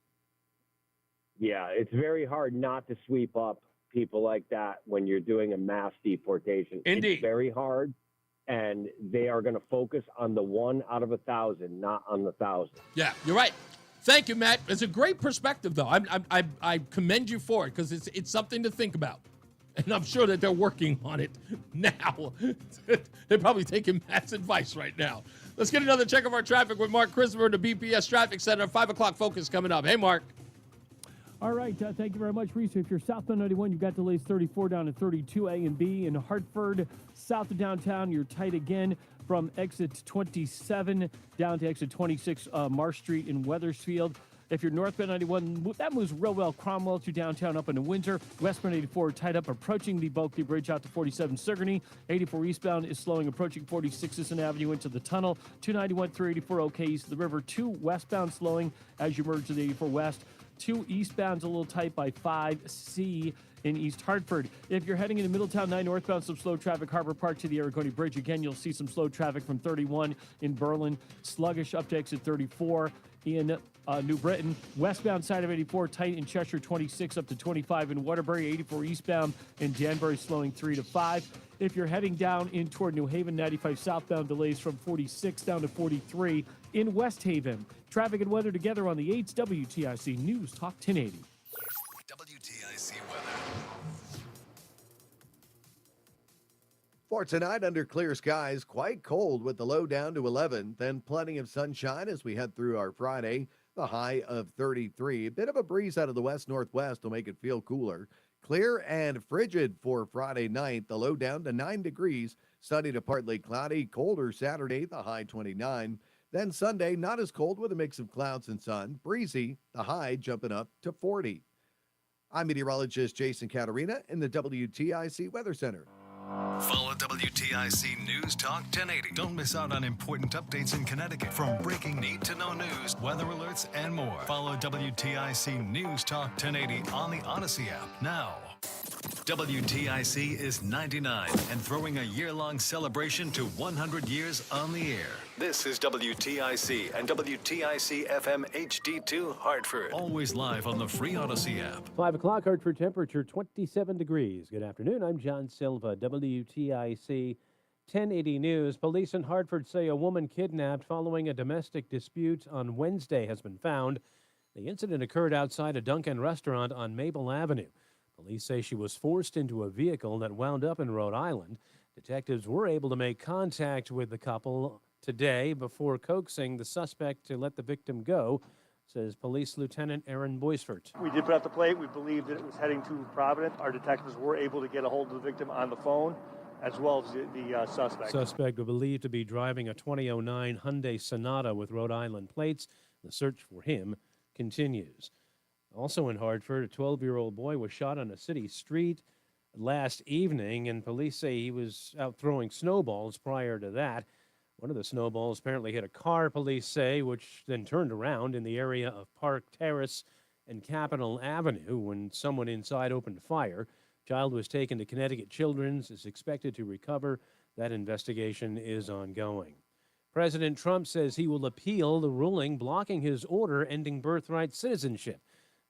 Yeah, it's very hard not to sweep up people like that when you're doing a mass deportation. Indeed. It's very hard, and they are going to focus on the 1 out of 1,000, not on the 1,000. Yeah, you're right. Thank you, Matt. It's a great perspective, though. I commend you for it, because it's something to think about. And I'm sure that they're working on it now. They're probably taking Matt's advice right now. Let's get another check of our traffic with Mark Christopher in the BPS Traffic Center. 5 o'clock focus coming up. Hey, Mark. All right, thank you very much, Reese. If you're southbound 91, you've got delays 34 down to 32 A and B. In Hartford, south of downtown, you're tight again from exit 27 down to exit 26 Marsh Street in Wethersfield. If you're northbound 91, that moves real well. Cromwell to downtown up into Windsor. Westbound 84 tied up approaching the Bulkley Bridge out to 47 Sigourney. 84 eastbound is slowing approaching 46 Sisson Avenue into the tunnel. 291 through 84 okay east of the river. 2 westbound slowing as you merge to the 84 west. 2 eastbound's a little tight by 5C in East Hartford. If you're heading into Middletown, 9 northbound, some slow traffic. Harbor Park to the Aragoni Bridge. Again, you'll see some slow traffic from 31 in Berlin. Sluggish up to exit 34 in New Britain. Westbound side of 84, tight in Cheshire, 26 up to 25 in Waterbury. 84 eastbound in Danbury, slowing 3 to 5. If you're heading down in toward New Haven, 95 southbound delays from 46 down to 43 in West Haven. Traffic and weather together on the 8's WTIC News Talk 1080. WTIC weather. For tonight, under clear skies, quite cold with the low down to 11. Then plenty of sunshine as we head through our Friday. The high of 33. A bit of a breeze out of the west-northwest will make it feel cooler. Clear and frigid for Friday night. The low down to 9 degrees. Sunny to partly cloudy. Colder Saturday, the high 29. Then Sunday, not as cold with a mix of clouds and sun. Breezy, the high jumping up to 40. I'm meteorologist Jason Caterina in the WTIC Weather Center. Follow WTIC News Talk 1080. Don't miss out on important updates in Connecticut, from breaking need-to-know news, weather alerts, and more. Follow WTIC News Talk 1080 on the Odyssey app now. WTIC is 99 and throwing a year-long celebration to 100 years on the air. This is WTIC and WTIC FM HD2 Hartford. Always live on the free Odyssey app. 5 o'clock, Hartford temperature 27 degrees. Good afternoon. I'm John Silva, WTIC 1080 News. Police in Hartford say a woman kidnapped following a domestic dispute on Wednesday has been found. The incident occurred outside a Dunkin' restaurant on Maple Avenue. Police say she was forced into a vehicle that wound up in Rhode Island. Detectives were able to make contact with the couple today before coaxing the suspect to let the victim go, says Police Lieutenant Aaron Boisfort. We did put out the plate. We believed that it was heading to Providence. Our detectives were able to get a hold of the victim on the phone, as well as the suspect. Suspect was believed to be driving a 2009 Hyundai Sonata with Rhode Island plates. The search for him continues. Also in Hartford, a 12-year-old boy was shot on a city street last evening, and police say he was out throwing snowballs prior to that. One of the snowballs apparently hit a car, police say, which then turned around in the area of Park Terrace and Capitol Avenue when someone inside opened fire. Child was taken to Connecticut Children's, is expected to recover. That investigation is ongoing. President Trump says he will appeal the ruling blocking his order ending birthright citizenship.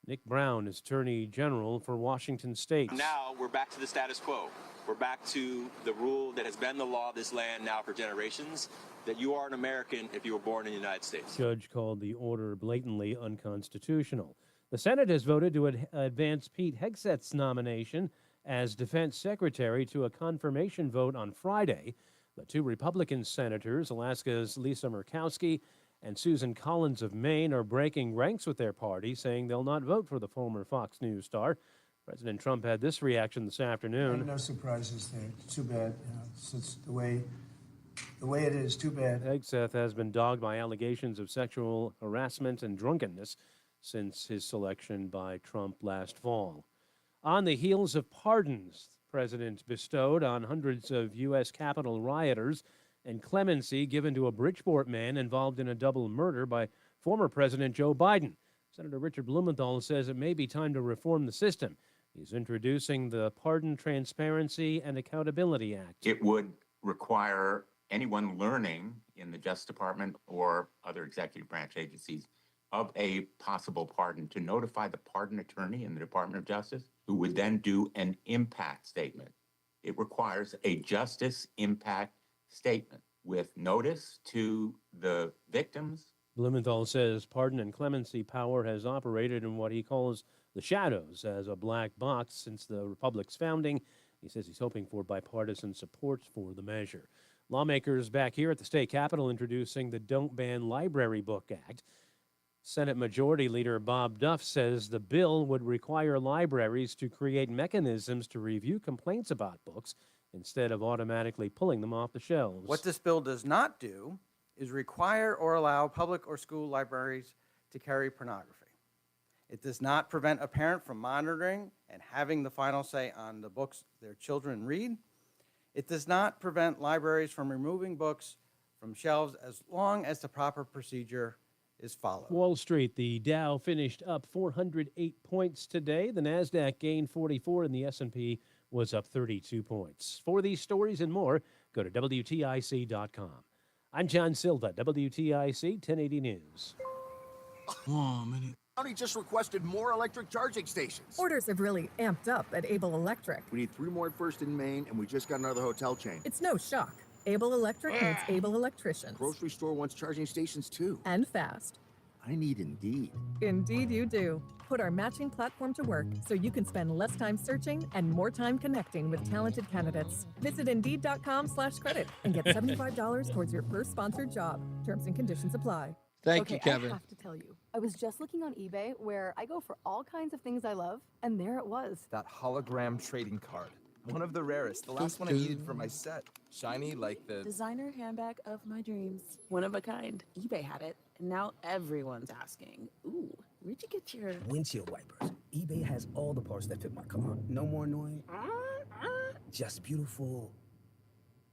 Nick Brown is Attorney General for Washington State. Now we're back to the status quo. We're back to the rule that has been the law of this land now for generations, that you are an American if you were born in the United States. Judge called the order blatantly unconstitutional. The Senate has voted to advance Pete Hegseth's nomination as Defense Secretary to a confirmation vote on Friday. The 2 Republican senators, Alaska's Lisa Murkowski and Susan Collins of Maine, are breaking ranks with their party, saying they'll not vote for the former Fox News star. President Trump had this reaction this afternoon. No surprises there. It's too bad. It's the way it is. Too bad. Hegseth has been dogged by allegations of sexual harassment and drunkenness since his selection by Trump last fall. On the heels of pardons the president bestowed on hundreds of U.S. Capitol rioters and clemency given to a Bridgeport man involved in a double murder by former President Joe Biden. Senator Richard Blumenthal says it may be time to reform the system. He's introducing the Pardon Transparency and Accountability Act. It would require anyone learning in the Justice Department or other executive branch agencies of a possible pardon to notify the pardon attorney in the Department of Justice, who would then do an impact statement. It requires a justice impact statement with notice to the victims. Blumenthal says pardon and clemency power has operated in what he calls the shadows as a black box since the Republic's founding. He says he's hoping for bipartisan support for the measure. Lawmakers back here at the state capitol introducing the Don't Ban Library Book Act. Senate Majority Leader Bob Duff says the bill would require libraries to create mechanisms to review complaints about books instead of automatically pulling them off the shelves. What this bill does not do is require or allow public or school libraries to carry pornography. It does not prevent a parent from monitoring and having the final say on the books their children read. It does not prevent libraries from removing books from shelves as long as the proper procedure is followed. Wall Street, the Dow finished up 408 points today. The NASDAQ gained 44 and the S&P was up 32 points. For these stories and more, go to WTIC.com. I'm John Silva, WTIC 1080 News. Oh, man. County just requested more electric charging stations. Orders have really amped up at Able Electric. We need 3 more at First and Main, and we just got another hotel chain. It's no shock. Able Electric needs able electricians. Grocery store wants charging stations too. And fast. I need Indeed. Indeed you do. Put our matching platform to work so you can spend less time searching and more time connecting with talented candidates. Visit Indeed.com/credit and get $75 towards your first sponsored job. Terms and conditions apply. Thank you, Kevin. I have to tell you, I was just looking on eBay where I go for all kinds of things I love, and there it was. That hologram trading card. One of the rarest. The last one I needed for my set. Shiny like the designer handbag of my dreams. One of a kind. eBay had it, and now everyone's asking, ooh, where'd you get your windshield wipers? eBay has all the parts that fit my car. No more annoying. Just beautiful.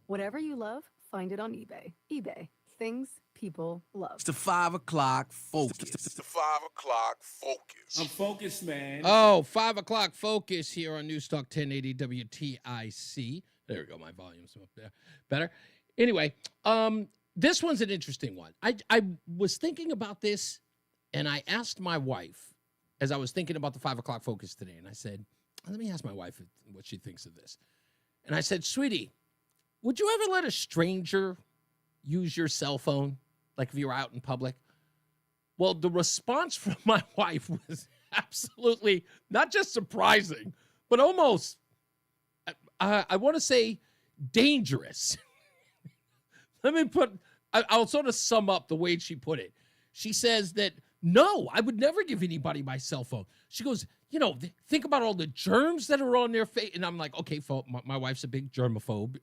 Whatever you love, find it on eBay. eBay. Things people love. It's the 5 o'clock focus. It's the 5 o'clock focus. I'm focused, man. Oh, 5 o'clock focus here on NewsTalk 1080 WTIC. There we go. My volume's up there. Better. Anyway, this one's an interesting one. I was thinking about this, and I asked my wife as I was thinking about the 5 o'clock focus today, and I said, let me ask my wife what she thinks of this. And I said, sweetie, would you ever let a stranger use your cell phone, like if you were out in public? Well, the response from my wife was absolutely not just surprising, but almost, I want to say, dangerous. I'll sort of sum up the way she put it. She says that, no, I would never give anybody my cell phone. She goes, think about all the germs that are on their face. And I'm like, okay, my wife's a big germaphobe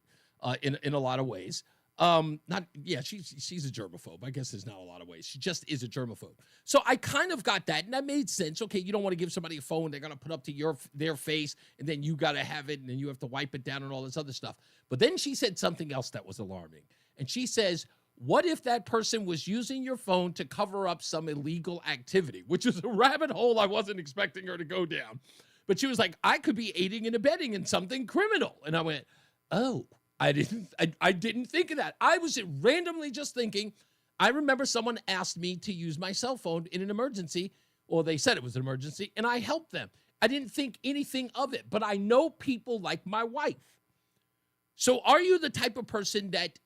in a lot of ways. She's a germaphobe. I guess there's not a lot of ways. She just is a germaphobe. So I kind of got that, and that made sense. Okay, you don't want to give somebody a phone they're going to put up to their face, and then you got to have it, and then you have to wipe it down and all this other stuff. But then she said something else that was alarming. And she says, what if that person was using your phone to cover up some illegal activity, which is a rabbit hole I wasn't expecting her to go down. But she was like, I could be aiding and abetting in something criminal. And I went, oh, I didn't think of that. I was randomly just thinking. I remember someone asked me to use my cell phone in an emergency, or they said it was an emergency, and I helped them. I didn't think anything of it, but I know people like my wife. So are you the type of person that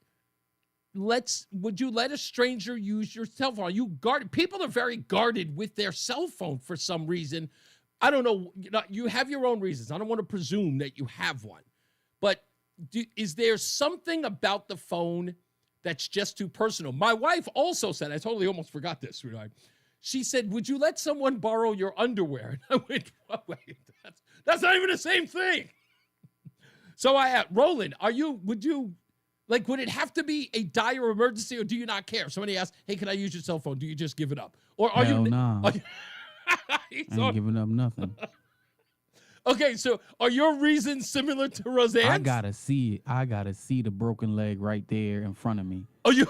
would you let a stranger use your cell phone? Are you guarded? People are very guarded with their cell phone for some reason. I don't know. You have your own reasons. I don't want to presume that you have one, but is there something about the phone that's just too personal? My wife also said, I totally almost forgot this. She said, would you let someone borrow your underwear? And I went, oh, wait, that's not even the same thing. So I asked, Roland, would it have to be a dire emergency, or do you not care? Somebody asked, hey, can I use your cell phone? Do you just give it up? Or are Hell you? Nah. I ain't giving up nothing. Okay, so are your reasons similar to Roseanne's? I gotta see it. I gotta see the broken leg right there in front of me. Oh, you?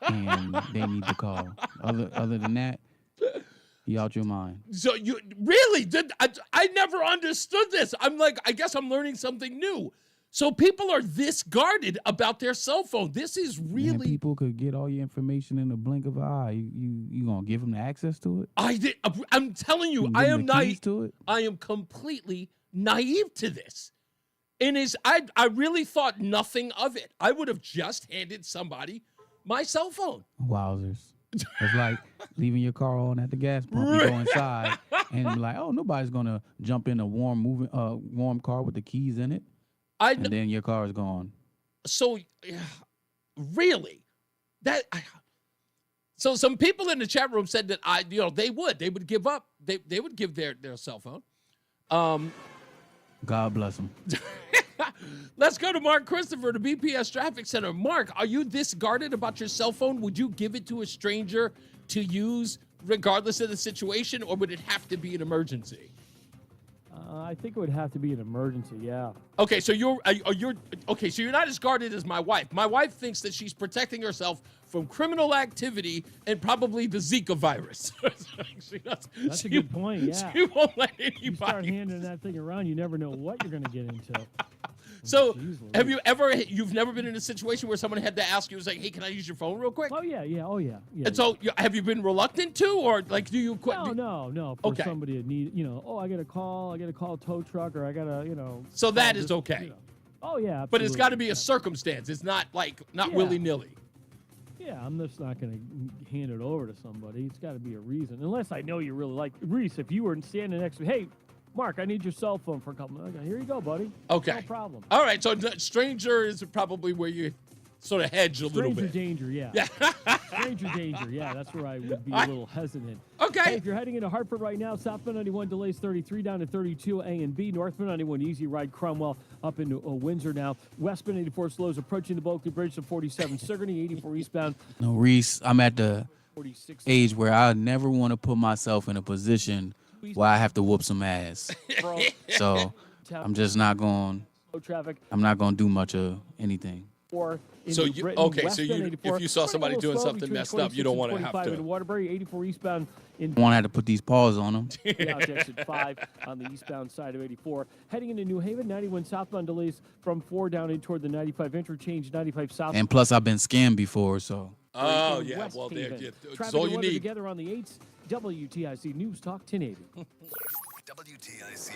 And they need to call. Other than that, You out your mind. So you really did? I never understood this. I'm like, I guess I'm learning something new. So people are this guarded about their cell phone. This is really. Man, people could get all your information in the blink of an eye. You gonna give them access to it? I'm telling you, I am naive to it. I am completely naive to this. And I really thought nothing of it. I would have just handed somebody my cell phone. Wowzers. It's like leaving your car on at the gas pump. You go inside and be like, oh, nobody's gonna jump in a warm car with the keys in it. And then your car is gone. So, really, so some people in the chat room said that they would give up. They would give their cell phone. God bless them. Let's go to Mark Christopher, the BPS Traffic Center. Mark, are you this guarded about your cell phone? Would you give it to a stranger to use regardless of the situation, or would it have to be an emergency? I think it would have to be an emergency, yeah. Okay, so you're not as guarded as my wife. My wife thinks that she's protecting herself from criminal activity and probably the Zika virus. That's a good point, yeah. She won't let anybody. You start handing that thing around, you never know what you're going to get into. So, you've never been in a situation where someone had to ask you, was like, hey, can I use your phone real quick? Oh, yeah. And so, have you been reluctant to, or like, do you quit? No. For somebody to need, I got to call a tow truck, or I got to, So that is okay. Oh, yeah, absolutely. But it's got to be a circumstance. It's not willy-nilly. Yeah, I'm just not going to hand it over to somebody. It's got to be a reason. Unless I know you really like Reese, if you were standing next to me, hey, Mark, I need your cell phone for a couple minutes. Here you go, buddy. Okay. No problem. All right, so stranger is probably where you sort of hedge a little bit. Stranger danger, yeah. Stranger danger, yeah. That's where I would be a little hesitant. Okay. Hey, if you're heading into Hartford right now, southbound 91 delays 33 down to 32 A and B. Northbound 91 easy ride Cromwell up into Windsor now. Westbound 84 slows approaching the Bulkley Bridge to 47 Sigourney, 84 eastbound. No, Reese, I'm at the age where I never want to put myself in a position where I have to whoop some ass. So I'm just not going. I'm not going to do much of anything. So if you saw somebody doing something messed up, you don't want to have to. In Waterbury, 84 eastbound. I want to have to put these paws on them. Exit 5 on the eastbound side of 84. Heading into New Haven, 91 southbound delays from 4 down in toward the 95 interchange, 95 south. And plus, I've been scammed before, so. Oh, yeah. Well, that's all you need. Together on the 8th, WTIC News Talk 1080. WTIC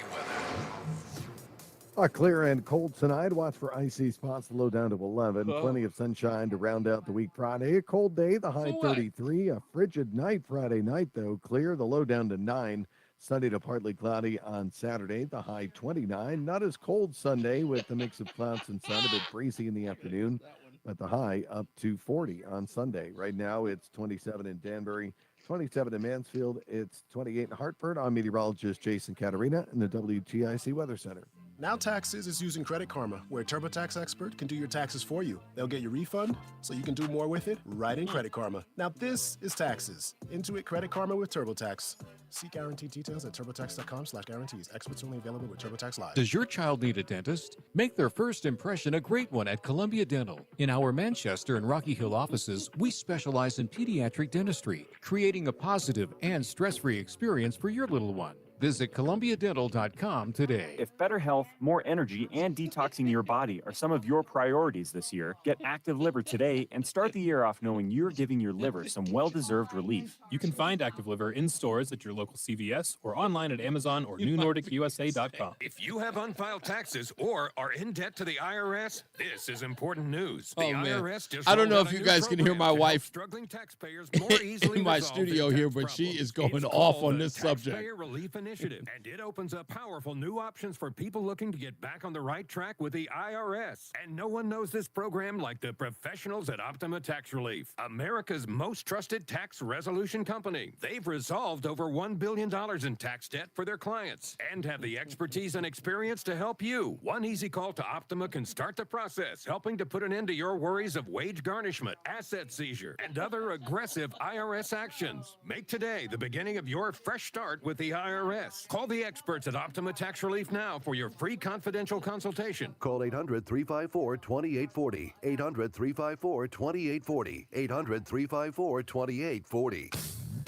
weather. Clear and cold tonight. Watch for icy spots. The low down to 11. Plenty of sunshine to round out the week Friday. A cold day, the high 33. A frigid night Friday night, though. Clear, the low down to 9. Sunny to partly cloudy on Saturday, the high 29. Not as cold Sunday with a mix of clouds and sun. A bit breezy in the afternoon, but the high up to 40 on Sunday. Right now, it's 27 in Danbury. 27 in Mansfield. It's 28 in Hartford. I'm meteorologist Jason Caterina in the WTIC Weather Center. Now Taxes is using Credit Karma, where a TurboTax expert can do your taxes for you. They'll get your refund so you can do more with it right in Credit Karma. Now this is taxes. Intuit Credit Karma with TurboTax. See guaranteed details at turbotax.com/guarantees. Experts only available with TurboTax Live. Does your child need a dentist? Make their first impression a great one at Columbia Dental. In our Manchester and Rocky Hill offices, we specialize in pediatric dentistry, creating a positive and stress-free experience for your little one. Visit ColumbiaDental.com today. If better health, more energy, and detoxing your body are some of your priorities this year, get Active Liver today and start the year off knowing you're giving your liver some well-deserved relief. You can find Active Liver in stores at your local CVS or online at Amazon or NewNordicUSA.com. If you have unfiled taxes or are in debt to the IRS, this is important news. The IRS just I don't know rolled if out you a guys new can hear my program to help wife struggling taxpayers more easily in my resolve studio their here, tax but she problems. is going It's off called on the this subject. Taxpayer Relief Initiative, and it opens up powerful new options for people looking to get back on the right track with the IRS. And no one knows this program like the professionals at Optima Tax Relief, America's most trusted tax resolution company. They've resolved over $1 billion in tax debt for their clients and have the expertise and experience to help you. One easy call to Optima can start the process, helping to put an end to your worries of wage garnishment, asset seizure, and other aggressive IRS actions. Make today the beginning of your fresh start with the IRS. Call the experts at Optima Tax Relief now for your free confidential consultation. Call 800-354-2840. 800-354-2840. 800-354-2840.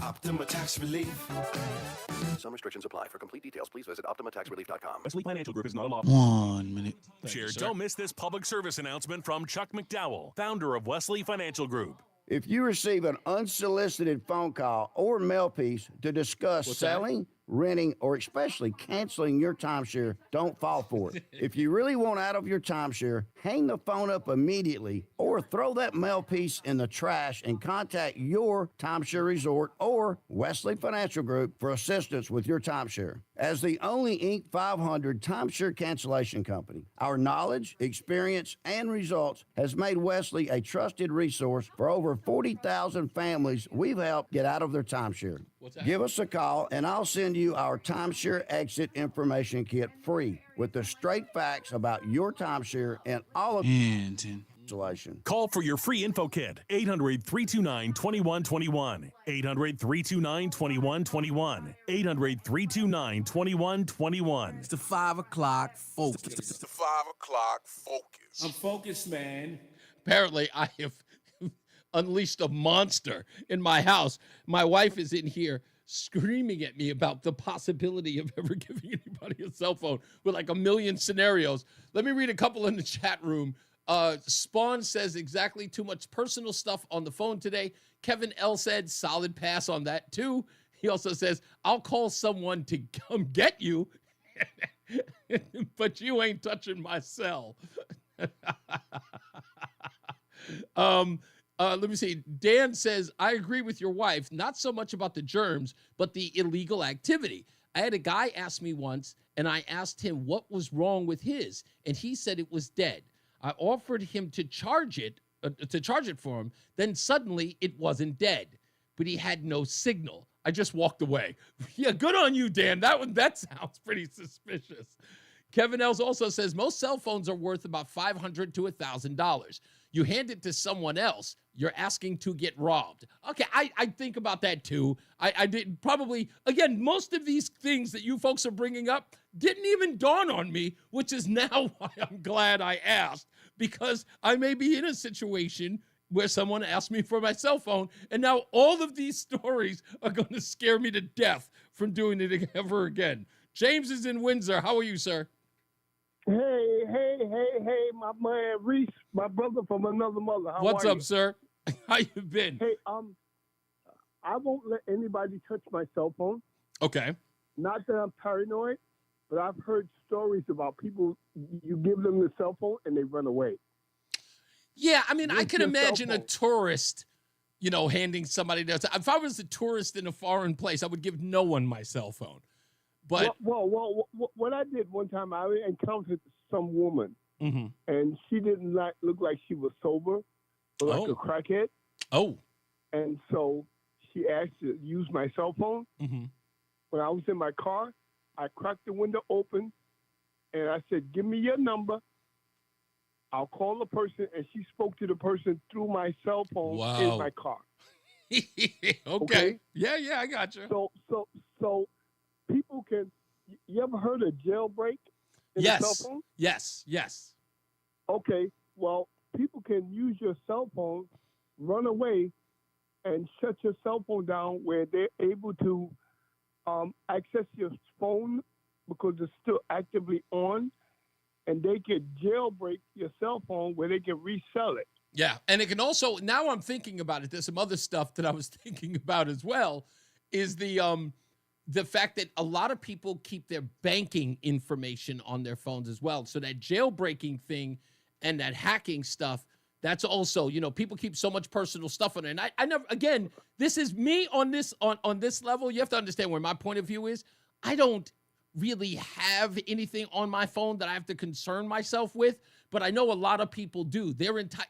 Optima Tax Relief. Some restrictions apply. For complete details, please visit OptimaTaxRelief.com. Wesley Financial Group is not a law. 1 minute. Share. Don't miss this public service announcement from Chuck McDowell, founder of Wesley Financial Group. If you receive an unsolicited phone call or mail piece to discuss selling, renting, or especially canceling your timeshare, don't fall for it. If you really want out of your timeshare, hang the phone up immediately or throw that mail piece in the trash and contact your timeshare resort or Wesley Financial Group for assistance with your timeshare. As the only Inc. 500 timeshare cancellation company, our knowledge, experience, and results has made Wesley a trusted resource for over 40,000 families we've helped get out of their timeshare. Give us a call, and I'll send you our timeshare exit information kit free with the straight facts about your timeshare and all of cancellation. Call for your free info kit. 800-329-2121. 800-329-2121. 800-329-2121. It's the 5 o'clock focus. It's the 5 o'clock focus. I'm focused, man. Apparently, I have unleashed a monster in my house. My wife is in here screaming at me about the possibility of ever giving anybody a cell phone with like a million scenarios. Let me read a couple in the chat room. Spawn says exactly too much personal stuff on the phone today. Kevin L said solid pass on that too. He also says, I'll call someone to come get you, but you ain't touching my cell. Let me see. Dan says, I agree with your wife, not so much about the germs, but the illegal activity. I had a guy ask me once, and I asked him what was wrong with his, and he said it was dead. I offered him to charge it for him. Then suddenly it wasn't dead, but he had no signal. I just walked away. Yeah, good on you, Dan. That sounds pretty suspicious. Kevin Els also says most cell phones are worth about $500 to $1,000. You hand it to someone else, you're asking to get robbed. Okay, I think about that too. I did probably, again, most of these things that you folks are bringing up didn't even dawn on me, which is now why I'm glad I asked, because I may be in a situation where someone asked me for my cell phone, and now all of these stories are going to scare me to death from doing it ever again. James is in Windsor. How are you, sir? Hey, my man Reese, my brother from another mother. What's up, sir? How you been? Hey, I won't let anybody touch my cell phone. Okay. Not that I'm paranoid, but I've heard stories about people, you give them the cell phone and they run away. Yeah, I mean, I can imagine a tourist, handing somebody their. If I was a tourist in a foreign place, I would give no one my cell phone. But well, what I did one time, I encountered some woman, and she didn't look like she was sober, but like a crackhead. Oh. And so she asked to use my cell phone. When I was in my car, I cracked the window open, and I said, "Give me your number. I'll call the person," and she spoke to the person through my cell phone in my car. Okay. Yeah, I got you. So people can. You ever heard of jailbreak in a cell phone? Yes. Okay. Well, people can use your cell phone, run away, and shut your cell phone down where they're able to access your phone because it's still actively on, and they can jailbreak your cell phone where they can resell it. Yeah, and it can also, now I'm thinking about it, there's some other stuff that I was thinking about as well, is the fact that a lot of people keep their banking information on their phones as well. So that jailbreaking thing and that hacking stuff, that's also, people keep so much personal stuff on it. And I never, again, this is me on this level. You have to understand where my point of view is. I don't really have anything on my phone that I have to concern myself with, but I know a lot of people do.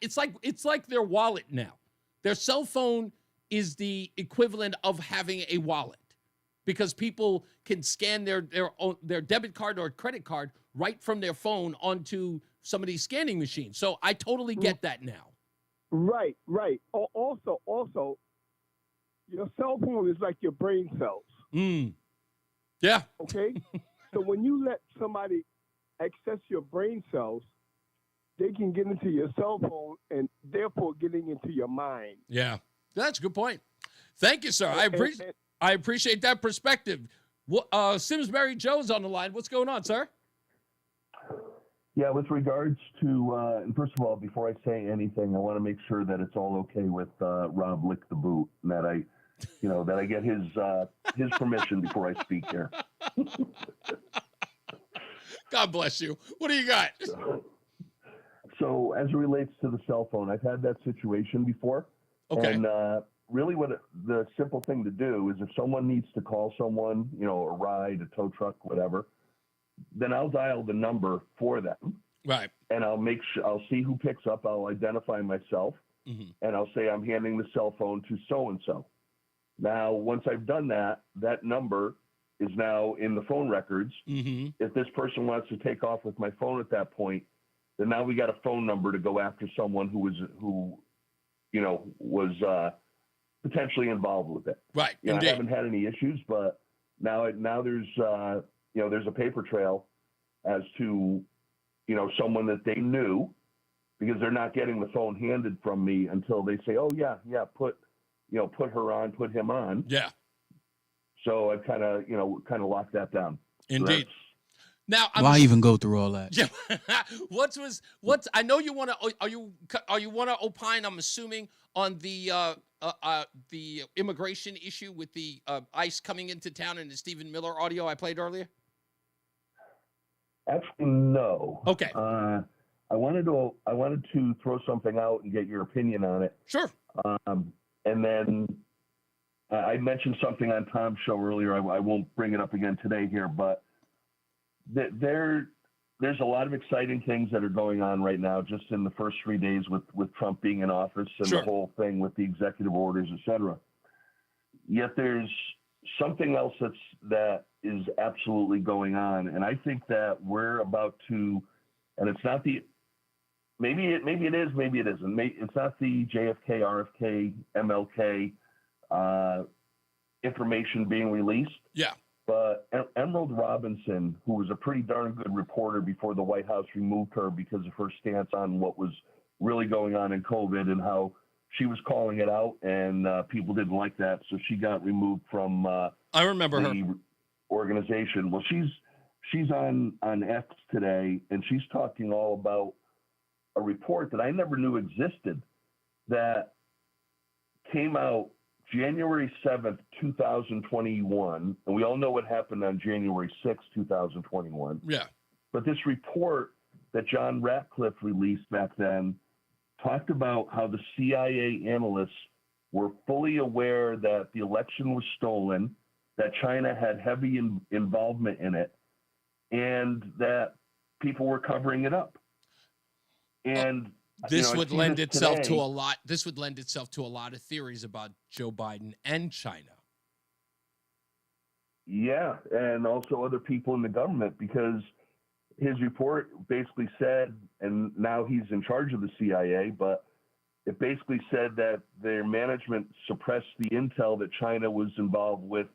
It's like their wallet now. Their cell phone is the equivalent of having a wallet, because people can scan their debit card or credit card right from their phone onto some of these scanning machines. So I totally get that now. Right. Also, your cell phone is like your brain cells. Yeah. Okay? So when you let somebody access your brain cells, they can get into your cell phone and therefore getting into your mind. Yeah. That's a good point. Thank you, sir. I appreciate that perspective. Simsbury Joe's on the line. What's going on, sir? Yeah, with regards to, and first of all, before I say anything, I want to make sure that it's all okay with Rob Lick the Boot, and that I get his permission before I speak here. God bless you. What do you got? So, as it relates to the cell phone, I've had that situation before. Okay. And really, the simple thing to do is if someone needs to call someone, a ride, a tow truck, whatever, then I'll dial the number for them. Right. And I'll see who picks up. I'll identify myself, and I'll say I'm handing the cell phone to so and so. Now, once I've done that, that number is now in the phone records. If this person wants to take off with my phone at that point, then now we got a phone number to go after someone who was potentially involved with it. Right. I haven't had any issues, but now there's there's a paper trail as to someone that they knew, because they're not getting the phone handed from me until they say, oh yeah, put her on, put him on. Yeah. So I've kind of locked that down. Indeed. Now, why even go through all that? Yeah. What's? I know you want to. Are you want to opine? I'm assuming on the immigration issue with the ICE coming into town and the Stephen Miller audio I played earlier. Actually, no. Okay. I wanted to throw something out and get your opinion on it. Sure. And then I mentioned something on Tom's show earlier. I won't bring it up again today here, but there's a lot of exciting things that are going on right now, just in the first 3 days with Trump being in office and the whole thing with the executive orders, et cetera. Yet there's something else that is absolutely going on, and I think that we're about to, and it's not the, maybe it is, maybe it isn't. It's not the JFK, RFK, MLK information being released. Yeah. But Emerald Robinson, who was a pretty darn good reporter before the White House removed her because of her stance on what was really going on in COVID and how she was calling it out, and people didn't like that, so she got removed from I remember the her organization. Well, she's on X today, and she's talking all about a report that I never knew existed that came out January 7th, 2021, and we all know what happened on January 6th, 2021. Yeah. But this report that John Ratcliffe released back then talked about how the CIA analysts were fully aware that the election was stolen, that China had heavy involvement in it, and that people were covering it up. And this would lend itself to a lot. This would lend itself to a lot of theories about Joe Biden and China. Yeah, and also other people in the government, because his report basically said, and now he's in charge of the CIA, but it basically said that their management suppressed the intel that China was involved with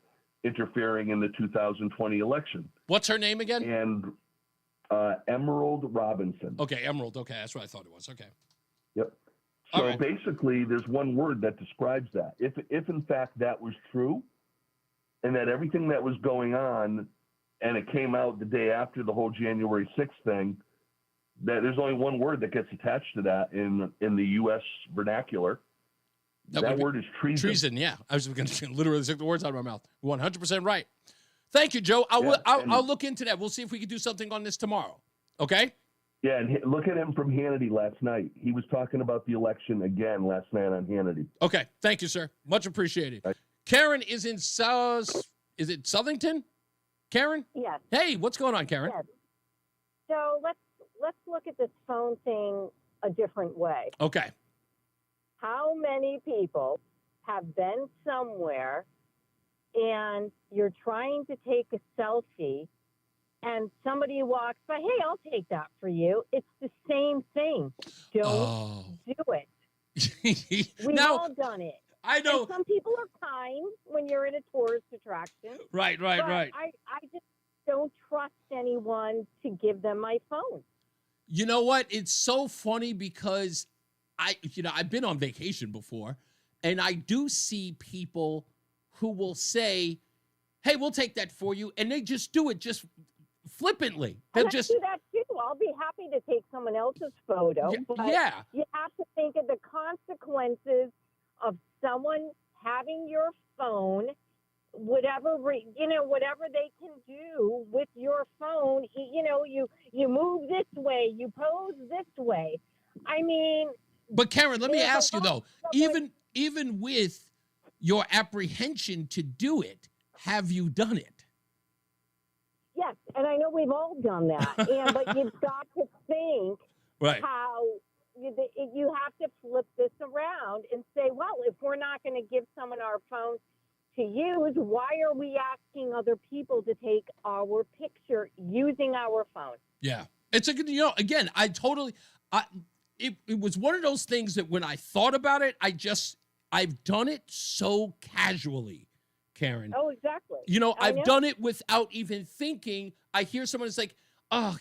interfering in the 2020 election. What's her name again? And Emerald Robinson. Okay, Emerald. Okay, that's what I thought it was. Okay. Yep. So basically, there's one word that describes that. If in fact that was true, and that everything that was going on, and it came out the day after the whole January 6th thing, that there's only one word that gets attached to that in the U.S. vernacular. That word is treason. Treason, yeah. I was going to literally take the words out of my mouth. 100% right. Thank you, Joe. I'll look into that. We'll see if we can do something on this tomorrow. Okay? Yeah, and look at him from Hannity last night. He was talking about the election again last night on Hannity. Okay. Thank you, sir. Much appreciated. Right. Karen is in is it Southington? Karen? Yes. Hey, what's going on, Karen? Yes. So let's look at this phone thing a different way. Okay. How many people have been somewhere and you're trying to take a selfie and somebody walks by, hey, I'll take that for you. It's the same thing. Don't do it. We've all done it. I know. And some people are kind when you're in a tourist attraction. Right. But I just don't trust anyone to give them my phone. You know what? It's so funny because I've been on vacation before, And I do see people who will say, hey, we'll take that for you. And they just do it just flippantly. They'll And I do that too. I'll be happy to take someone else's photo. But yeah. you have to think of the consequences of someone having your phone, whatever they can do with your phone. You move this way, you pose this way. I mean, but Karen, let me ask you though, even with your apprehension to do it, have you done it? Yes, and I know we've all done that. But you've got to think how you have to flip this around and say, well, if we're not going to give someone our phone to use, why are we asking other people to take our picture using our phone? Yeah. It's again, it was one of those things that when I thought about it, I've done it so casually, Karen. Oh, exactly. I've done it without even thinking. I hear someone is like, oh,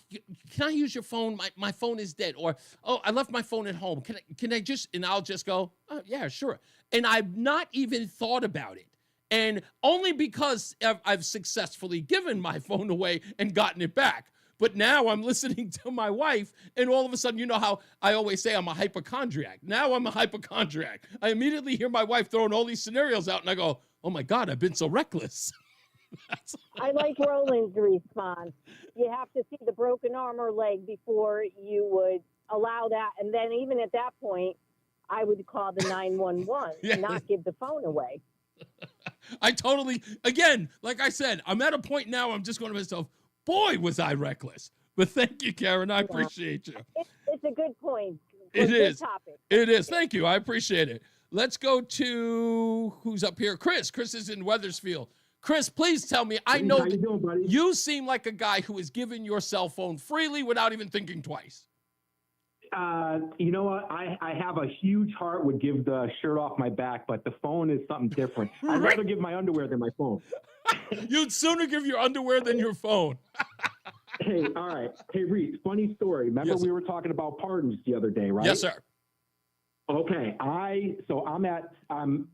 can I use your phone? My phone is dead. Or, oh, I left my phone at home. Can I just, and I'll just go, oh, yeah, sure. And I've not even thought about it. And only because I've successfully given my phone away and gotten it back. But now I'm listening to my wife, and all of a sudden, you know how I always say I'm a hypochondriac. Now I'm a hypochondriac. I immediately hear my wife throwing all these scenarios out, and I go, oh, my God, I've been so reckless. I like Roland's response. You have to see the broken arm or leg before you would allow that. And then even at that point, I would call the 911 and not give the phone away. I totally, again, like I said, I'm at a point now I'm just going to myself, boy, was I reckless. But thank you, Karen. I appreciate you. It's a good point. It is. Topic. It is. Thank you. I appreciate it. Let's go to who's up here. Chris. Chris is in Wethersfield. Chris, please tell me. I know that you seem like a guy who is giving your cell phone freely without even thinking twice. You know what? I have a huge heart, would give the shirt off my back, but the phone is something different. I'd rather give my underwear than my phone. You'd sooner give your underwear than your phone. Hey, all right. Hey, Reese, funny story. Remember we were talking about pardons the other day, right? Yes, sir. Okay. I'm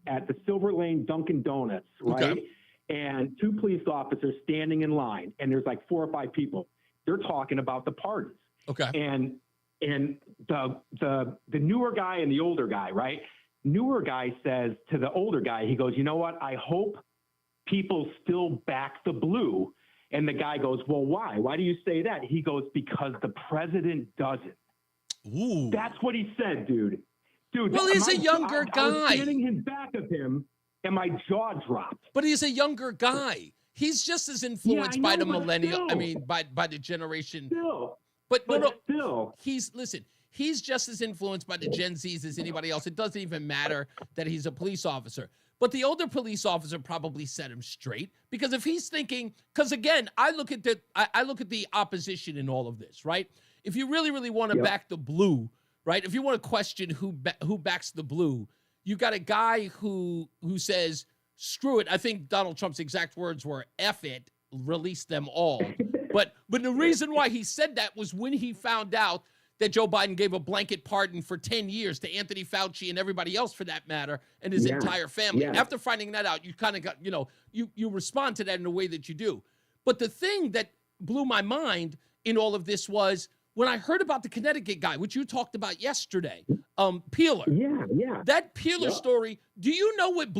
at the Silver Lane Dunkin' Donuts, right? Okay. And two police officers standing in line, and there's like 4 or 5 people. They're talking about the pardons. Okay. And the newer guy and the older guy, right? Newer guy says to the older guy, he goes, you know what? I hope people still back the blue. And the guy goes, well, why? Why do you say that? He goes, because the president doesn't. Ooh. That's what he said, dude. Well, he's a younger guy. I was standing in back of him, and my jaw dropped. But he's a younger guy. He's just as influenced by the millennial. I mean, by the generation. Still. But still. He's just as influenced by the Gen Zs as anybody else. It doesn't even matter that he's a police officer. But the older police officer probably set him straight, because if he's thinking, because again, I look at the opposition in all of this, right? If you really, really want to back the blue, right? If you want to question who backs the blue, you got a guy who says, screw it. I think Donald Trump's exact words were, F it, release them all. But the reason why he said that was when he found out that Joe Biden gave a blanket pardon for 10 years to Anthony Fauci and everybody else for that matter, and his entire family. Yeah. After finding that out, you kind of got, you respond to that in a way that you do. But the thing that blew my mind in all of this was when I heard about the Connecticut guy, which you talked about yesterday, Peeler. Yeah. That Peeler story, do you know what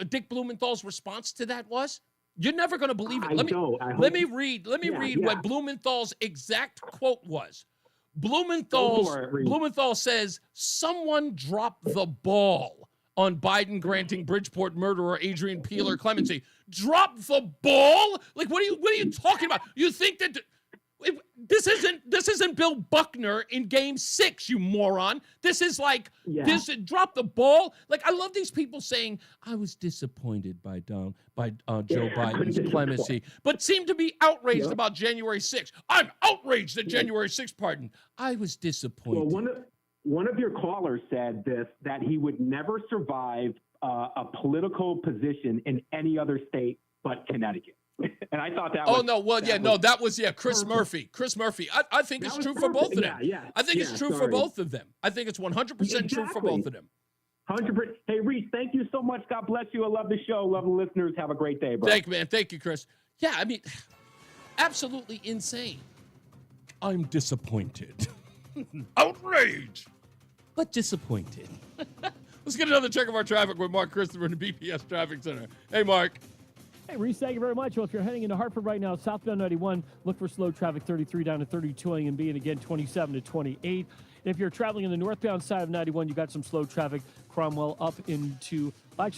Dick Blumenthal's response to that was? You're never going to believe it. Let me read what Blumenthal's exact quote was. Blumenthal says, someone dropped the ball on Biden granting Bridgeport murderer Adrian Peeler clemency. Drop the ball? Like, what are you talking about? You think that this isn't Bill Buckner in Game 6, you moron. This is like drop the ball. Like, I love these people saying I was disappointed by Joe Biden's clemency, but seem to be outraged about January 6th. I'm outraged at January 6th pardon. I was disappointed. Well, one of your callers said that he would never survive a political position in any other state but Connecticut. And I thought that that was Chris Murphy. Chris Murphy. I think it's true for both of them. I think it's true for both of them. I think it's 100% true for both of them. 100%. Hey, Reese, thank you so much. God bless you. I love the show. Love the listeners. Have a great day, bro. Thank you, man. Thank you, Chris. Yeah, I mean, absolutely insane. I'm disappointed. Outrage, but disappointed. Let's get another check of our traffic with Mark Christopher in the BPS Traffic Center. Hey, Mark. Hey, Reese, thank you very much. Well, if you're heading into Hartford right now, southbound 91, look for slow traffic 33 down to 32 A and B, and again 27 to 28. If you're traveling on the northbound side of 91, you got some slow traffic. Cromwell up into,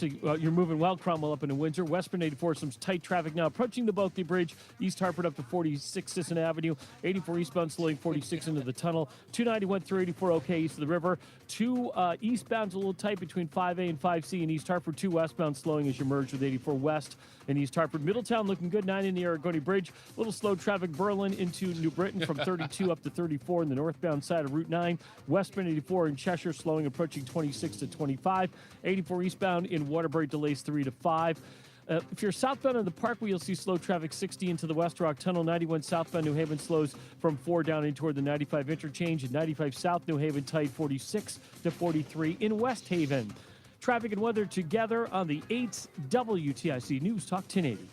you're moving well. Cromwell up into Windsor. Westbound 84, some tight traffic now approaching the Bulkley Bridge. East Hartford up to 46 Sisson Avenue. 84 eastbound slowing 46 into the tunnel. 291 through 84 okay east of the river. 2 eastbound's a little tight between 5A and 5C in East Hartford. 2 westbound slowing as you merge with 84 west in East Hartford. Middletown looking good. 9 in the Aragoni Bridge. A little slow traffic Berlin into New Britain from 32 up to 34 in the northbound side of Route 9. Westbound 84 in Cheshire slowing approaching 26 to 25. 84 eastbound in Waterbury delays 3 to 5. If you're southbound on the Parkway, you'll see slow traffic 60 into the West Rock Tunnel. 91 southbound New Haven slows from 4 down in toward the 95 interchange. And 95 South New Haven tight 46 to 43 in West Haven. Traffic and weather together on the 8th WTIC News Talk 1080.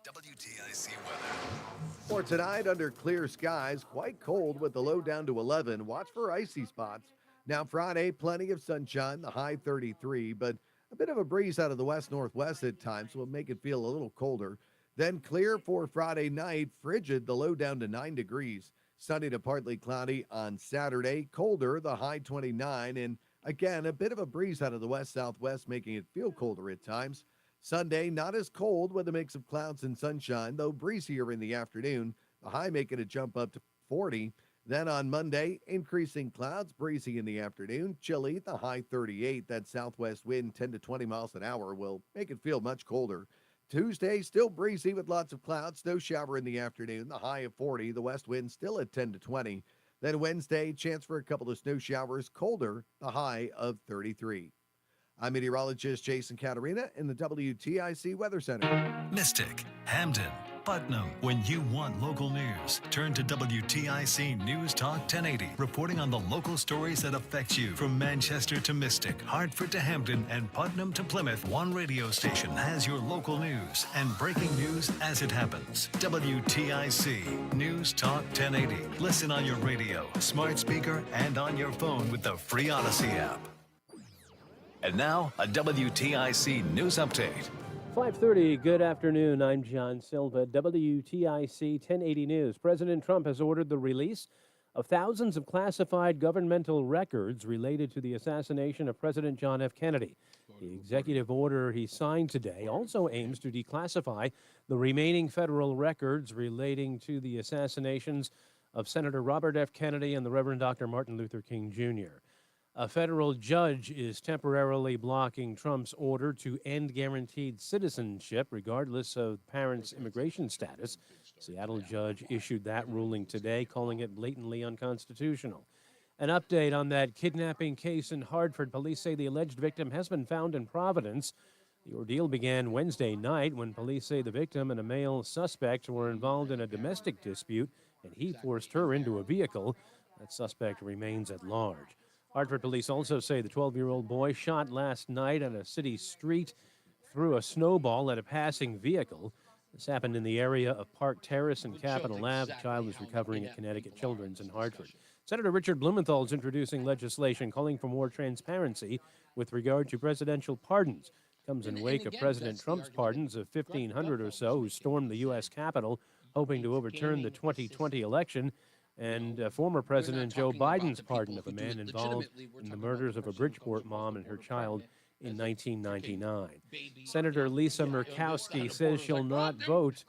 WTIC weather. For tonight, under clear skies, quite cold with the low down to 11. Watch for icy spots. Now Friday, plenty of sunshine, the high 33, but a bit of a breeze out of the west-northwest at times will make it feel a little colder. Then clear for Friday night, frigid, the low down to 9 degrees. Sunny to partly cloudy on Saturday, colder, the high 29, and again, a bit of a breeze out of the west-southwest, making it feel colder at times. Sunday, not as cold with a mix of clouds and sunshine, though breezier in the afternoon, the high making a jump up to 40. Then on Monday, increasing clouds, breezy in the afternoon, chilly, the high 38. That southwest wind, 10 to 20 miles an hour, will make it feel much colder. Tuesday, still breezy with lots of clouds, snow shower in the afternoon, the high of 40. The west wind still at 10 to 20. Then Wednesday, chance for a couple of snow showers, colder, the high of 33. I'm meteorologist Jason Caterina in the WTIC Weather Center. Mystic, Hamden, Putnam. When you want local news, turn to WTIC News Talk 1080, reporting on the local stories that affect you. From Manchester to Mystic, Hartford to Hamden, and Putnam to Plymouth, one radio station has your local news and breaking news as it happens. WTIC News Talk 1080. Listen on your radio, smart speaker, and on your phone with the free Odyssey app. And now, a WTIC news update. 5:30, good afternoon. I'm John Silva, WTIC 1080 News. President Trump has ordered the release of thousands of classified governmental records related to the assassination of President John F. Kennedy. The executive order he signed today also aims to declassify the remaining federal records relating to the assassinations of Senator Robert F. Kennedy and the Reverend Dr. Martin Luther King Jr. A federal judge is temporarily blocking Trump's order to end guaranteed citizenship regardless of parents' immigration status. Seattle judge issued that ruling today, calling it blatantly unconstitutional. An update on that kidnapping case in Hartford. Police say the alleged victim has been found in Providence. The ordeal began Wednesday night when police say the victim and a male suspect were involved in a domestic dispute, and he forced her into a vehicle. That suspect remains at large. Hartford police also say the 12-year-old boy shot last night on a city street threw a snowball at a passing vehicle. This happened in the area of Park Terrace and Capitol Ave. The child was recovering at Connecticut Children's in Hartford. Senator Richard Blumenthal is introducing legislation calling for more transparency with regard to presidential pardons. Comes in wake of President Trump's pardons of 1,500 or so who stormed the U.S. Capitol, hoping to overturn the 2020 election, and former President Joe Biden's pardon of a man involved in the murders of a Bridgeport mom and her child in 1999. Senator Lisa Murkowski says she'll not vote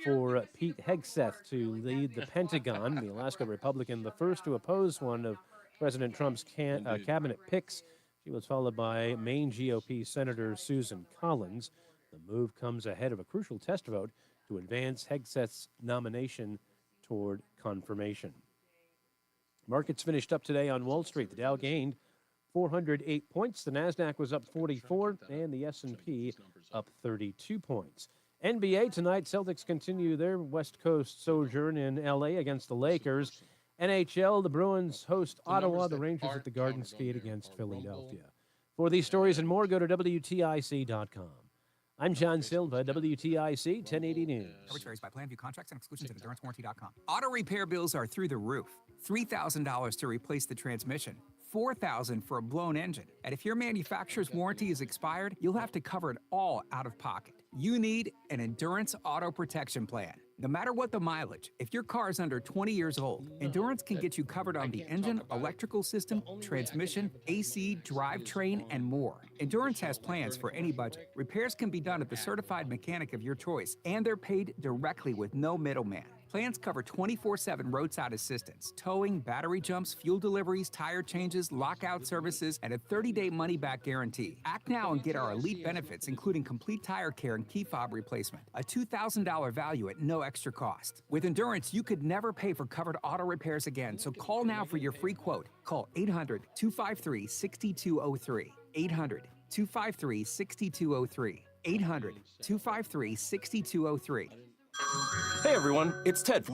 for Pete Hegseth to lead the Pentagon, the Alaska Republican, the first to oppose one of President Trump's cabinet picks. She was followed by Maine GOP Senator Susan Collins. The move comes ahead of a crucial test vote to advance Hegseth's nomination toward confirmation. Markets finished up today on Wall Street. The Dow gained 408 points. The Nasdaq was up 44, and the S&P up 32 points. NBA tonight, Celtics continue their West Coast sojourn in L.A. against the Lakers. NHL, the Bruins host Ottawa. The Rangers at the Garden skate against Philadelphia. For these stories and more, go to WTIC.com. I'm John Silva, WTIC 1080 News. Coverage varies by plan, view contracts and exclusions at endurancewarranty.com. Auto repair bills are through the roof. $3,000 to replace the transmission. $4,000 for a blown engine. And if your manufacturer's warranty is expired, you'll have to cover it all out of pocket. You need an Endurance Auto Protection Plan. No matter what the mileage, if your car is under 20 years old, Endurance can get you covered on the engine, electrical system, transmission, AC, drivetrain, and more. Endurance has plans for any budget. Repairs can be done at the certified mechanic of your choice, and they're paid directly with no middleman. Plans cover 24/7 roadside assistance, towing, battery jumps, fuel deliveries, tire changes, lockout services, and a 30-day money-back guarantee. Act now and get our elite benefits, including complete tire care and key fob replacement. A $2,000 value at no extra cost. With Endurance, you could never pay for covered auto repairs again, so call now for your free quote. Call 800-253-6203. 800-253-6203. 800-253-6203. Hey everyone, it's Ted.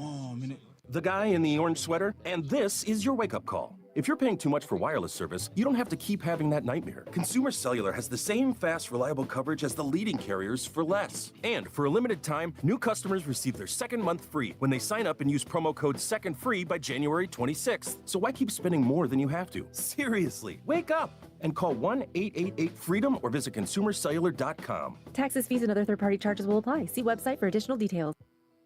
The guy in the orange sweater, and this is your wake-up call. If you're paying too much for wireless service, you don't have to keep having that nightmare. Consumer Cellular has the same fast, reliable coverage as the leading carriers for less. And for a limited time, new customers receive their second month free when they sign up and use promo code SECONDFREE by January 26th. So why keep spending more than you have to? Seriously, wake up and call 1-888-FREEDOM or visit consumercellular.com. Taxes, fees, and other third-party charges will apply. See website for additional details.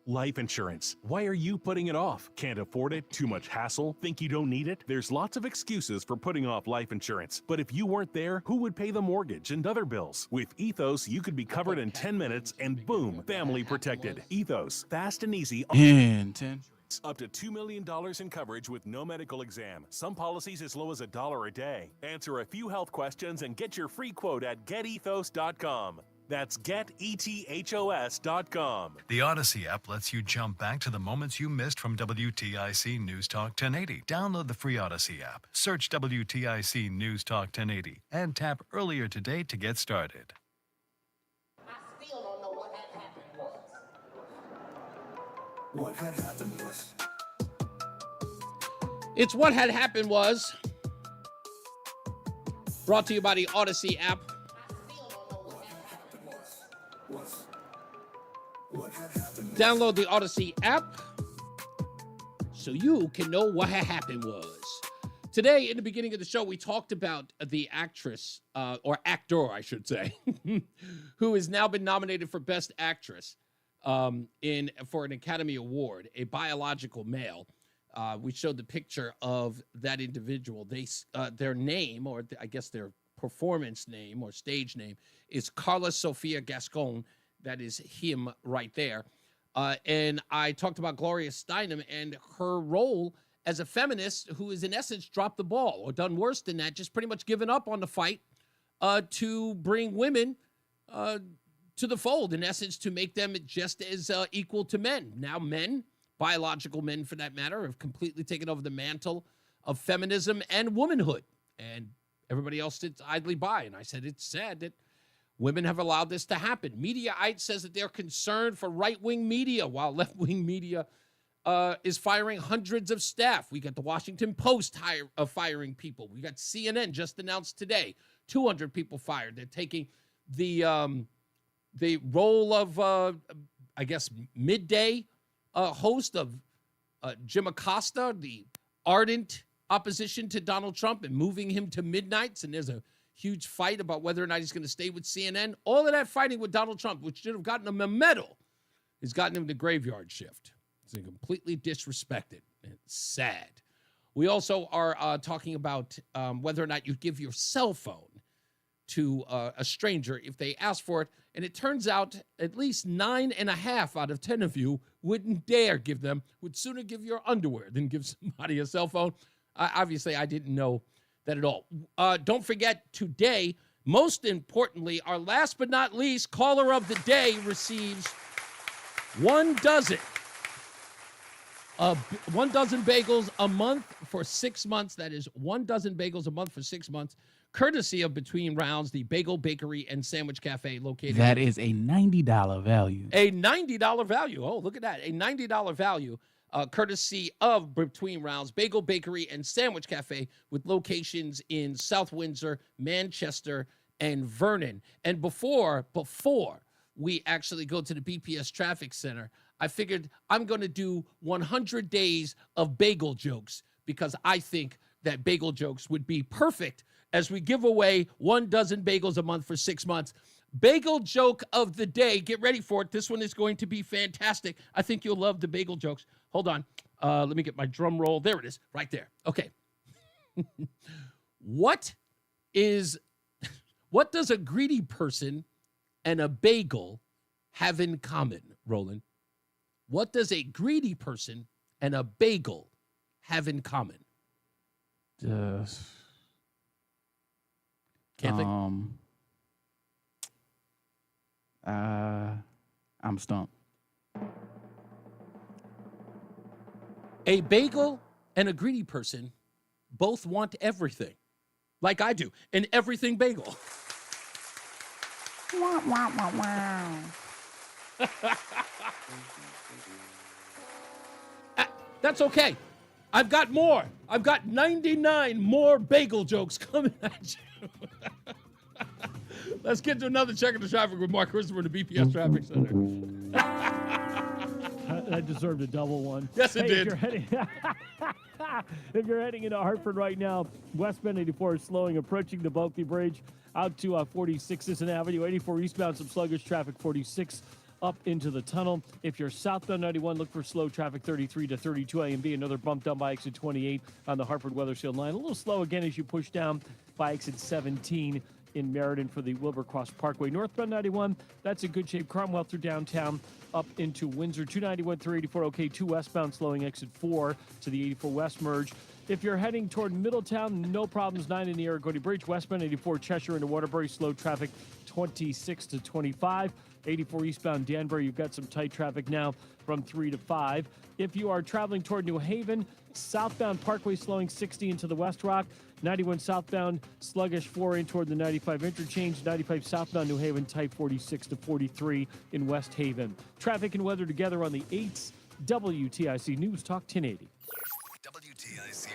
Life insurance. Why are you putting it off? Can't afford it? Too much hassle? Think you don't need it? There's lots of excuses for putting off life insurance. But if you weren't there, who would pay the mortgage and other bills? With Ethos, you could be covered in 10 minutes and boom, family protected. Ethos, fast and easy. In 10. Up to $2 million in coverage with no medical exam. Some policies as low as $1 a day. Answer a few health questions and get your free quote at getethos.com. That's getethos.com. The Odyssey app lets you jump back to the moments you missed from WTIC News Talk 1080. Download the free Odyssey app, search WTIC News Talk 1080, and tap earlier today to get started. What had happened was. It's What Had Happened Was. Brought to you by the Odyssey app. Download the Odyssey app so you can know what had happened was. Today, in the beginning of the show, we talked about the actress, or actor, I should say, who has now been nominated for Best Actress for an Academy Award, a biological male. We showed the picture of that individual. Their name, or I guess their performance name or stage name, is Carla Sofia Gascon. That is him right there. And I talked about Gloria Steinem and her role as a feminist who is, in essence, dropped the ball, or done worse than that, just pretty much given up on the fight to bring women to the fold, in essence, to make them just as equal to men. Now men, biological men for that matter, have completely taken over the mantle of feminism and womanhood. And everybody else sits idly by. And I said, it's sad that women have allowed this to happen. Mediaite says that they're concerned for right-wing media, while left-wing media is firing hundreds of staff. We got the Washington Post firing people. We got CNN just announced today, 200 people fired. They're taking the role of, I guess, midday host of Jim Acosta, the ardent opposition to Donald Trump, and moving him to midnights. And there's a huge fight about whether or not he's going to stay with CNN. All of that fighting with Donald Trump, which should have gotten him a medal, has gotten him the graveyard shift. It's completely disrespected. It's sad. We also are talking about whether or not you give your cell phone to a stranger if they ask for it. And it turns out at least 9.5 out of 10 of you wouldn't dare give them, would sooner give your underwear than give somebody a cell phone. Obviously, I didn't know that at all. Don't forget, today, most importantly, our last but not least caller of the day receives 1 dozen bagels a month for 6 months. That is 1 dozen bagels a month for 6 months, courtesy of Between Rounds, the Bagel Bakery and Sandwich Cafe located. That is a $90 value. A $90 value. Oh, look at that. A $90 value. courtesy of Between Rounds Bagel Bakery and Sandwich Cafe, with locations in South Windsor, Manchester, and Vernon. And before we actually go to the BPS Traffic Center, I figured I'm going to do 100 days of bagel jokes, because I think that bagel jokes would be perfect as we give away 1 dozen bagels a month for 6 months. Bagel joke of the day. Get ready for it. This one is going to be fantastic. I think you'll love the bagel jokes. Hold on. Let me get my drum roll. There it is, right there. Okay. What does a greedy person and a bagel have in common, Roland? What does a greedy person and a bagel have in common? Can't think. I'm stumped. A bagel and a greedy person both want everything, like I do, an everything bagel. Wow, wow, wow, wow. That's okay. I've got more. I've got 99 more bagel jokes coming at you. Let's get to another check of the traffic with Mark Christopher in the BPS Traffic Center. I deserved a double one. Yes, it did. If you're heading into Hartford right now, westbound 84 is slowing, approaching the Bulkley Bridge out to 46th Avenue. 84 eastbound, some sluggish traffic, 46 up into the tunnel. If you're southbound 91, look for slow traffic 33 to 32 A and B. Another bump down by exit 28 on the Hartford Weathersfield line. A little slow again as you push down by exit 17 in Meriden for the Wilbur-Cross Parkway. Northbound 91, that's in good shape. Cromwell through downtown up into Windsor. 291 through 84, okay. 2 westbound slowing exit 4 to the 84 West merge. If you're heading toward Middletown, no problems. 9 in the Aragoni Bridge. Westbound 84 Cheshire into Waterbury, slow traffic 26 to 25. 84 eastbound Danbury, you've got some tight traffic now from 3 to 5. If you are traveling toward New Haven, southbound Parkway slowing 60 into the West Rock. 91 southbound sluggish 4 in toward the 95 interchange. 95 southbound New Haven tight 46 to 43 in West Haven. Traffic and weather together on the 8th. WTIC News Talk 1080. WTIC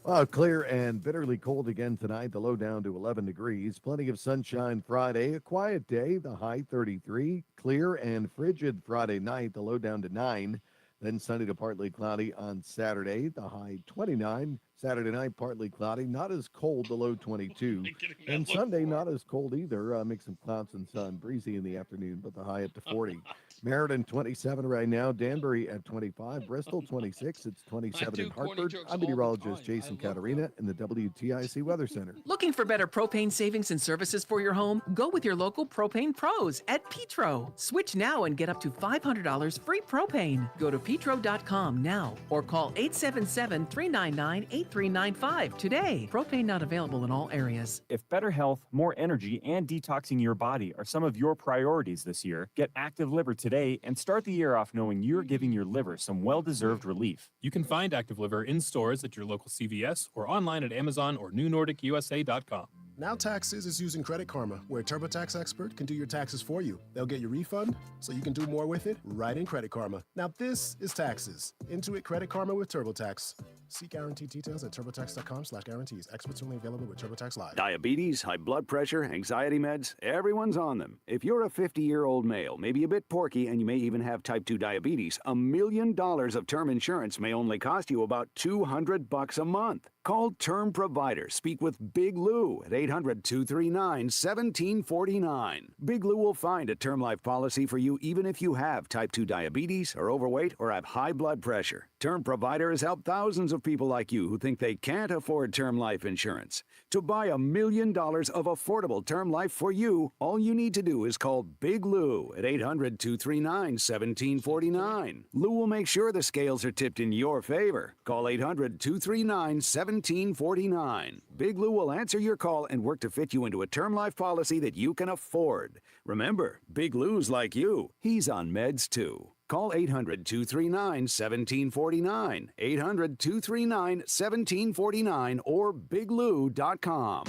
weather. Clear and bitterly cold again tonight. The low down to 11 degrees. Plenty of sunshine Friday. A quiet day. The high 33. Clear and frigid Friday night. The low down to 9. Then sunny to partly cloudy on Saturday. The high 29. Saturday night, partly cloudy. Not as cold, the low 22. And Sunday, not as cold either. Mix some clouds and sun. Breezy in the afternoon, but the high up to 40. Meriden, 27 right now. Danbury at 25. Bristol, 26. It's 27 in Hartford. I'm meteorologist Jason Catarina in the WTIC Weather Center. Looking for better propane savings and services for your home? Go with your local propane pros at Petro. Switch now and get up to $500 free propane. Go to petro.com now or call 877-399-8395 today. Propane not available in all areas. If better health, more energy, and detoxing your body are some of your priorities this year, get Active Liver today and start the year off knowing you're giving your liver some well-deserved relief. You can find Active Liver in stores at your local CVS or online at Amazon or NewNordicUSA.com. Now Taxes is using Credit Karma, where a TurboTax expert can do your taxes for you. They'll get your refund so you can do more with it right in Credit Karma. Now this is taxes. Intuit Credit Karma with TurboTax. See guaranteed details at turbotax.com/guarantees. Experts only available with TurboTax Live. Diabetes, high blood pressure, anxiety meds, everyone's on them. If you're a 50-year-old male, maybe a bit porky, and you may even have type 2 diabetes, $1 million of term insurance may only cost you about $200 a month. Call Term Provider. Speak with Big Lou at 800-239-1749. Big Lou will find a term life policy for you even if you have type 2 diabetes, are overweight, or have high blood pressure. Term Provider has helped thousands of people like you who think they can't afford term life insurance. To buy $1 million of affordable term life for you, all you need to do is call Big Lou at 800-239-1749. Lou will make sure the scales are tipped in your favor. Call 800-239-1749. Big Lou will answer your call and work to fit you into a term life policy that you can afford. Remember, Big Lou's like you. He's on meds too. Call 800-239-1749, 800-239-1749, or biglou.com.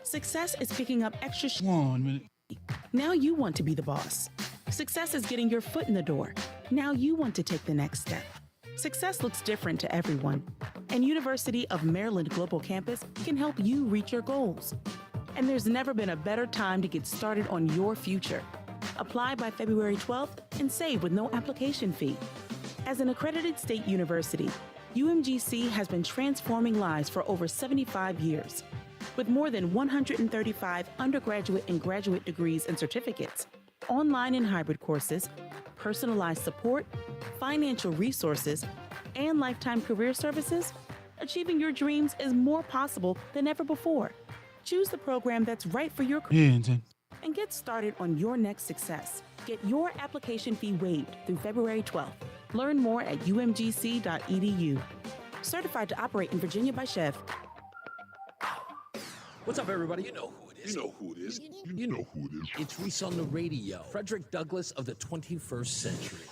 Success is picking up extra Now you want to be the boss. Success is getting your foot in the door. Now you want to take the next step. Success looks different to everyone, and University of Maryland Global Campus can help you reach your goals. And there's never been a better time to get started on your future. Apply by February 12th and save with no application fee. As an accredited state university, UMGC has been transforming lives for over 75 years. With more than 135 undergraduate and graduate degrees and certificates, online and hybrid courses, personalized support, financial resources, and lifetime career services, achieving your dreams is more possible than ever before. Choose the program that's right for your career and get started on your next success. Get your application fee waived through February 12th. Learn more at umgc.edu. Certified to operate in Virginia by Chev. What's up, everybody? You know who it is. You know who it is. You know who it is. It's Reese on the radio. Frederick Douglass of the 21st century.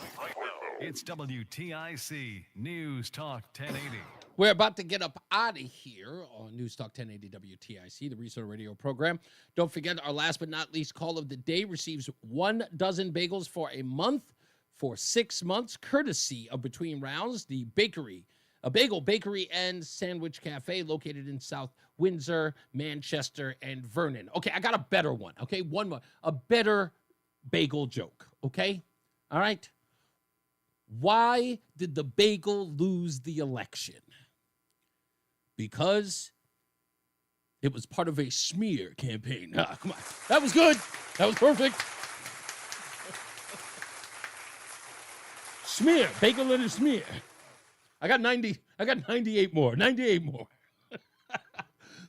It's WTIC News Talk 1080. We're about to get up out of here on News Talk 1080 WTIC, the Reese on the radio program. Don't forget, our last but not least call of the day receives 1 dozen bagels for a month for 6 months, courtesy of Between Rounds, the bakery. A bagel bakery and sandwich cafe located in South Windsor, Manchester, and Vernon. Okay, I got a better one, okay? One more. A better bagel joke, okay? All right? Why did the bagel lose the election? Because it was part of a smear campaign. Ah, come on. That was good. That was perfect. Smear. Bagel and a smear. I got 98 more. 98 more.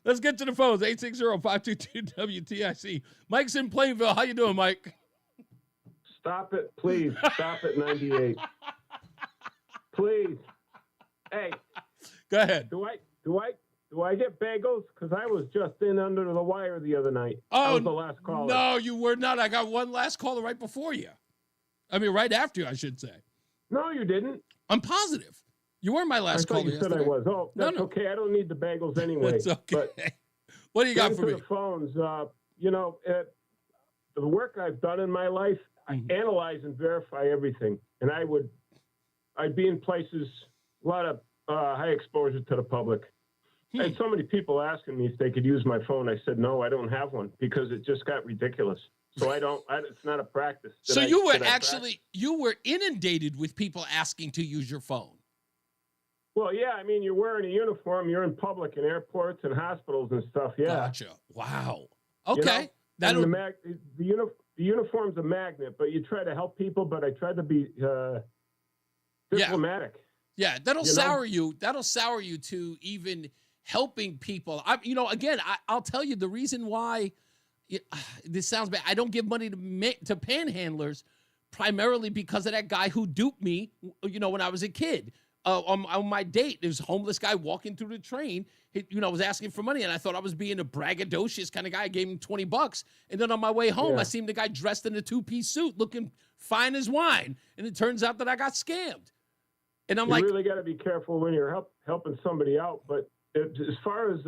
Let's get to the phones. 860-522-WTIC. Mike's in Plainville. How you doing, Mike? Stop it, please. Stop at 98. Please. Hey. Go ahead. Do I get bagels? Because I was just in under the wire the other night. I Oh, was the last caller. no, you were not. I got one last caller right before you. I mean, right after you, I should say. No, you didn't. I'm positive. You were my last I thought caller you said I yesterday. was. Oh, that's okay. I don't need the bagels anyway. It's okay. But what do you got getting for to me? the phones, the work I've done in my life, I analyze and verify everything. And I'd be in places, a lot of high exposure to the public. I had so many people asking me if they could use my phone. I said, no, I don't have one because it just got ridiculous. So it's not a practice. So you were inundated with people asking to use your phone. Well, yeah, I mean, you're wearing a uniform. You're in public in airports and hospitals and stuff. Yeah. Gotcha. Wow. Okay. The uniform's a magnet, but you try to help people. But I try to be diplomatic. Yeah, that'll sour you. That'll sour you to even helping people. I'll tell you the reason why. This sounds bad. I don't give money to panhandlers, primarily because of that guy who duped me. When I was a kid. On my date, there was a homeless guy walking through the train. He, was asking for money, and I thought I was being a braggadocious kind of guy. I gave him $20, and then on my way home, I seen the guy dressed in a two-piece suit, looking fine as wine, and it turns out that I got scammed. And I'm you really got to be careful when you're helping somebody out. But as far as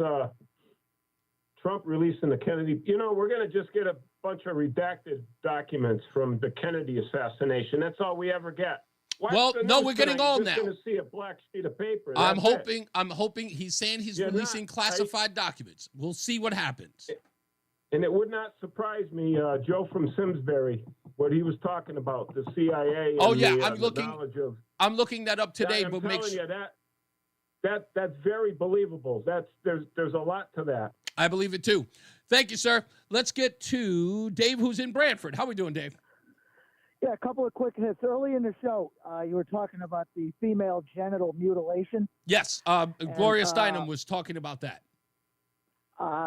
Trump releasing the Kennedy, we're going to just get a bunch of redacted documents from the Kennedy assassination. That's all we ever get. We're getting all now. Going to see a black sheet of paper. I'm hoping. He's saying he's releasing classified documents. We'll see what happens. And it would not surprise me, Joe from Simsbury, what he was talking about, the CIA. I'm looking that up today. I'm but telling you that's very believable. There's a lot to that. I believe it too. Thank you, sir. Let's get to Dave, who's in Brantford. How are we doing, Dave? Yeah, a couple of quick hits. Early in the show, you were talking about the female genital mutilation. Yes, Gloria Steinem was talking about that.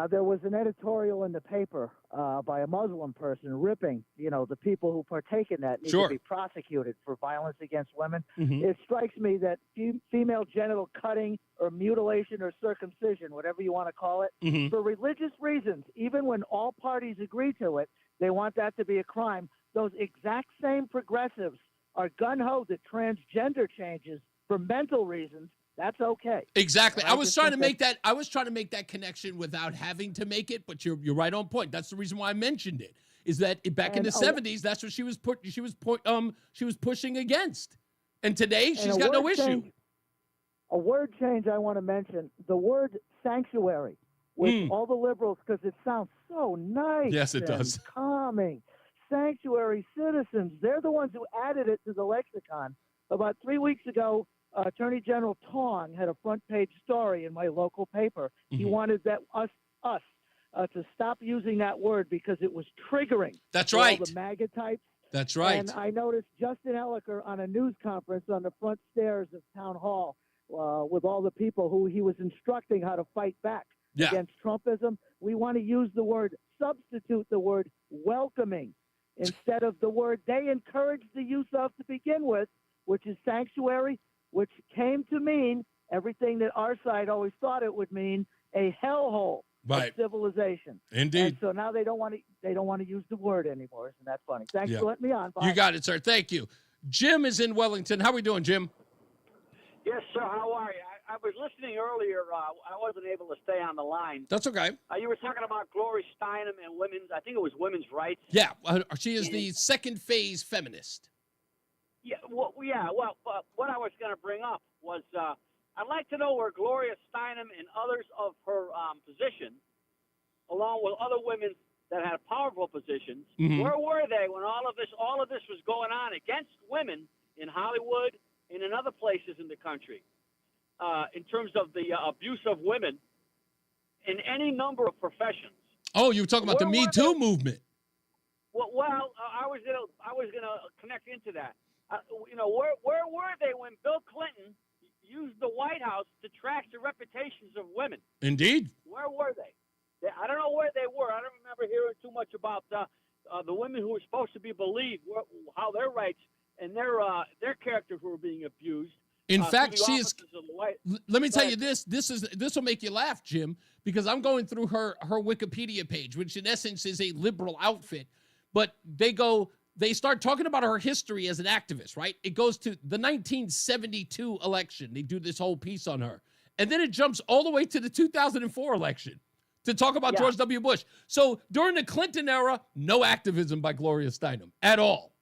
There was an editorial in the paper by a Muslim person ripping, the people who partake in that need to be prosecuted for violence against women. Mm-hmm. It strikes me that female genital cutting or mutilation or circumcision, whatever you want to call it, for religious reasons, even when all parties agree to it, they want that to be a crime. Those exact same progressives are gun-ho to transgender changes for mental reasons. That's okay. Exactly. I was trying to make that connection without having to make it, but you're right on point. That's the reason why I mentioned it. is that back in And the 70s, that's what she was pushing against. And today she's got no issue. A word change I want to mention, the word sanctuary with all the liberals, because it sounds so nice. Yes, it and does. calming. Sanctuary citizens, they're the ones who added it to the lexicon. About 3 weeks ago, Attorney General Tong had a front page story in my local paper. He wanted that us to stop using that word because it was triggering. That's for right. All the MAGA types. That's right. And I noticed Justin Ellicker on a news conference on the front stairs of Town Hall with all the people who he was instructing how to fight back against Trumpism. We want to use the word, substitute the word welcoming instead of the word they encouraged the use of to begin with, which is sanctuary, which came to mean everything that our side always thought it would mean, a hellhole of civilization. Indeed. And so now they don't want to use the word anymore. Isn't that funny? Thanks for letting me on. Bye. You got it, sir. Thank you. Jim is in Wellington. How we doing, Jim? Yes, sir. How are you? I was listening earlier. I wasn't able to stay on the line. That's okay. You were talking about Gloria Steinem and women's, I think it was women's rights. Yeah, she is the second phase feminist. Yeah, well, what I was going to bring up was I'd like to know where Gloria Steinem and others of her position, along with other women that had powerful positions, where were they when all of this was going on against women in Hollywood and in other places in the country, in terms of the abuse of women in any number of professions? Oh, you were talking about the Me Too movement. Well, I was gonna connect into that. Where were they when Bill Clinton used the White House to trash the reputations of women? Indeed. Where were they? I don't know where they were. I don't remember hearing too much about the women who were supposed to be believed, how their rights and their characters were being abused. In fact, she is. Let me tell you But- this will make you laugh, Jim, because I'm going through her Wikipedia page, which in essence is a liberal outfit. But they start talking about her history as an activist, right? It goes to the 1972 election. They do this whole piece on her. And then it jumps all the way to the 2004 election to talk about George W. Bush. So during the Clinton era, no activism by Gloria Steinem at all.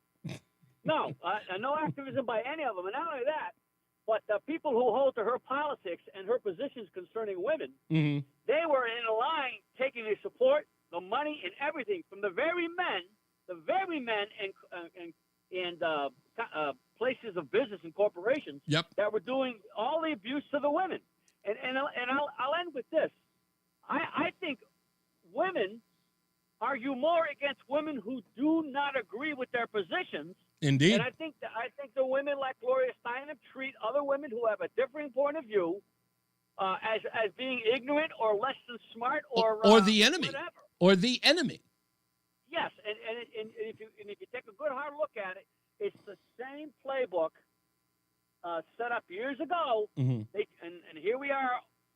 No, no activism by any of them. And not only that, but the people who hold to her politics and her positions concerning women, they were in a line taking the support, the money, and everything from the very men and places of business and corporations that were doing all the abuse to the women. And I'll end with this. I think women argue more against women who do not agree with their positions. Indeed. And I think the women like Gloria Steinem treat other women who have a differing point of view as being ignorant or less than smart or the enemy. whatever. Or the enemy. Yes, and if you take a good hard look at it, it's the same playbook set up years ago. And here we are,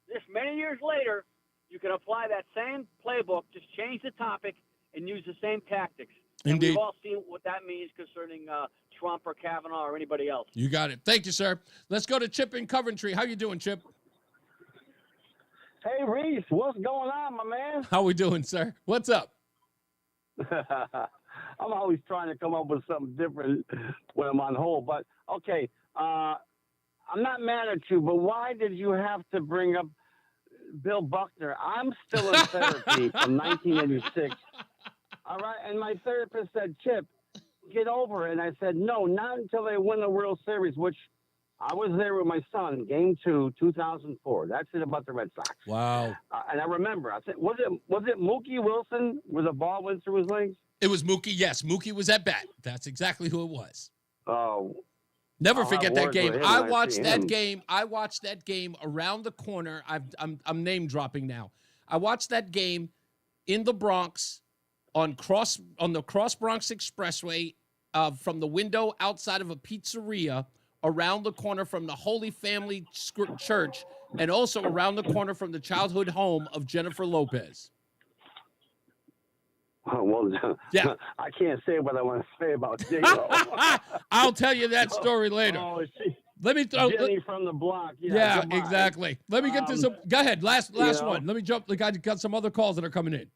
this many years later. You can apply that same playbook, just change the topic, and use the same tactics. And Indeed. we've all seen what that means concerning Trump or Kavanaugh or anybody else. You got it. Thank you, sir. Let's go to Chip in Coventry. How you doing, Chip? Hey, Reese, what's going on, my man? How we doing, sir? What's up? I'm always trying to come up with something different when I'm on hold. But, okay, I'm not mad at you, but why did you have to bring up Bill Buckner? I'm still in therapy from 1986. All right, and my therapist said, Chip, get over it. And I said, no, not until they win the World Series, which I was there with my son, Game 2, 2004. That's it about the Red Sox. Wow. And I remember, I said, was it Mookie Wilson where the ball went through his legs? It was Mookie. Yes, Mookie was at bat. That's exactly who it was. Oh. Never I'll forget have that words game. with him I when I watched see that him. game. I watched that game around the corner. I'm name dropping now. I watched that game in the Bronx on the Cross Bronx Expressway from the window outside of a pizzeria around the corner from the Holy Family Church and also around the corner from the childhood home of Jennifer Lopez. Oh, well, Yeah. I can't say what I want to say about J-Lo. I'll tell you that story later. Oh, Let me throw. Jenny from the block. Yeah, come on. exactly. Let me get to some. Go ahead. Last you know. one. Let me jump. I got some other calls that are coming in.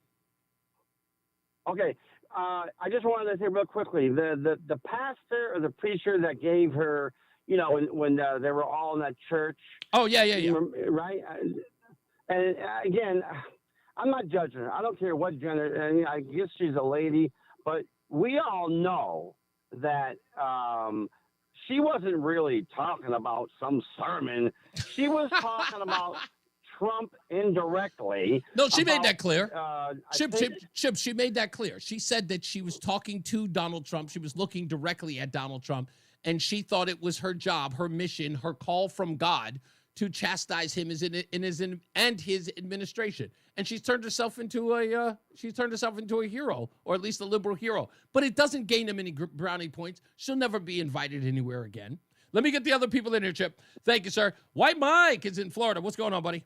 Okay. I just wanted to say real quickly, the pastor or the preacher that gave her, you know, when they were all in that church. Oh, yeah. Right? And again, I'm not judging her. I don't care what gender. I mean, I guess she's a lady, but we all know that she wasn't really talking about some sermon. She was talking about Trump indirectly. No, she made about, that clear. Chip, she made that clear. She said that she was talking to Donald Trump. She was looking directly at Donald Trump, and she thought it was her job, her mission, her call from God to chastise him and his administration. And she's turned herself into a hero, or at least a liberal hero. But it doesn't gain him any brownie points. She'll never be invited anywhere again. Let me get the other people in here, Chip. Thank you, sir. White Mike is in Florida. What's going on, buddy?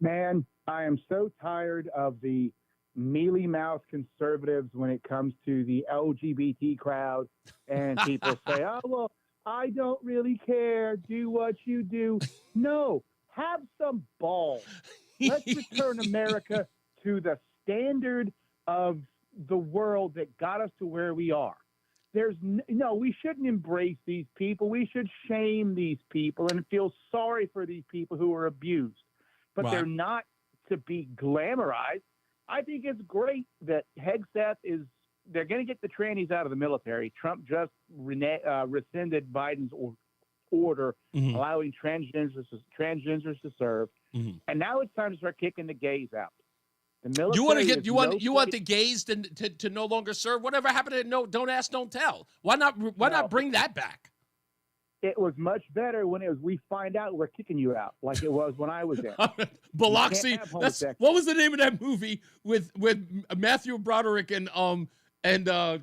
Man, I am so tired of the mealy-mouthed conservatives when it comes to the LGBT crowd. And people say, oh, well, I don't really care. Do what you do. No, have some balls. Let's return America to the standard of the world that got us to where we are. We shouldn't embrace these people. We should shame these people and feel sorry for these people who are abused. But they're not to be glamorized. I think it's great that Hegseth they're going to get the trannies out of the military. Trump just rescinded Biden's order allowing transgenders to serve. And now it's time to start kicking the gays out. The military you want the gays to no longer serve? Whatever happened to Don't Ask, Don't Tell? Why not bring that back? It was much better when it was we find out we're kicking you out, like it was when I was there. Biloxi. What was the name of that movie with Matthew Broderick and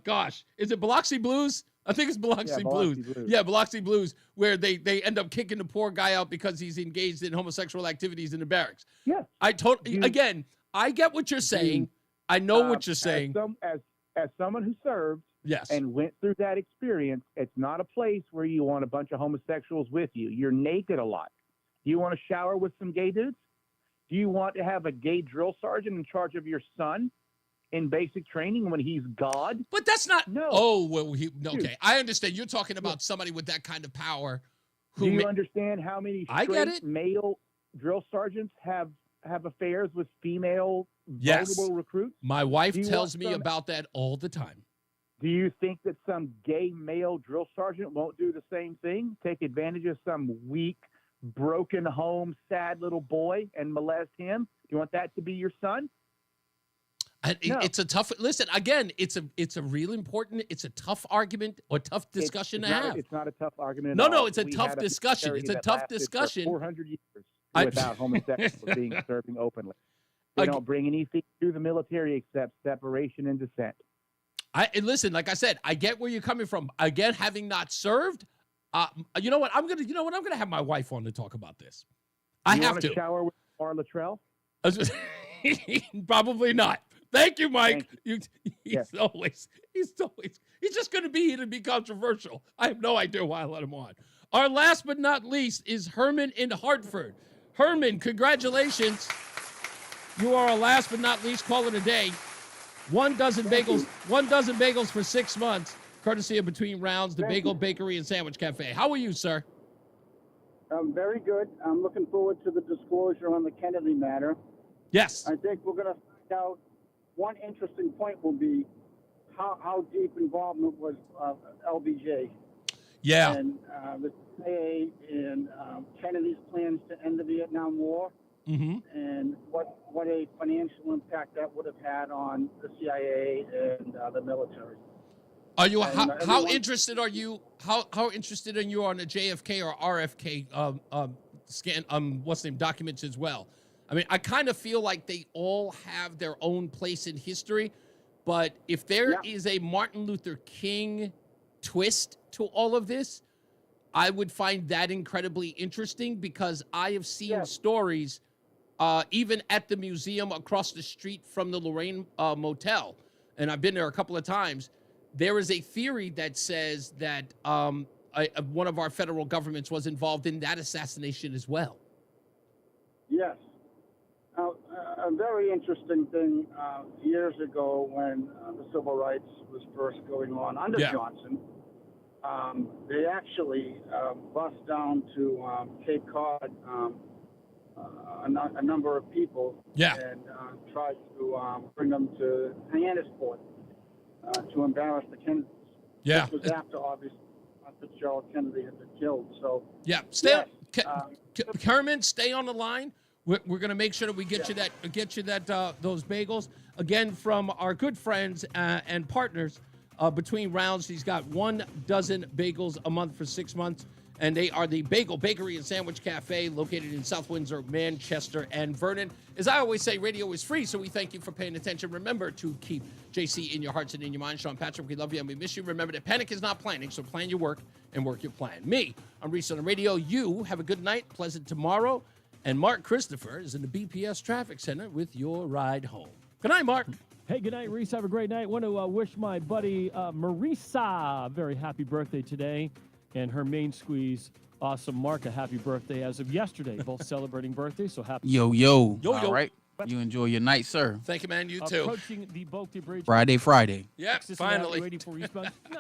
gosh, is it Biloxi Blues? I think it's Biloxi Blues. Yeah, Biloxi Blues, where they end up kicking the poor guy out because he's engaged in homosexual activities in the barracks. Yeah. Again, I get what you're saying. I know what you're saying. As someone who served and went through that experience, it's not a place where you want a bunch of homosexuals with you. You're naked a lot. Do you want to shower with some gay dudes? Do you want to have a gay drill sergeant in charge of your son in basic training when he's God? But that's not. No. Oh, well, okay. I understand. You're talking about somebody with that kind of power. Do you understand how many straight male drill sergeants have affairs with female vulnerable recruits? My wife tells me about that all the time. Do you think that some gay male drill sergeant won't do the same thing? Take advantage of some weak, broken home, sad little boy and molest him? Do you want that to be your son? No. It's a tough. Listen, again, it's a real important. It's a tough argument or tough discussion to have. It's not a tough argument. No, it's a tough discussion. It's a tough discussion. 400 years without homosexuals serving openly. They don't bring anything to the military except separation and dissent. And listen, like I said, I get where you're coming from. Again, having not served, you know what? I'm gonna have my wife on to talk about this. I have to shower with Mar Luttrell. Probably not. Thank you, Mike. He's just going to be here to be controversial. I have no idea why I let him on. Our last but not least is Herman in Hartford. Herman, congratulations. You are our last but not least caller today. 1 dozen bagels for 6 months, courtesy of Between Rounds, the Bagel Bakery and Sandwich Cafe. How are you, sir? I'm very good. I'm looking forward to the disclosure on the Kennedy matter. Yes. I think we're going to find out. One interesting point will be how deep involvement was LBJ. Yeah. And the CIA and Kennedy's plans to end the Vietnam War. Mm-hmm. And what a financial impact that would have had on the CIA and the military. Are you how interested are you? How interested are you on the JFK or RFK documents as well? I mean, I kind of feel like they all have their own place in history, but if there is a Martin Luther King twist to all of this, I would find that incredibly interesting because I have seen stories, even at the museum across the street from the Lorraine Motel, and I've been there a couple of times. There is a theory that says that one of our federal governments was involved in that assassination as well. Yes. a very interesting thing years ago when the civil rights was first going on under Johnson. They actually bussed down to Cape Cod a number of people and tried to bring them to Hyannisport to embarrass the Kennedys. Yeah. This was after, obviously, Fitzgerald Kennedy had been killed. So Herman, stay on the line. We're going to make sure that we get you those bagels again from our good friends and partners. Between rounds, he's got 1 dozen bagels a month for 6 months, and they are the Bagel Bakery and Sandwich Cafe located in South Windsor, Manchester, and Vernon. As I always say, radio is free, so we thank you for paying attention. Remember to keep JC in your hearts and in your minds. Sean Patrick, we love you and we miss you. Remember that panic is not planning, so plan your work and work your plan. Me, I'm Reese on the radio. You have a good night, pleasant tomorrow, and Mark Christopher is in the BPS Traffic Center with your ride home. Good night, Mark. Hey, good night, Reese. Have a great night. Want to wish my buddy Marisa a very happy birthday today, and her main squeeze, awesome Mark, a happy birthday as of yesterday. Both celebrating birthdays, so happy. Yo. All right. You enjoy your night, sir. Thank you, man. You too. Approaching the Bulkey Bridge. Friday. Yep, finally.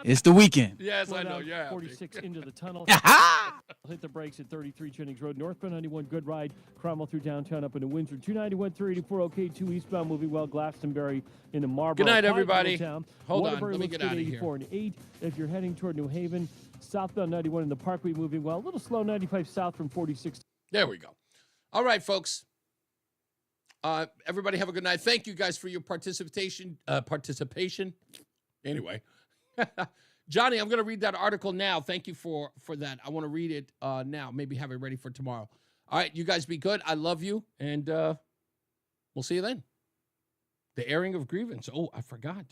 It's the weekend. Yes, I know. Yeah. 46 into the tunnel. Hit the brakes at 33 Jennings Road. Northbound 91, good ride. Cromwell through downtown up into Windsor. 291, 384, okay. 2 eastbound moving well. Glastonbury into Marlboro. Good night, everybody. Town. Hold on. Waterbury Let me looks get out of good, here. 84 and 8. If you're heading toward New Haven, southbound 91 in the Parkway moving well. A little slow 95 south from 46. There we go. All right, folks. Everybody have a good night. Thank you guys for your participation. Anyway, Johnny, I'm going to read that article now. Thank you for that. I want to read it now. Maybe have it ready for tomorrow. All right, you guys be good. I love you, and we'll see you then. The airing of grievance. Oh, I forgot.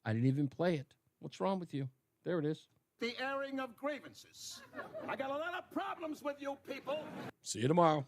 I didn't even play it. What's wrong with you? There it is. The airing of grievances. I got a lot of problems with you people. See you tomorrow.